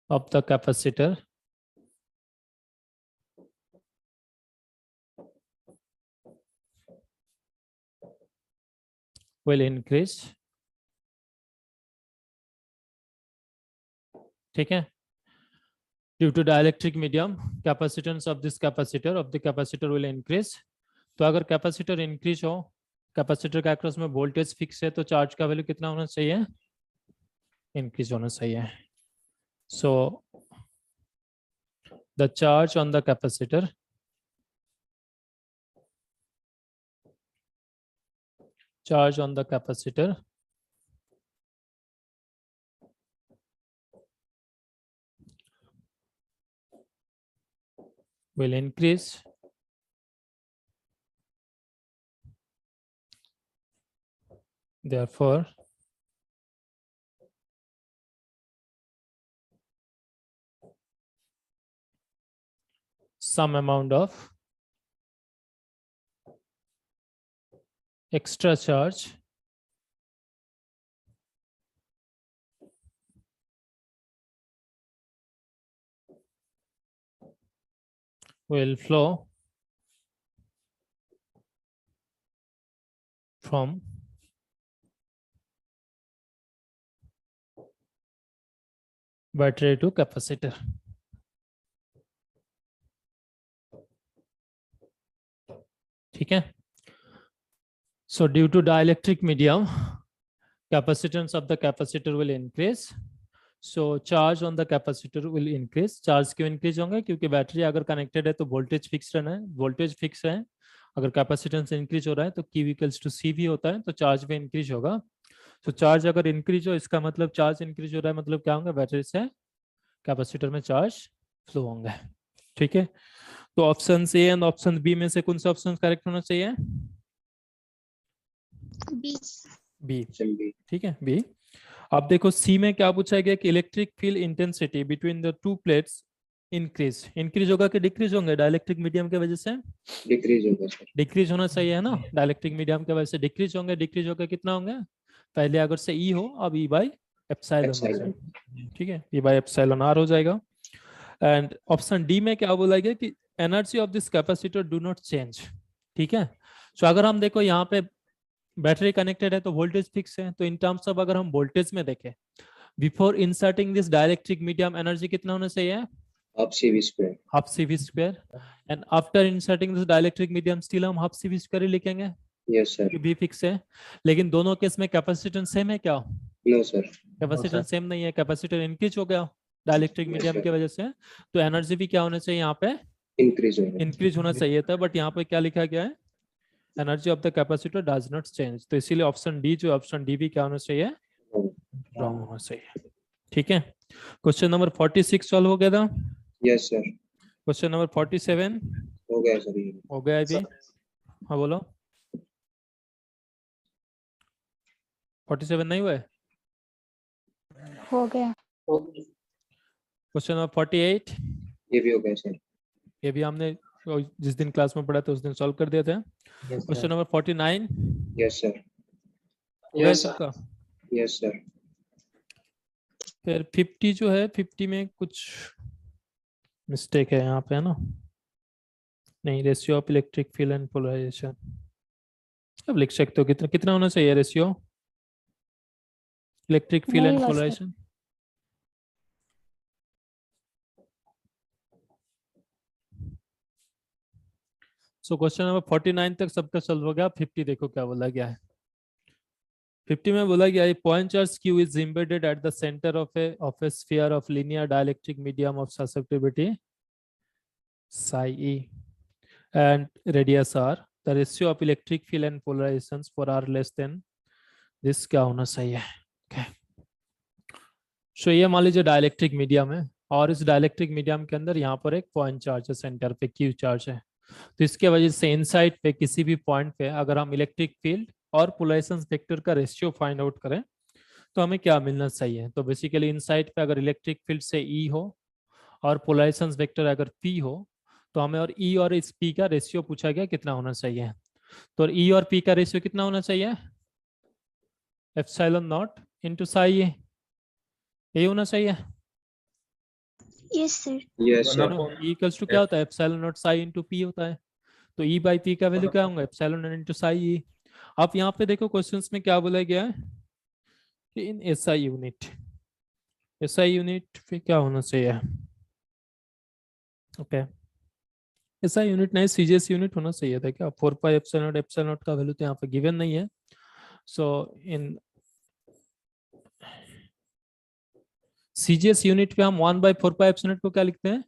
Speaker 1: of the capacitor will increase, ठीक है। Due to dielectric medium capacitance of this capacitor of the capacitor will increase. तो अगर कैपेसिटर इंक्रीज हो, कैपेसिटर के अक्रॉस में वोल्टेज फिक्स है, तो चार्ज का वैल्यू कितना होना चाहिए? इंक्रीज होना चाहिए। So the charge on the capacitor charge on the capacitor will increase therefore some amount of extra charge will flow from battery to capacitor. ठीक है. So due to dielectric medium, capacitance of the capacitor will increase. So charge on the capacitor will increase. Charge क्यों increase होंगे? क्योंकि battery अगर connected है तो voltage fix रहना है, वोल्टेज फिक्स है. अगर कैपेसिटेंस इंक्रीज हो रहा है तो Q इक्वल्स टू C भी होता है, तो चार्ज भी इंक्रीज होगा. तो चार्ज अगर इंक्रीज हो, इसका मतलब चार्ज इंक्रीज हो रहा है, मतलब क्या होंगे? बैटरी से कैपेसिटर में चार्ज फ्लो होंगे. ठीक है. तो option A and option B में से कौन सा ऑप्शन करेक्ट होना चाहिए? बी. ठीक है, बी. अब देखो सी में क्या पूछा गया कि electric field intensity between the two plates increase होगा कि डिक्रीज होंगे? डाइलेक्ट्रिक मीडियम की वजह से
Speaker 5: डिक्रीज होगा सर।
Speaker 1: डिक्रीज होना चाहिए है ना. डाइलेक्ट्रिक मीडियम की वजह से डिक्रीज होंगे. डिक्रीज होकर कितना होंगे? पहले अगर से ई हो, अब ई बाई एप्सिलॉन. ठीक है, ई बाई एप्सिलॉन आर हो जाएगा. एंड ऑप्शन डी में क्या बोला गया कि energy of this capacitor do not change. ठीक है. सो अगर हम देखो यहाँ पे बैटरी कनेक्टेड है तो वोल्टेज फिक्स है, तो इन टर्म्स ऑफ अगर हम वोल्टेज में देखें, before inserting this dielectric medium energy कितना होना चाहिए?
Speaker 5: Half CV square.
Speaker 1: Half CV square. And after inserting this dielectric medium still हम हाफ CV स्क्वायर ही लिखेंगे.
Speaker 5: Yes sir.
Speaker 1: भी फिक्स है. लेकिन दोनों केस में कैपेसिटेंस सेम है क्या?
Speaker 5: No sir.
Speaker 1: कैपेसिटेंस सेम नहीं है. कैपेसिटर इंक्रीज हो गया डाइलेक्ट्रिक मीडियम की वजह से, तो एनर्जी भी क्या होना चाहिए? यहाँ पे इंक्रीज होना चाहिए था, बट यहाँ पे क्या लिखा गया है? Energy of the capacitor does not change. तो इसीलिए ऑप्शन डी जो ऑप्शन डी भी क्या होना चाहिए? रॉन्ग होना चाहिए. ठीक है. क्वेश्चन नंबर 46 सॉल्व हो गया था.
Speaker 5: Yes sir.
Speaker 1: क्वेश्चन नंबर 47
Speaker 5: हो गया सर. ये
Speaker 1: हो गया है भी. हाँ बोलो. 47 नहीं हुआ है?
Speaker 7: हो गया.
Speaker 1: क्वेश्चन नंबर 48
Speaker 5: ये भी हो गया सर.
Speaker 1: ये भी हमने जिस दिन क्लास में पढ़ा था उस दिन सॉल्व कर दिया था. Question number 49
Speaker 5: yes sir.
Speaker 1: Yes सबका.
Speaker 5: Yes sir.
Speaker 1: फिर 50 जो है 50 में कुछ मिस्टेक है यहाँ पे है ना. नहीं, ratio of electric field and polarisation अब लिख सकते हो. कितना कितना होना चाहिए रेशियो इलेक्ट्रिक फील्ड एंड
Speaker 7: नहीं बस।
Speaker 1: पोलराइजेशन? सो क्वेश्चन नंबर 49 तक सबका सॉल्व हो गया. 50 देखो क्या बोला गया है. 50 में बोला गया है point charge Q is embedded at the center of a sphere of linear dielectric medium of susceptibility psi E and radius R. The ratio of electric field and polarizations for R less than this क्या होना चाहिए? Okay. So ये मान लीजिए dielectric medium है और इस dielectric medium के अंदर यहाँ पर एक पॉइंट चार्ज है, सेंटर पे Q चार्ज है. तो इसके वजह से इनसाइड पे किसी भी पॉइंट पे अगर हम इलेक्ट्रिक फील्ड और पोलराइजेशन वेक्टर का रेशियो फाइंड आउट करें तो हमें क्या मिलना चाहिए? तो बेसिकली इनसाइड पे अगर इलेक्ट्रिक फील्ड से E हो और पोलराइजेशन वेक्टर अगर P हो तो हमें और E और इस P का रेशियो पूछा गया कितना होना चाहिए. तो E और P का रेशियो कितना होना चाहिए? Epsilon naught into psi A. यही होना चाहिए.
Speaker 6: Yes sir.
Speaker 5: Yes sir.
Speaker 1: E equals to क्या होता है? Epsilon naught psi into P होता है. तो E बाई P का वैल्यू क्या होगा? Epsilon naught into psi E. आप यहाँ पे देखो क्वेश्चंस में क्या बोला गया है कि इन SI यूनिट पे क्या होना चाहिए? ओके. SI यूनिट नहीं, CGS यूनिट होना चाहिए था क्या? 4 पाई एप्सिलॉन नॉट का वैल्यू तो यहाँ पे गिवन नहीं है. सो इन CGS यूनिट पे हम 1/4 पाई एप्सिलॉन नॉट को क्या लिखते हैं?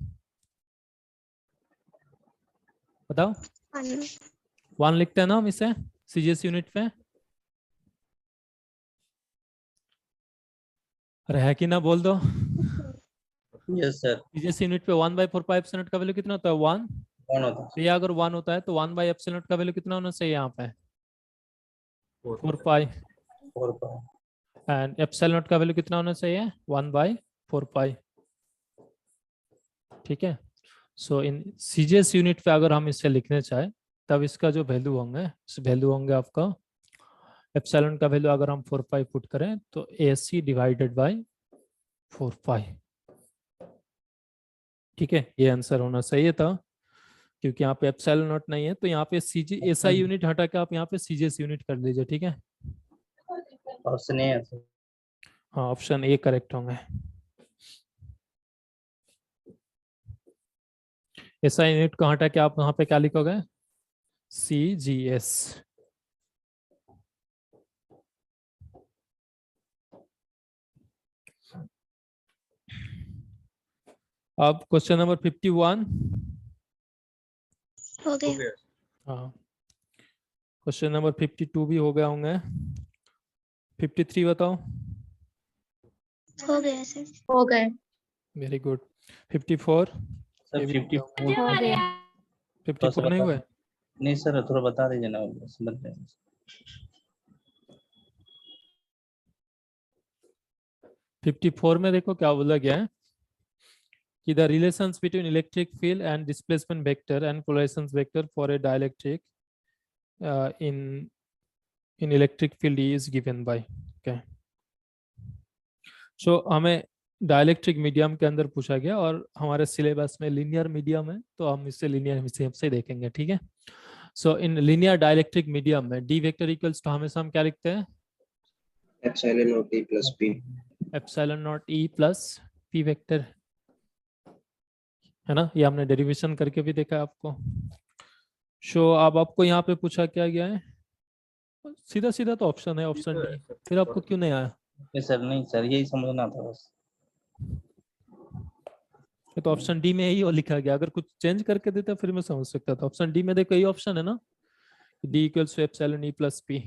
Speaker 1: बताओ. 1 लिखते हैं ना हम इसे CGS यूनिट पे. अरे है कि ना बोल दो।
Speaker 2: यस सर,
Speaker 1: सीजीएस यूनिट पे 1/4 एप्सिलॉन का वैल्यू कितना होता है 1।
Speaker 2: कौन होता
Speaker 1: तो ये अगर 1 होता है तो 1/एप्सिलॉन का वैल्यू कितना होना चाहिए यहाँ पे 4 पाई।
Speaker 2: है? 4 पाई।
Speaker 1: एंड एप्सिलॉन का वैल्यू कितना होना चाहिए 1/4 पाई। ठीक है। सो इन सीजीएस यूनिट पे अगर हम इसे लिखने चाहें तब इसका जो वैल्यू होंगे, इस वैल्यू होंगे आपका एप्सिलॉन का वैल्यू अगर हम 4 पाई पुट करें तो AC डिवाइडेड बाय 4 पाई। ठीक है, ये आंसर होना चाहिए था क्योंकि यहाँ पे एप्सिलॉन नॉट नहीं है, तो यहाँ पे SI यूनिट हटा के आप यहाँ पे सीजीएस यूनिट कर लीजिए। ठीक है,
Speaker 2: ऑप्शन ए है सर।
Speaker 1: हाँ ऑप्शन ए करेक्ट होंगे। SI यूनिट को हटा के आप यहाँ पे क्या लिखोगे CGS। अब क्वेश्चन नंबर 51।
Speaker 6: हो गया।
Speaker 1: हाँ, क्वेश्चन नंबर 52 भी हो गया होंगे। 53 बताओ।
Speaker 6: हो गया सर।
Speaker 7: हो गए।
Speaker 1: Very good. 54।
Speaker 2: सर
Speaker 1: ये भी
Speaker 2: 54
Speaker 7: हो गया।
Speaker 1: 54 नहीं हुआ है?
Speaker 2: नहीं सर, थोड़ा बता दीजिए ना, समझ में।
Speaker 1: 54 में देखो क्या बोला गया है कि the relations between electric field and displacement vector and polarization vector for a dielectric in electric field is given by. Okay, so हमें डाइलेक्ट्रिक मीडियम के अंदर पूछा गया और हमारे सिलेबस में लीनियर मीडियम है तो हम इससे लीनियर हिसाब से देखेंगे। ठीक है, सो इन लीनियर डाइलेक्ट्रिक मीडियम में डी वेक्टर इक्वल्स तो हमेशा हम क्या लिखते हैं
Speaker 5: epsilon not E plus P।
Speaker 1: Epsilon not E plus P vector, है ना। ये हमने डेरिवेशन करके भी देखा है आपको। सो अब आपको यहाँ पे पूछा क्या गया है, सीधा सीधा तो ऑप्शन है, ऑप्शन डी। फिर आपको क्यों नहीं आया?
Speaker 2: नहीं सर, नहीं सर, यही समझना था बस।
Speaker 1: ये तो ऑप्शन डी में यही और लिखा गया, अगर कुछ चेंज करके देता फिर मैं समझ सकता था। ऑप्शन डी में देखो यही ऑप्शन है ना, D equals to epsilon E plus P।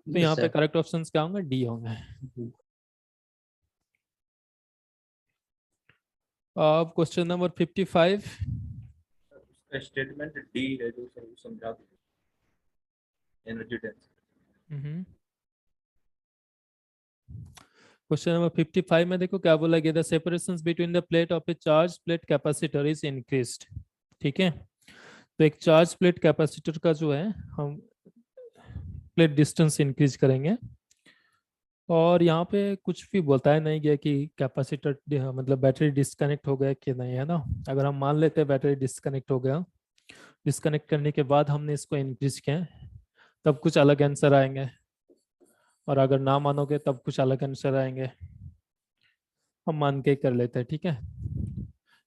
Speaker 1: तो यहाँ पे करेक्ट ऑप्शंस क्या होंगे डी होंगे। अब क्वेश्चन नंबर 55।
Speaker 9: स्टेटमेंट डी है जो सर समझा एनर्जी डेंसिटी।
Speaker 1: क्वेश्चन नंबर 55 में देखो क्या बोला गया, the separations between the plate of A charge plate capacitor is increased. ठीक है, तो एक चार्ज प्लेट कैपेसिटर का जो है हम प्लेट डिस्टेंस इंक्रीज करेंगे और यहाँ पे कुछ भी बताया नहीं गया कि कैपेसिटर मतलब बैटरी डिस्कनेक्ट हो गया कि नहीं, है ना। अगर हम मान लेते हैं बैटरी डिस्कनेक्ट हो गया, डिस्कनेक्ट करने के बाद हमने इसको इंक्रीज किया तब कुछ अलग आंसर आएंगे, और अगर ना मानोगे तब कुछ अलग आंसर आएंगे। हम मान के कर लेते हैं। ठीक है,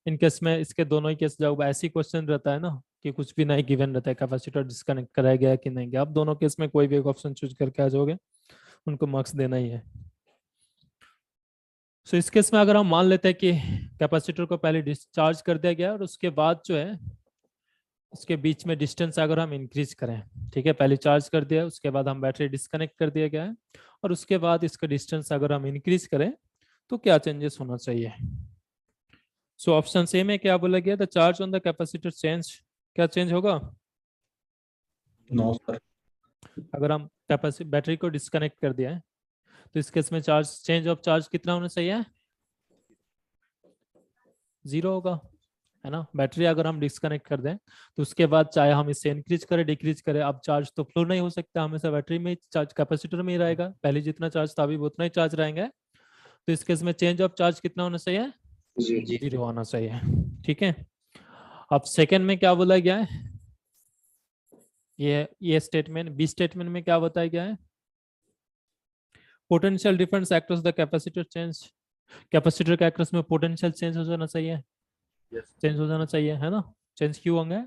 Speaker 1: इन केस में इसके दोनों ही केस जब ऐसी क्वेश्चन रहता है ना कि कुछ भी नहीं गिवन रहता है, कैपेसिटर डिस्कनेक्ट कराया गया कि नहीं गया, आप दोनों केस में कोई भी एक ऑप्शन चूज करके आ जाओगे, उनको मार्क्स देना ही है। सो इस केस में अगर हम मान लेते हैं कि कैपेसिटर को पहले डिस्चार्ज कर दिया गया और उसके बाद जो है उसके बीच में डिस्टेंस अगर हम इंक्रीज करें, ठीक है, पहले चार्ज कर दिया उसके बाद हम बैटरी डिस्कनेक्ट कर दिया गया है और उसके बाद इसका डिस्टेंस अगर हम इंक्रीज करें तो क्या चेंजेस होना चाहिए। सो ऑप्शन ए में क्या बोला गया, the charge on the capacitor change, क्या चेंज होगा?
Speaker 8: No sir.
Speaker 1: अगर हम कैपेसिटी बैटरी को डिस्कनेक्ट कर दिया है तो इस केस में चार्ज चेंज ऑफ चार्ज कितना होना चाहिए? 0 होगा, है ना। बैटरी अगर हम डिस्कनेक्ट कर दें तो उसके बाद चाहे हम इसे इंक्रीज करें डिक्रीज करें, अब चार्ज तो फ्लो नहीं हो सकता, हमेशा बैटरी में चार्ज कैपेसिटर में ही रहेगा, पहले जितना चार्ज था अभी उतना ही चार्ज रहेंगे। तो इस केस में चेंज ऑफ चार्ज कितना होना चाहिए? 0 होना चाहिए। ठीक है, अब सेकंड में क्या बोला गया है, ये स्टेटमेंट बी स्टेटमेंट में क्या बताया गया है, potential difference across the capacitor change, capacitor के एक्रोस में पोटेंशियल चेंज हो जाना चाहिए, चेंज हो जाना चाहिए, है ना। चेंज क्यों होंगे?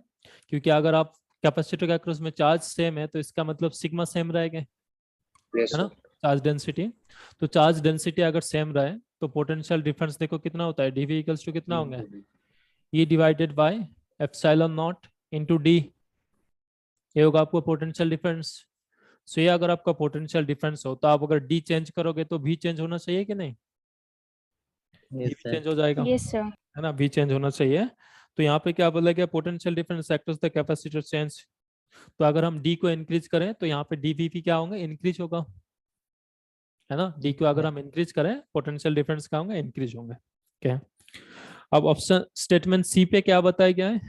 Speaker 1: क्योंकि अगर आप कैपेसिटर के एक्रोस में चार्ज सेम है तो इसका मतलब सिग्मा सेम रहेगा, है ना, चार्ज डेंसिटी। तो चार्ज डेंसिटी अगर सेम रहे तो पोटेंशियल डिफरेंस देखो कितना होता है, dV इक्वल्स टू कितना होंगे, E divided by epsilon naught into D, ये होगा आपको पोटेंशियल डिफरेंस। सो ये अगर आपका पोटेंशियल डिफरेंस हो तो आप अगर डी चेंज करोगे तो भी चेंज होना चाहिए कि नहीं?
Speaker 2: Yes,
Speaker 1: भी
Speaker 2: sir.
Speaker 1: चेंज हो जाएगा,
Speaker 7: यस सर।
Speaker 1: है ना, भी चेंज होना चाहिए। तो यहाँ पे क्या बोला गया, potential difference actors the capacitor change. तो अगर हम डी को इंक्रीज करें तो यहाँ पे डीवीपी क्या होंगे, इंक्रीज होगा, है ना। डी को अगर हम इंक्रीज करें पोटेंशियल डिफरेंस क्या होंगे, इंक्रीज होंगे। क्या अब ऑप्शन स्टेटमेंट सी पे क्या बताया गया है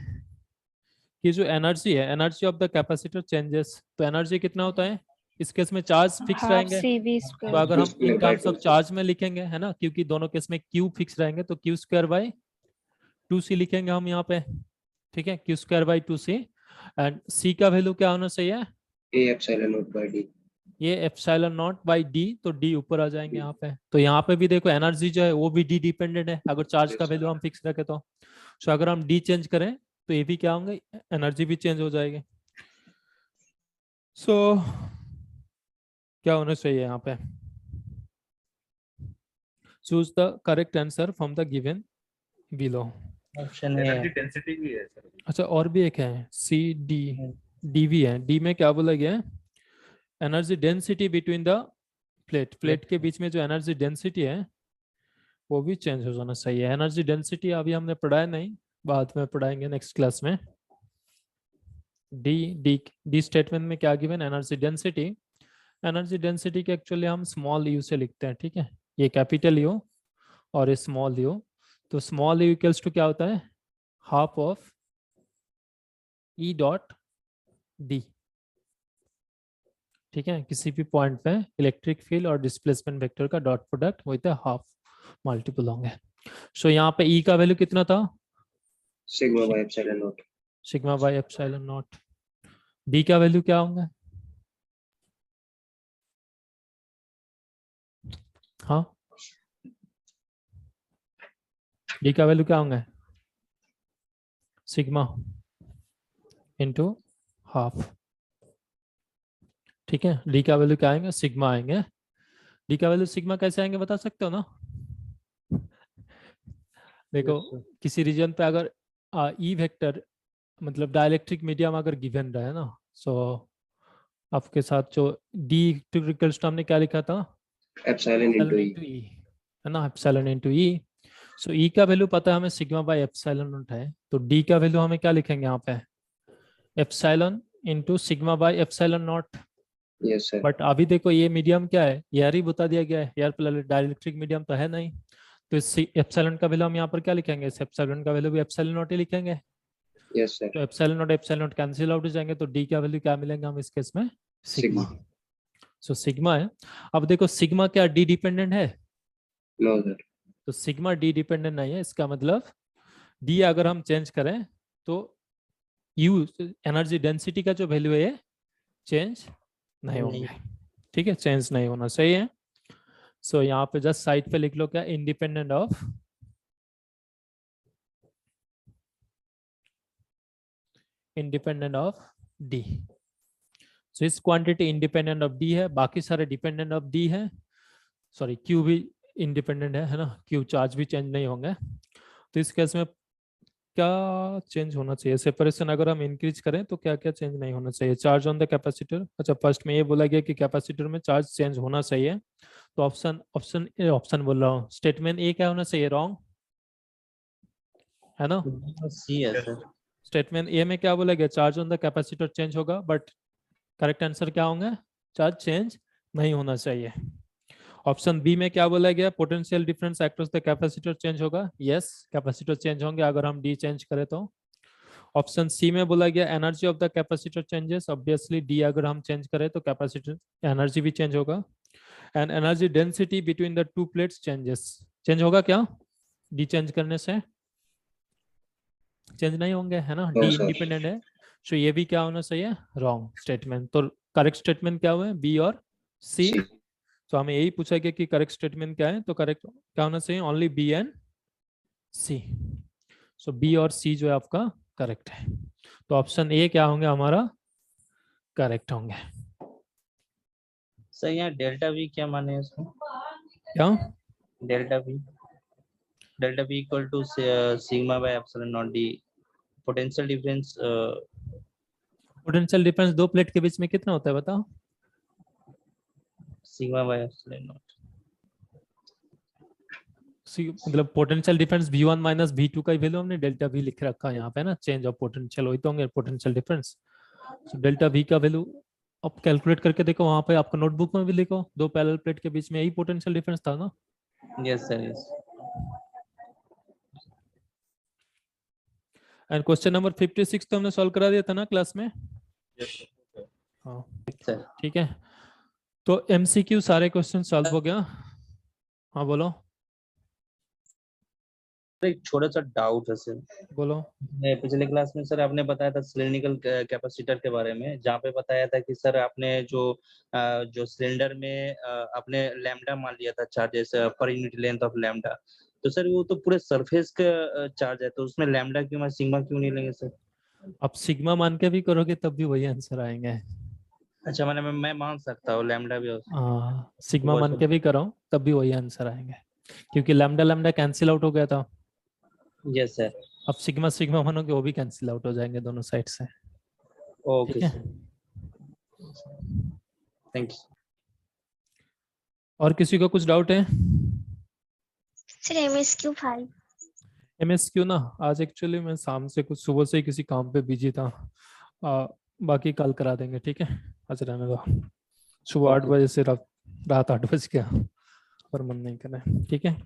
Speaker 1: कि जो एनर्जी है, energy of the capacitor changes, तो एनर्जी कितना होता है इस केस में, चार्ज फिक्स
Speaker 7: हाफ
Speaker 1: रहेंगे।
Speaker 7: सी वी
Speaker 1: तो
Speaker 7: स्क्वायर।
Speaker 1: अगर हम
Speaker 5: Square
Speaker 1: in
Speaker 5: by
Speaker 1: terms
Speaker 5: 2
Speaker 1: of charge में लिखेंगे, है ना, क्योंकि दोनों केस में क्यू फिक्स रहेंगे, तो क्यू स्क्वायर बाई 2c लिखेंगे हम यहाँ पे, ठीक है, Q square by 2c। And C का वैल्यू क्या होना चाहिए,
Speaker 5: A epsilon naught by D.
Speaker 1: ये एप्सिलॉन नॉट बाई डी, तो डी ऊपर आ जाएंगे यहाँ पे। तो यहाँ पे भी देखो एनर्जी जो है वो भी डी डिपेंडेंट है, अगर चार्ज का वैल्यू हम फिक्स रखें तो। सो अगर हम डी चेंज करें तो ये भी क्या होंगे, एनर्जी भी चेंज हो जाएगी। सो क्या होना चाहिए यहाँ पे, choose the correct answer from the given below.
Speaker 2: Option
Speaker 9: energy
Speaker 2: है।
Speaker 9: डेंसिटी भी है सर।
Speaker 1: अच्छा और भी एक है सी डी, डी भी है। डी में क्या बोला गया है, energy density between the plate, plate के बीच में जो एनर्जी डेंसिटी है वो भी चेंज हो जाना चाहिए। एनर्जी डेंसिटी अभी हमने पढ़ाया नहीं, बाद में पढ़ाएंगे नेक्स्ट क्लास में। डी डी डी स्टेटमेंट में क्या given, energy density. Energy density के एक्चुअली हम स्मॉल यू से लिखते हैं, ठीक है, ये कैपिटल यू और ये स्मॉल यू। तो स्मॉल यू इक्वल्स टू क्या होता है, half of E dot D, ठीक है। किसी भी पॉइंट पे इलेक्ट्रिक फील्ड और डिस्प्लेसमेंट वेक्टर का डॉट प्रोडक्ट वही तो हाफ मल्टीपल होंगे। सो यहाँ पे ई का वैल्यू कितना था,
Speaker 5: Sigma by epsilon naught.
Speaker 1: Sigma by epsilon naught. D का वैल्यू क्या होंगे, हाँ डी का वैल्यू क्या होंगे, सिग्मा इंटू हाफ, ठीक है। डी का वैल्यू क्या आएंगे, सिग्मा आएंगे। डी का वैल्यू सिग्मा कैसे आएंगे बता सकते हो ना? देखो किसी रीजन पे अगर ई वेक्टर मतलब डाइलेक्ट्रिक मीडियम अगर गिवन रहे ना, सो आपके साथ जो डी इक्वल्स टू हमने क्या लिखा था,
Speaker 5: Epsilon into E.
Speaker 1: into E, है ना, एप्सिलॉन इनटू ई। सो ई का वैल्यू पता है हमें सिग्मा बाय एप्सिलॉन नॉट है, तो डी का वैल्यू हमें क्या लिखेंगे यहाँ पे, epsilon into sigma by epsilon not.
Speaker 5: Yes, sir.
Speaker 1: But अभी देखो ये मीडियम क्या है, एयर ही बता दिया गया है, एयर प्लस डाइलेक्ट्रिक मीडियम तो है नहीं। तो इस एप्सिलॉन का वैल्यू हम यहाँ पर क्या लिखेंगे, इस एप्सिलॉन का वैल्यू भी एप्सिलॉन नॉट ही लिखेंगे।
Speaker 5: Yes, sir.
Speaker 1: तो एप्सिलॉन नॉट कैंसिल आउट हो जाएंगे, तो डी का वैल्यू क्या मिलेंगे हम इस केस में, सिग्मा। सो सिग्मा है। अब देखो सिग्मा क्या डी डिपेंडेंट है,
Speaker 5: No, sir.
Speaker 1: तो सिग्मा डी डिपेंडेंट नहीं है, इसका मतलब डी अगर हम चेंज करें तो यू एनर्जी डेंसिटी का जो वैल्यू है चेंज नहीं होंगे, ठीक है, चेंज नहीं होना चाहिए। सो यहाँ पे जस्ट साइड पे लिख लो क्या, इंडिपेंडेंट ऑफ डी। सो इस क्वांटिटी इंडिपेंडेंट ऑफ डी है, बाकी सारे डिपेंडेंट ऑफ डी है, सॉरी क्यू भी इंडिपेंडेंट है ना, क्यू चार्ज भी चेंज नहीं होंगे। तो इस केस में क्या चेंज होना चाहिए, सेपरेशन अगर हम इंक्रीज करें तो क्या क्या चेंज नहीं होना चाहिए, चार्ज ऑन द कैपेसिटर। अच्छा फर्स्ट में ये बोला गया कि कैपेसिटर में चार्ज चेंज होना चाहिए, तो ऑप्शन बोल रहा हूँ, स्टेटमेंट ए क्या होना चाहिए, रॉन्ग है ना।
Speaker 2: सी है सर।
Speaker 1: स्टेटमेंट ए में क्या बोला गया, charge on the capacitor change होगा, बट करेक्ट आंसर क्या होंगे, चार्ज चेंज नहीं होना चाहिए। ऑप्शन बी में क्या बोला गया, potential difference across the capacitor change होगा, यस कैपेसिटर चेंज होंगे अगर हम डी चेंज करें तो। ऑप्शन सी में बोला गया energy of the capacitor changes, obviously D अगर हम चेंज करें तो कैपेसिटर एनर्जी भी चेंज होगा। And energy density between the two plates changes, change होगा क्या, डी चेंज करने से चेंज नहीं होंगे, है ना, डी इंडिपेंडेंट है। सो ये भी क्या होना चाहिए, रॉन्ग स्टेटमेंट। तो करेक्ट स्टेटमेंट क्या हुए, बी और सी। तो हमें यही पूछा गया कि करेक्ट स्टेटमेंट क्या है, तो करेक्ट क्या होना चाहिए, only B and C. So B और सी जो है आपका करेक्ट है, तो ऑप्शन ए क्या होंगे हमारा करेक्ट होंगे।
Speaker 2: सर यहाँ डेल्टा वी क्या माने इसको,
Speaker 1: क्या
Speaker 2: delta V equal to sigma by epsilon naught D, potential difference
Speaker 1: दो प्लेट के बीच में कितना होता है बताओ,
Speaker 2: सिग्मा बाय एप्सिलॉन नॉट।
Speaker 1: मतलब potential difference V1 minus V2 का वैल्यू हमने डेल्टा V लिख रखा है यहाँ पे ना, चेंज ऑफ पोटेंशियल वही तो होंगे पोटेंशियल डिफरेंस। डेल्टा V का वैल्यू अब कैलकुलेट करके देखो, वहां पे आपका नोटबुक में भी लिखो, दो पैरेलल प्लेट के बीच में यही पोटेंशियल डिफरेंस था ना।
Speaker 2: Yes sir yes.
Speaker 1: And question number 56 तो हमने सॉल्व करा दिया था ना क्लास में। हाँ
Speaker 2: सर
Speaker 1: ठीक है, तो MCQ सारे क्वेश्चन सॉल्व हो गया। हाँ बोलो
Speaker 2: एक छोटा सा डाउट है सर।
Speaker 1: बोलो।
Speaker 2: पिछले क्लास में सर आपने बताया था सिलेंड्रिकल कैपेसिटर के बारे में, जहाँ पे बताया था कि सर आपने जो सिलेंडर में आपने लैम्डा मान लिया था charges per unit length of lambda, तो सर वो तो पूरे सरफेस का चार्ज है, तो उसमें लैम्डा क्यों, सिग्मा क्यों नहीं लेंगे सर?
Speaker 1: अब सिग्मा मान के भी करोगे तब भी वही आंसर आएंगे।
Speaker 2: अच्छा मैंने मैं मान सकता हूँ लैम्डा भी
Speaker 1: हाँ सिग्मा मान के भी करो तब भी वही आंसर आएंगे, क्योंकि लैम्डा लैम्डा कैंसिल आउट हो गया था।
Speaker 2: Yes sir.
Speaker 1: अब सिग्मा सिग्मा मानोगे वो भी कैंसिल आउट हो जाएंगे दोनों साइड से।
Speaker 2: ओके
Speaker 1: ठीक है,
Speaker 2: सर थैंक यू।
Speaker 1: और किसी को कुछ डाउट है?
Speaker 6: Sir MSQ 5।
Speaker 1: MSQ ना आज एक्चुअली मैं शाम से कुछ सुबह से ही किसी काम पे बिजी था, बाकी कल करा देंगे। ठीक है, आज रहने दो, सुबह 8 बजे से रात 8 बज गया पर मन नहीं कर रहा है। ठीक है,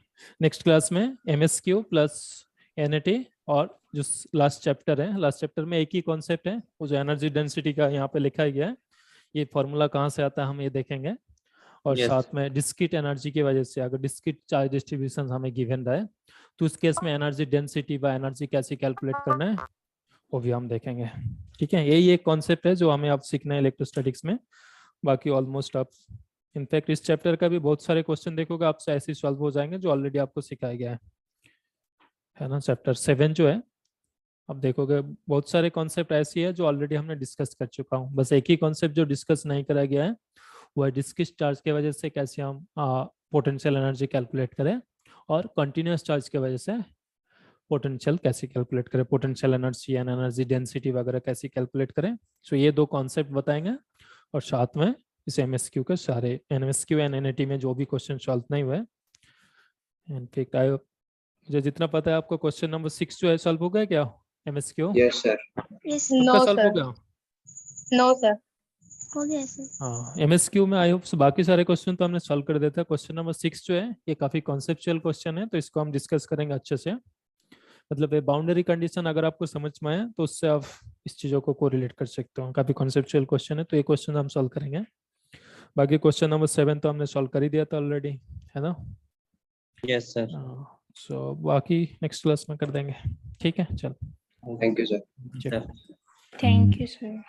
Speaker 1: नेक्स्ट क्लास में MSQ प्लस NAT और जो लास्ट चैप्टर है, लास्ट चैप्टर में एक ही कॉन्सेप्ट है, वो जो एनर्जी डेंसिटी का यहाँ पे लिखा गया है, ये फॉर्मूला कहाँ से आता है हम ये देखेंगे। और
Speaker 2: Yes.
Speaker 1: साथ में डिस्क्रीट एनर्जी की वजह से अगर डिस्क्रीट चार्ज डिस्ट्रीब्यूशन हमें गिवन रहे तो उस केस में एनर्जी डेंसिटी व एनर्जी कैसे कैलकुलेट करना है वो भी हम देखेंगे। ठीक है, यही एक कॉन्सेप्ट है जो हमें अब सीखना है इलेक्ट्रोस्टैटिक्स में। बाकी ऑलमोस्ट आप इनफैक्ट इस चैप्टर का भी बहुत सारे क्वेश्चन देखोगे आपसे ऐसे ही सॉल्व हो जाएंगे जो ऑलरेडी आपको सिखाया गया है ना। चैप्टर 7 जो है अब देखोगे बहुत सारे कॉन्सेप्ट ऐसी है जो ऑलरेडी हमने डिस्कस कर चुका हूँ, बस एक ही कॉन्सेप्ट जो डिस्कस नहीं करा गया है वो है डिस्क्रीट चार्ज के वजह से कैसे हम पोटेंशियल एनर्जी कैलकुलेट करें और कंटिन्यूअस चार्ज के वजह से पोटेंशियल कैसे कैलकुलेट करें, potential energy and energy density वगैरह कैसे कैलकुलेट करें। सो ये दो कॉन्सेप्ट बताएंगे और साथ में इस MSQ के सारे MSQ एंड NAT में जो भी क्वेश्चन सॉल्व नहीं हुए, इनफैक्ट मुझे जितना पता है आपको क्वेश्चन नंबर 6 जो है सॉल्व हो गया क्या MSQ?
Speaker 5: Yes sir.
Speaker 6: यस
Speaker 1: सबका सॉल्व हो गया?
Speaker 7: No sir.
Speaker 6: हो गया सर।
Speaker 1: हाँ MSQ में आई होप बाकी सारे क्वेश्चन तो हमने सॉल्व कर देता है। क्वेश्चन नंबर 6 जो है ये काफी कॉन्सेप्चुअल क्वेश्चन है, तो इसको हम डिस्कस करेंगे अच्छे से। मतलब ये बाउंड्री कंडीशन अगर आपको समझ में आए तो उससे आप इस चीजों को कोरिलेट कर सकते हो, काफी कॉन्सेप्चुअल क्वेश्चन है, तो ये क्वेश्चन हम सॉल्व करेंगे। बाकी क्वेश्चन नंबर 7 तो हमने सॉल्व कर ही दिया था ऑलरेडी, है ना।
Speaker 2: Yes sir.
Speaker 1: सो बाकी नेक्स्ट क्लास में कर देंगे। ठीक है चल,
Speaker 5: थैंक यू सर।
Speaker 1: चलो।
Speaker 7: Thank you sir.